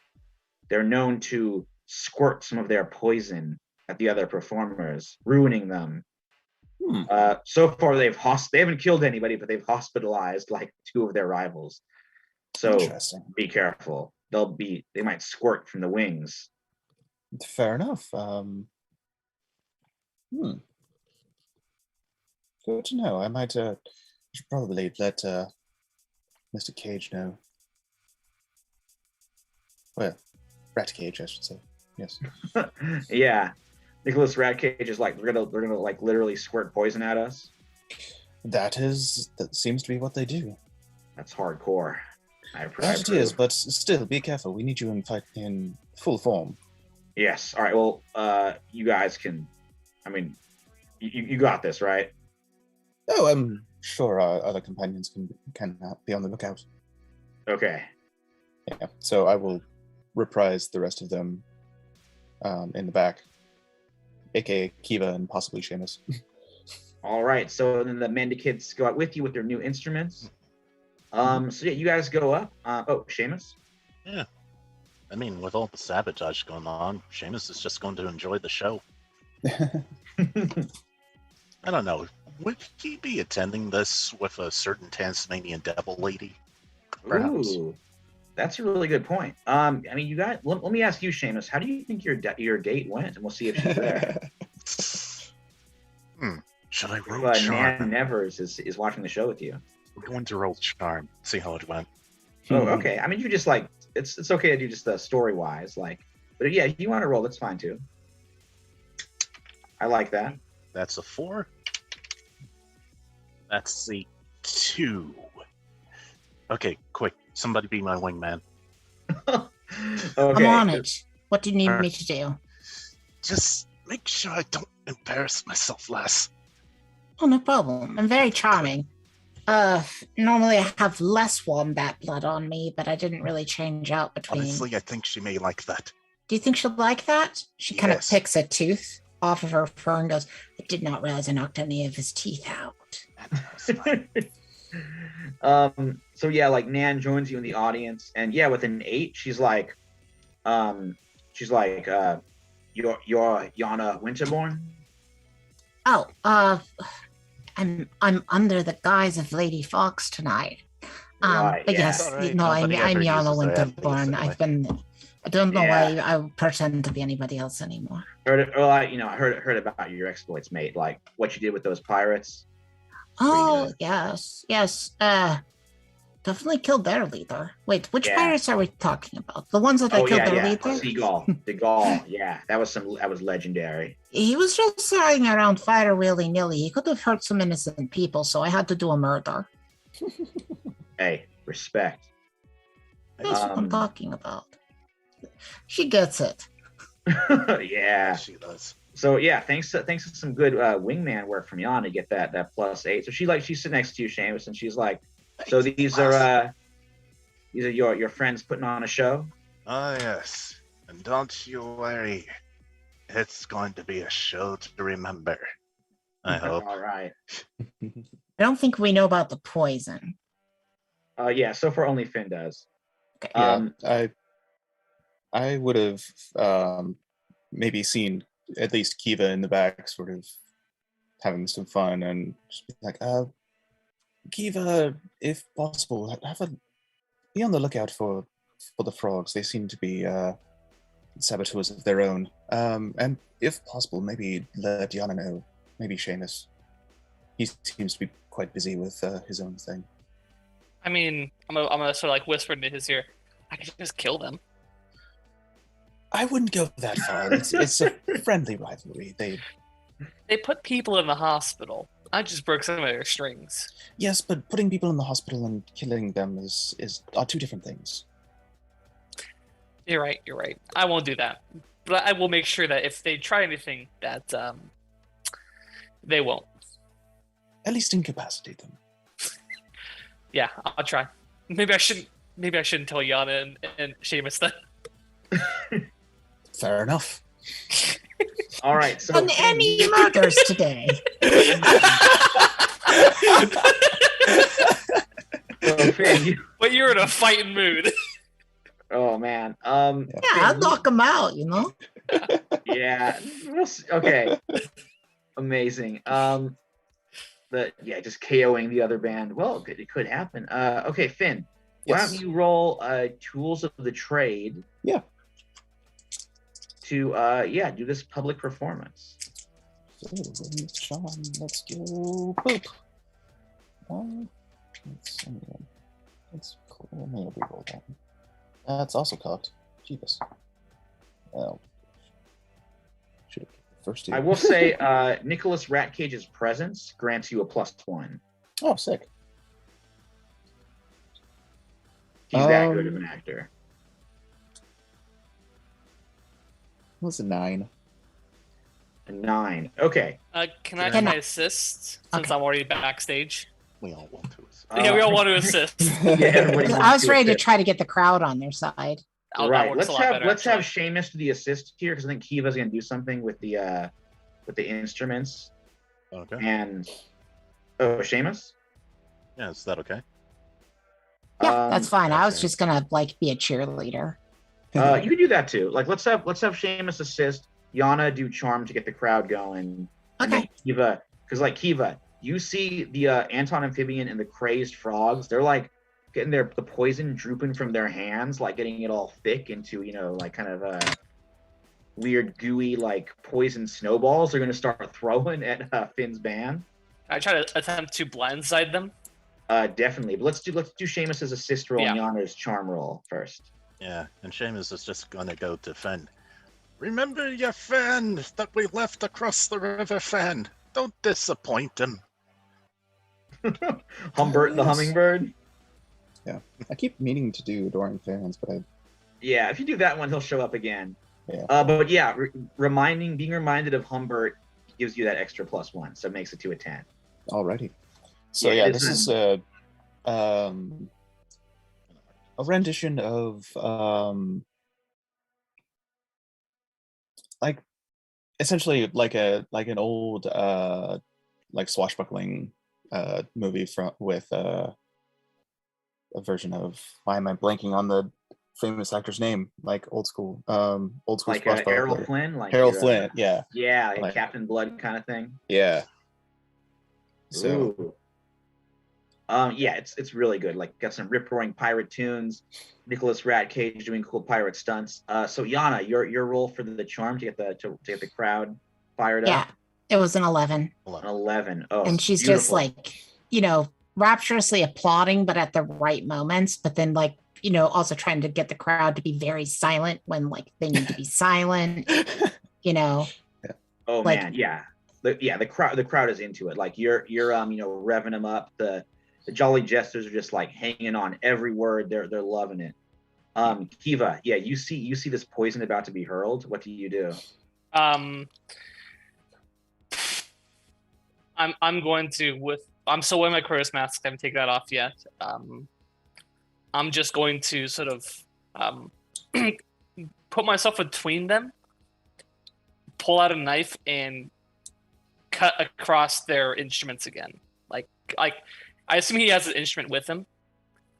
[SPEAKER 2] They're known to squirt some of their poison at the other performers, ruining them. So far they haven't killed anybody, but they've hospitalized like 2 of their rivals. So
[SPEAKER 6] Interesting.
[SPEAKER 2] be careful. They might squirt from the wings.
[SPEAKER 6] Fair enough. Good to know. I should probably let Mr. Cage know. Well, Rat Cage, I should say. Yes.
[SPEAKER 2] Yeah. Nicholas Ratcage is like, we're gonna like literally squirt poison at us.
[SPEAKER 6] That seems to be what they do.
[SPEAKER 2] That's hardcore. I
[SPEAKER 6] That it is, but still, be careful. We need you in full form.
[SPEAKER 2] Yes. All right. Well, you guys can. I mean, you got this, right?
[SPEAKER 6] Oh, I'm sure our other companions can be on the lookout.
[SPEAKER 2] Okay.
[SPEAKER 6] Yeah. So I will reprise the rest of them in the back, aka Kiva and possibly Seamus.
[SPEAKER 2] All right. So then the Manda kids go out with you with their new instruments. So yeah, you guys go up. Oh, Seamus.
[SPEAKER 5] Yeah. I mean, with all the sabotage going on, Seamus is just going to enjoy the show. I don't know. Would he be attending this with a certain Tasmanian devil lady? Perhaps.
[SPEAKER 2] Ooh, that's a really good point. I mean, you got. Let me ask you, Seamus. How do you think your date went? And we'll see if she's there.
[SPEAKER 5] Should I roll charm?
[SPEAKER 2] Nan Nevers is watching the show with you.
[SPEAKER 5] We're going to roll charm. See how it went.
[SPEAKER 2] Oh, okay. I mean, you just like it's okay to do just story wise, like. But yeah, if you want to roll, that's fine too. I like that.
[SPEAKER 5] That's a 4. That's a 2. Okay, quick. Somebody be my wingman.
[SPEAKER 2] Okay.
[SPEAKER 4] I'm on it. What do you need me to do?
[SPEAKER 5] Just make sure I don't embarrass myself less.
[SPEAKER 4] Oh, no problem. I'm very charming. Normally I have less wombat blood on me, but I didn't really change out between.
[SPEAKER 5] Honestly, I think she may like that.
[SPEAKER 4] Do you think she'll like that? She kind of
[SPEAKER 5] Yes.
[SPEAKER 4] picks a tooth off of her fur and goes, I did not realize I knocked any of his teeth out.
[SPEAKER 2] So yeah, like Nan joins you in the audience, and yeah, with an 8, she's like, you're Yana Winterborn.
[SPEAKER 4] Oh, I'm under the guise of Lady Fox tonight.
[SPEAKER 2] Right,
[SPEAKER 4] But
[SPEAKER 2] yeah.
[SPEAKER 4] yes,
[SPEAKER 5] Alright,
[SPEAKER 4] no, I'm
[SPEAKER 5] nobody ever
[SPEAKER 4] Yana
[SPEAKER 5] uses that,
[SPEAKER 4] Winterborn. I don't know
[SPEAKER 2] Yeah.
[SPEAKER 4] why I pretend to be anybody else anymore.
[SPEAKER 2] I heard about your exploits, mate. Like what you did with those pirates.
[SPEAKER 4] Oh,
[SPEAKER 2] good.
[SPEAKER 4] yes. Definitely killed their leader. Wait, which
[SPEAKER 2] Yeah.
[SPEAKER 4] pirates are we talking about? The ones that I
[SPEAKER 2] Oh
[SPEAKER 4] killed
[SPEAKER 2] yeah,
[SPEAKER 4] their
[SPEAKER 2] yeah.
[SPEAKER 4] leader?
[SPEAKER 2] Seagull, the Gaul. Yeah, that was legendary.
[SPEAKER 4] He was just flying around fire willy-nilly. He could have hurt some innocent people, so I had to do a murder.
[SPEAKER 2] Hey, respect.
[SPEAKER 4] That's what I'm
[SPEAKER 2] Um,
[SPEAKER 4] talking about. She gets it.
[SPEAKER 2] Yeah.
[SPEAKER 5] She does.
[SPEAKER 2] So yeah, thanks to some good wingman work from Jan to get that +8. So she's sitting next to you, Seamus, and she's like, so these are your friends putting on a show?
[SPEAKER 5] Ah, yes. And don't you worry. It's going to be a show to remember. I hope.
[SPEAKER 2] All right.
[SPEAKER 4] I don't think we know about the poison.
[SPEAKER 2] Yeah, so far only Finn does.
[SPEAKER 4] Okay.
[SPEAKER 6] I would have maybe seen at least Kiva in the back, sort of having some fun, and just be like, Kiva, if possible, be on the lookout for the frogs. They seem to be saboteurs of their own. And if possible, maybe let Diana know. Maybe Seamus. He seems to be quite busy with his own thing.
[SPEAKER 3] I mean, I'm gonna sort of like whisper into his ear. I could just kill them.
[SPEAKER 6] I wouldn't go that far. It's a friendly rivalry.
[SPEAKER 3] They put people in the hospital. I just broke some of their strings.
[SPEAKER 6] Yes, but putting people in the hospital and killing them are two different things.
[SPEAKER 3] You're right. I won't do that. But I will make sure that if they try anything, that they won't.
[SPEAKER 6] At least incapacitate them.
[SPEAKER 3] Yeah, I'll try. Maybe I shouldn't tell Yana and Seamus then.
[SPEAKER 6] Fair enough.
[SPEAKER 2] All right. So
[SPEAKER 4] And any murders today?
[SPEAKER 2] Finn,
[SPEAKER 3] But you're in a fighting mood.
[SPEAKER 2] oh man.
[SPEAKER 4] Yeah, I'll knock them out, you know?
[SPEAKER 2] Yeah. Okay. Amazing. Just KOing the other band. Well, it could happen. Okay, Finn. Why
[SPEAKER 6] Yes.
[SPEAKER 2] don't you roll tools of the trade?
[SPEAKER 6] Yeah.
[SPEAKER 2] To do this public performance.
[SPEAKER 6] So, Sean, let's go. Boop. That's cool. Let me reroll that. That's also cocked. Jeebus. Oh. Should have picked the first two.
[SPEAKER 2] I will say Nicholas Ratcage's presence grants you a +1.
[SPEAKER 6] Oh, sick.
[SPEAKER 2] He's that good of an actor.
[SPEAKER 6] What's a 9?
[SPEAKER 2] A 9. Okay.
[SPEAKER 3] Can I
[SPEAKER 4] Can
[SPEAKER 3] try
[SPEAKER 4] I-
[SPEAKER 3] assist since
[SPEAKER 4] Okay.
[SPEAKER 3] I'm already backstage?
[SPEAKER 5] We all want to.
[SPEAKER 3] Yeah, we all want to assist.
[SPEAKER 2] Yeah, everybody
[SPEAKER 4] I
[SPEAKER 2] wants
[SPEAKER 4] was ready to
[SPEAKER 2] assist.
[SPEAKER 4] try to get the crowd on their side.
[SPEAKER 3] Oh, that
[SPEAKER 2] Right.
[SPEAKER 3] works
[SPEAKER 2] Let's
[SPEAKER 3] a lot
[SPEAKER 2] have
[SPEAKER 3] better,
[SPEAKER 2] let's have
[SPEAKER 3] actually.
[SPEAKER 2] Seamus do the assist here because I think Kiva's gonna do something with the instruments.
[SPEAKER 5] Okay.
[SPEAKER 2] And Seamus?
[SPEAKER 5] Yeah, is that okay?
[SPEAKER 4] Yeah, that's fine. I was
[SPEAKER 5] okay.
[SPEAKER 4] just gonna like be a cheerleader.
[SPEAKER 2] You can do that too. Like let's have Seamus assist, Yana do charm to get the crowd going. And then
[SPEAKER 4] Okay.
[SPEAKER 2] Kiva, because like Kiva, you see the Anton amphibian and the crazed frogs, they're like getting the poison drooping from their hands, like getting it all thick into, like kind of weird gooey like poison snowballs they're gonna start throwing at Finn's band.
[SPEAKER 3] I try to attempt to blindside them.
[SPEAKER 2] Definitely. But let's do Seamus's assist roll and
[SPEAKER 3] Yeah.
[SPEAKER 2] Yana's charm roll first.
[SPEAKER 5] Yeah, and Seamus is just gonna go to Fen. Remember your friend that we left across the river, Fen. Don't disappoint him.
[SPEAKER 2] Humbert the
[SPEAKER 6] Yes.
[SPEAKER 2] hummingbird.
[SPEAKER 6] I keep meaning to do Adoring Fans, but I
[SPEAKER 2] Yeah, if you do that one, he'll show up again.
[SPEAKER 6] Yeah.
[SPEAKER 2] But yeah, being reminded of Humbert gives you that extra +1, so it makes it to a 10.
[SPEAKER 6] already. So
[SPEAKER 2] Yeah,
[SPEAKER 6] yeah,
[SPEAKER 2] it
[SPEAKER 6] this
[SPEAKER 2] is
[SPEAKER 6] is a rendition of like essentially like an old like swashbuckling movie with a version of, why am I blanking on the famous actor's name, like old school
[SPEAKER 2] Like Errol
[SPEAKER 6] swashbuckler.
[SPEAKER 2] Flynn, like
[SPEAKER 6] Harold
[SPEAKER 2] your,
[SPEAKER 6] Flynn, yeah.
[SPEAKER 2] Yeah, like
[SPEAKER 6] Like-
[SPEAKER 2] Captain Blood kind of thing.
[SPEAKER 6] Yeah. So
[SPEAKER 2] Ooh. Yeah, it's really good. Like got some rip roaring pirate tunes. Nicholas Ratcage doing cool pirate stunts. So Yana, your role for the charm to get the crowd fired
[SPEAKER 4] Yeah,
[SPEAKER 2] up.
[SPEAKER 4] it was an 11.
[SPEAKER 2] An 11. Oh,
[SPEAKER 4] And she's just
[SPEAKER 2] beautiful.
[SPEAKER 4] like, rapturously applauding, but at the right moments. But then, like, also trying to get the crowd to be very silent when, like, they need to be silent.
[SPEAKER 2] Oh
[SPEAKER 4] like-
[SPEAKER 2] man, yeah. The crowd is into it. Like you're revving them up. The Jolly Jesters are just like hanging on every word. They're loving it. Kiva, yeah, you see this poison about to be hurled. What do you do?
[SPEAKER 3] I'm going to I'm still wearing my Chronos mask. I haven't taken that off yet. I'm just going to sort of put myself between them, pull out a knife, and cut across their instruments again. Like I assume he has an instrument with him.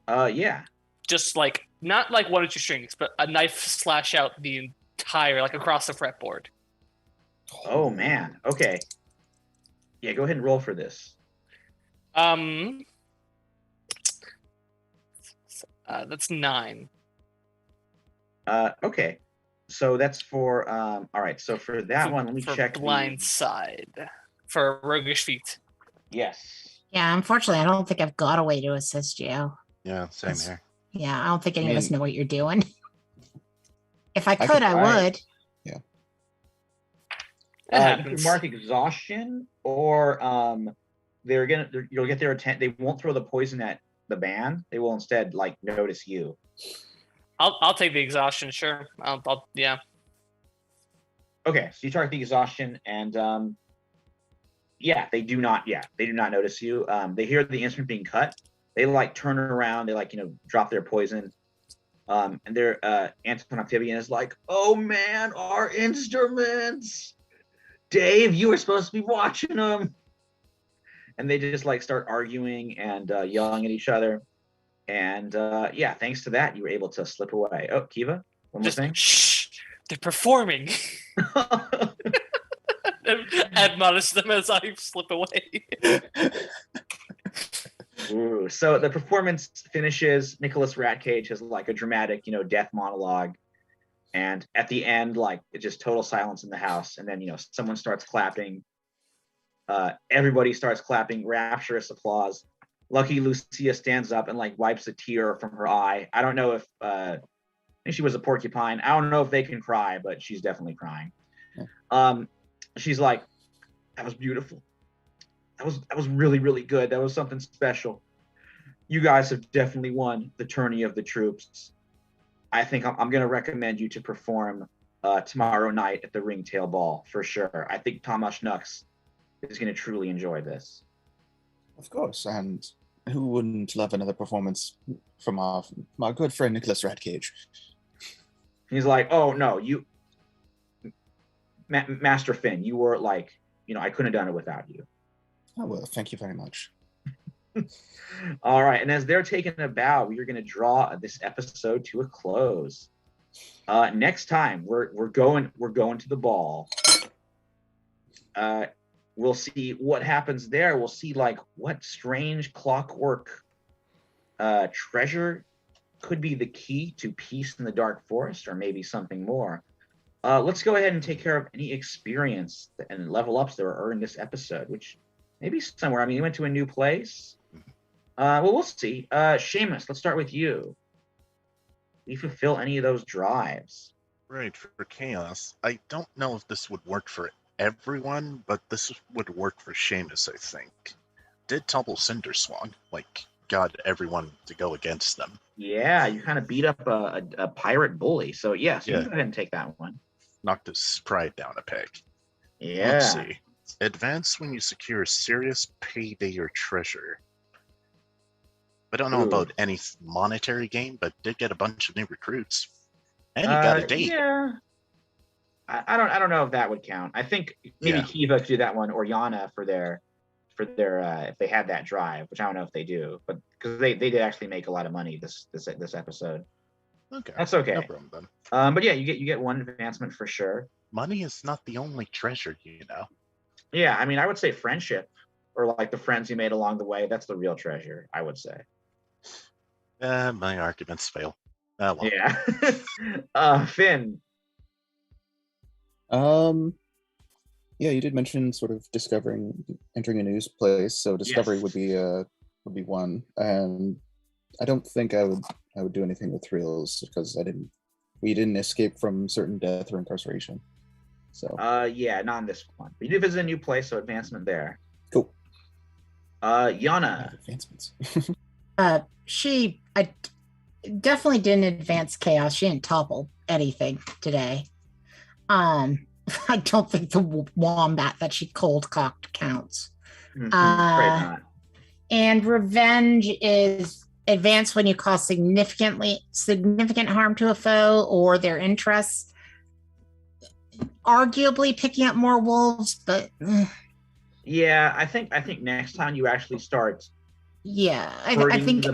[SPEAKER 2] Yeah.
[SPEAKER 3] Just like not like 1 or 2 strings, but a knife slash out the entire, like across the fretboard.
[SPEAKER 2] Oh man. Okay. Yeah, go ahead and roll for this.
[SPEAKER 3] That's 9.
[SPEAKER 2] Okay. So that's for all right. So for that one, let me
[SPEAKER 3] for
[SPEAKER 2] check
[SPEAKER 3] blind side for roguish feet.
[SPEAKER 2] Yes.
[SPEAKER 4] Yeah, unfortunately, I don't think I've got a way to assist you.
[SPEAKER 5] Yeah, same
[SPEAKER 4] That's-
[SPEAKER 5] here.
[SPEAKER 4] Yeah, I don't think any of us
[SPEAKER 6] mean-
[SPEAKER 4] know what you're doing. If I
[SPEAKER 6] could
[SPEAKER 4] could, I
[SPEAKER 6] try.
[SPEAKER 4] would.
[SPEAKER 3] It
[SPEAKER 2] You
[SPEAKER 3] happens.
[SPEAKER 2] can mark exhaustion, or you'll get their attention. They won't throw the poison at the band. They will instead like notice you.
[SPEAKER 3] I'll take the exhaustion, sure. Yeah.
[SPEAKER 2] Okay, so you target the exhaustion, and they do not notice you. They hear the instrument being cut. They like turn around. They like drop their poison. And their Anton Amphibian is like, "Oh man, our instruments! Dave, you were supposed to be watching them." And they just like start arguing and yelling at each other. And thanks to that, you were able to slip away. Oh, Kiva, one more
[SPEAKER 3] Just
[SPEAKER 2] thing.
[SPEAKER 3] shh. They're performing. Admonish them as I slip away.
[SPEAKER 2] Ooh, so the performance finishes. Nicholas Ratcage has like a dramatic, death monologue, and at the end, like it's just total silence in the house, and then someone starts clapping. Everybody starts clapping, rapturous applause. Lucky Lucia stands up and like wipes a tear from her eye. I don't know if I think she was a porcupine. I don't know if they can cry, but she's definitely crying.
[SPEAKER 6] Yeah.
[SPEAKER 2] She's like, "That was beautiful. that was really, really good. That was something special. You guys have definitely won the tourney of the troops. I think I'm going to recommend you to perform tomorrow night at the Ringtail Ball for sure. I think Tomasz Nux is going to truly enjoy this.
[SPEAKER 6] Of course, and who wouldn't love another performance from my good friend Nicholas Ratcage?
[SPEAKER 2] He's like, oh no, you, Master Finn, you were like, I couldn't have done it without you.
[SPEAKER 6] Oh well, thank you very much.
[SPEAKER 2] All right, and as they're taking a bow, we are going to draw this episode to a close. Next time, we're going to the ball. We'll see what happens there. We'll see like what strange clockwork treasure could be the key to peace in the Dark Forest, or maybe something more. Let's go ahead and take care of any experience and level ups that were earned this episode, which maybe somewhere. I mean, you went to a new place. Well, we'll see. Seamus, let's start with you. We fulfill any of those drives.
[SPEAKER 5] Right, for Chaos. I don't know if this would work for everyone, but this would work for Seamus, I think. Did topple Cinder Swan, like, got everyone to go against them.
[SPEAKER 2] Yeah, you kind of beat up a pirate bully. So, yes, you can go ahead and take that one.
[SPEAKER 5] Knocked his pride down a peg.
[SPEAKER 2] Yeah.
[SPEAKER 5] Let's see. Advance when you secure a serious payday or treasure. I don't know about any monetary gain, but did get a bunch of new recruits. And you got a date.
[SPEAKER 2] Yeah. I don't know if that would count. I think maybe Kiva could do that one, or Yana for their if they had that drive, which I don't know if they do, but because they did actually make a lot of money this episode.
[SPEAKER 5] Okay.
[SPEAKER 2] That's okay.
[SPEAKER 5] No problem then.
[SPEAKER 2] But yeah, you get one advancement for sure.
[SPEAKER 5] Money is not the only treasure, you know.
[SPEAKER 2] Yeah, I mean, I would say friendship, or like the friends you made along the way. That's the real treasure, I would say.
[SPEAKER 5] My arguments fail. Well.
[SPEAKER 2] Yeah. Finn.
[SPEAKER 6] Yeah, you did mention sort of entering a new place, so discovery would be one, and I don't think I would do anything with thrills because we didn't escape from certain death or incarceration. So
[SPEAKER 2] yeah, not in this one. But you did visit a new place, so advancement there.
[SPEAKER 6] Cool.
[SPEAKER 2] Yana.
[SPEAKER 6] Advancements.
[SPEAKER 4] I definitely didn't advance chaos. She didn't topple anything today. I don't think the wombat that she cold cocked counts.
[SPEAKER 2] Great not.
[SPEAKER 4] And revenge is advance when you cause significant harm to a foe or their interests. Arguably picking up more wolves, but
[SPEAKER 2] yeah, I think next time you actually start.
[SPEAKER 4] Yeah, I think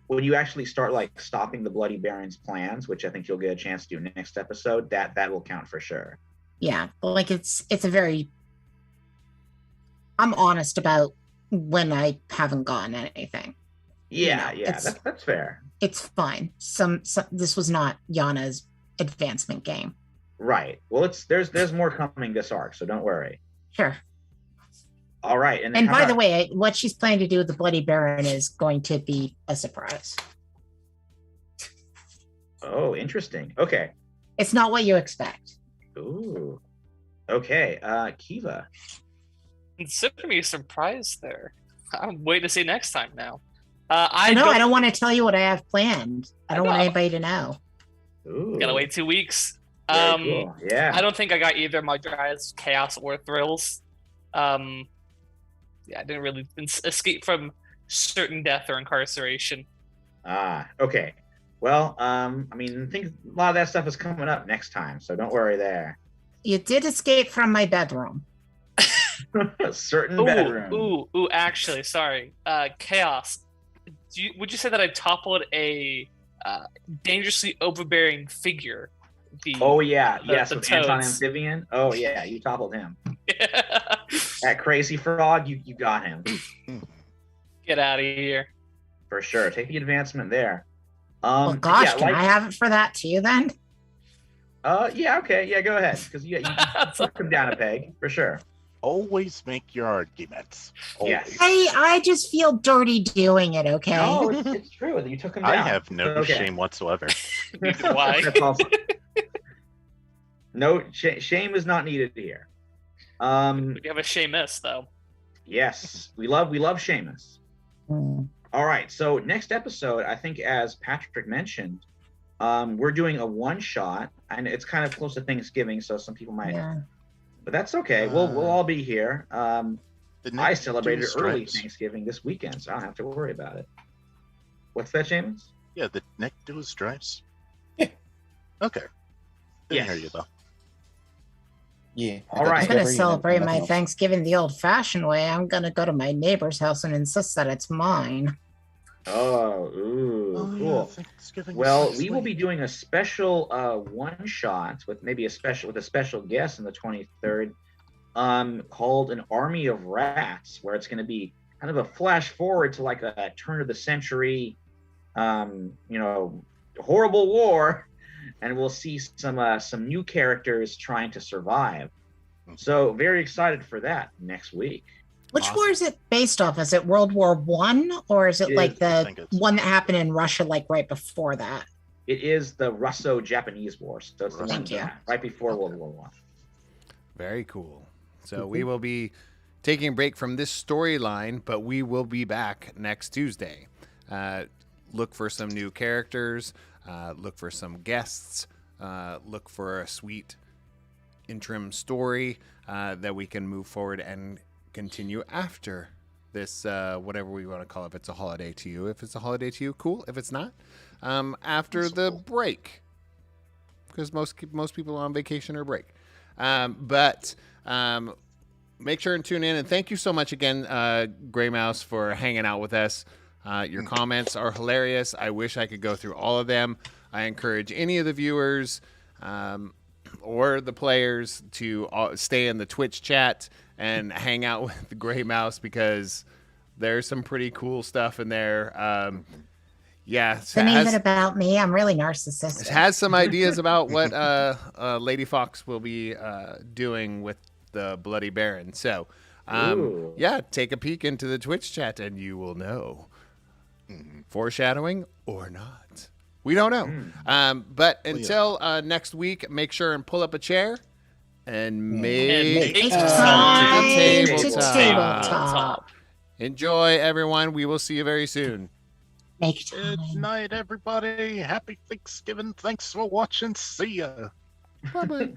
[SPEAKER 2] when you actually start like stopping the Bloody Baron's plans, which I think you'll get a chance to do next episode, that will count for sure.
[SPEAKER 4] Yeah, like it's a very. I'm honest about when I haven't gotten anything.
[SPEAKER 2] Yeah, that's fair.
[SPEAKER 4] It's fine. This was not Yana's advancement game.
[SPEAKER 2] Right. Well, there's more coming this arc, so don't worry.
[SPEAKER 4] Sure.
[SPEAKER 2] All right.
[SPEAKER 4] And by the way, what she's planning to do with the Bloody Baron is going to be a surprise.
[SPEAKER 2] Oh, interesting. Okay.
[SPEAKER 4] It's not what you expect.
[SPEAKER 2] Ooh. Okay. Kiva.
[SPEAKER 3] Consider me surprised there. I'm waiting to see next time now.
[SPEAKER 4] I don't want to tell you what I have planned. I don't want anybody to know.
[SPEAKER 2] Ooh.
[SPEAKER 3] Gotta wait 2 weeks.
[SPEAKER 2] Cool. Yeah.
[SPEAKER 3] I don't think I got either my drives, chaos or thrills. Yeah, I didn't really escape from certain death or incarceration.
[SPEAKER 2] Okay. Well, I mean, I think a lot of that stuff is coming up next time, so don't worry there.
[SPEAKER 4] You did escape from my bedroom.
[SPEAKER 2] Certain bedroom.
[SPEAKER 3] Ooh, actually, sorry. Chaos. Would you say that I toppled a dangerously overbearing figure?
[SPEAKER 2] Yes, with Anton Amphibian. Oh yeah, you toppled him. That crazy frog, you got him.
[SPEAKER 3] Get out of here.
[SPEAKER 2] For sure. Take the advancement there.
[SPEAKER 4] Well, gosh, can I have it for that too then?
[SPEAKER 2] Yeah, okay. Yeah, go ahead. Because you took him down a peg, for sure.
[SPEAKER 5] Always make your arguments. Always.
[SPEAKER 2] Yes.
[SPEAKER 4] I just feel dirty doing it, okay?
[SPEAKER 2] No, it's true. You took him down.
[SPEAKER 5] I have no shame whatsoever.
[SPEAKER 3] Why?
[SPEAKER 2] That's awesome. No, shame is not needed here.
[SPEAKER 3] We have a Seamus, though.
[SPEAKER 2] Yes, we love Seamus.
[SPEAKER 4] Mm.
[SPEAKER 2] All right, so next episode, I think, as Patrick mentioned, we're doing a one-shot, and it's kind of close to Thanksgiving, so some people might,
[SPEAKER 4] Yeah.
[SPEAKER 2] but that's okay. We'll all be here.
[SPEAKER 5] Did
[SPEAKER 2] I
[SPEAKER 5] Nick
[SPEAKER 2] celebrated
[SPEAKER 5] do
[SPEAKER 2] early
[SPEAKER 5] stripes?
[SPEAKER 2] Thanksgiving this weekend, so I don't have to worry about it. What's that, Seamus?
[SPEAKER 5] Yeah, did Nick do his stripes?
[SPEAKER 6] Yeah.
[SPEAKER 5] Okay. Didn't
[SPEAKER 2] Yes.
[SPEAKER 5] hear you though.
[SPEAKER 6] Yeah.
[SPEAKER 2] All right.
[SPEAKER 4] I'm gonna
[SPEAKER 6] Discovery and
[SPEAKER 4] celebrate
[SPEAKER 6] nothing
[SPEAKER 4] my
[SPEAKER 6] else.
[SPEAKER 4] Thanksgiving the old-fashioned way. I'm gonna go to my neighbor's house and insist that it's mine.
[SPEAKER 2] Oh, ooh, cool.
[SPEAKER 5] Yeah, Thanksgiving.
[SPEAKER 2] Well, we will be doing a special one shot with maybe a special guest on the 23rd, called An Army of Rats, where it's going to be kind of a flash forward to like a turn of the century, horrible war, and we'll see some new characters trying to survive. So very excited for that next week.
[SPEAKER 4] Which
[SPEAKER 5] Awesome.
[SPEAKER 4] war is it based off? Is it World War One, or is it
[SPEAKER 2] It
[SPEAKER 4] like
[SPEAKER 2] is.
[SPEAKER 5] I
[SPEAKER 4] the
[SPEAKER 5] think it's-
[SPEAKER 4] one that happened in Russia, like right before that?
[SPEAKER 2] It is the Russo-Japanese War, so it's the one
[SPEAKER 4] Thank you.
[SPEAKER 2] right before World War One.
[SPEAKER 1] Very cool. So we will be taking a break from this storyline, but we will be back next Tuesday. Look for some new characters. Look for some guests. Look for a sweet interim story that we can move forward and continue after this, whatever we want to call it. If it's a holiday to you, if it's a holiday to you, cool. If it's not, after the break, because most people on vacation or break. But make sure and tune in. And thank you so much again, Gray Mouse, for hanging out with us. Your comments are hilarious. I wish I could go through all of them. I encourage any of the viewers or the players to stay in the Twitch chat and hang out with the Gray Mouse, because there's some pretty cool stuff in there. Yeah,
[SPEAKER 4] It's an even about me. I'm really narcissistic.
[SPEAKER 1] has some ideas about what Lady Fox will be doing with the Bloody Baron. So,
[SPEAKER 2] Ooh.
[SPEAKER 1] yeah, take a peek into the Twitch chat and you will know. Foreshadowing or not. We don't know. But until next week, make sure and pull up a chair and make
[SPEAKER 3] make
[SPEAKER 1] time
[SPEAKER 4] time
[SPEAKER 1] to
[SPEAKER 4] to
[SPEAKER 1] tabletop.
[SPEAKER 4] tabletop.
[SPEAKER 1] Enjoy, everyone. We will see you very soon.
[SPEAKER 4] Make
[SPEAKER 5] Good
[SPEAKER 4] time.
[SPEAKER 5] night, everybody. Happy Thanksgiving. Thanks for watching. See ya.
[SPEAKER 1] Bye-bye.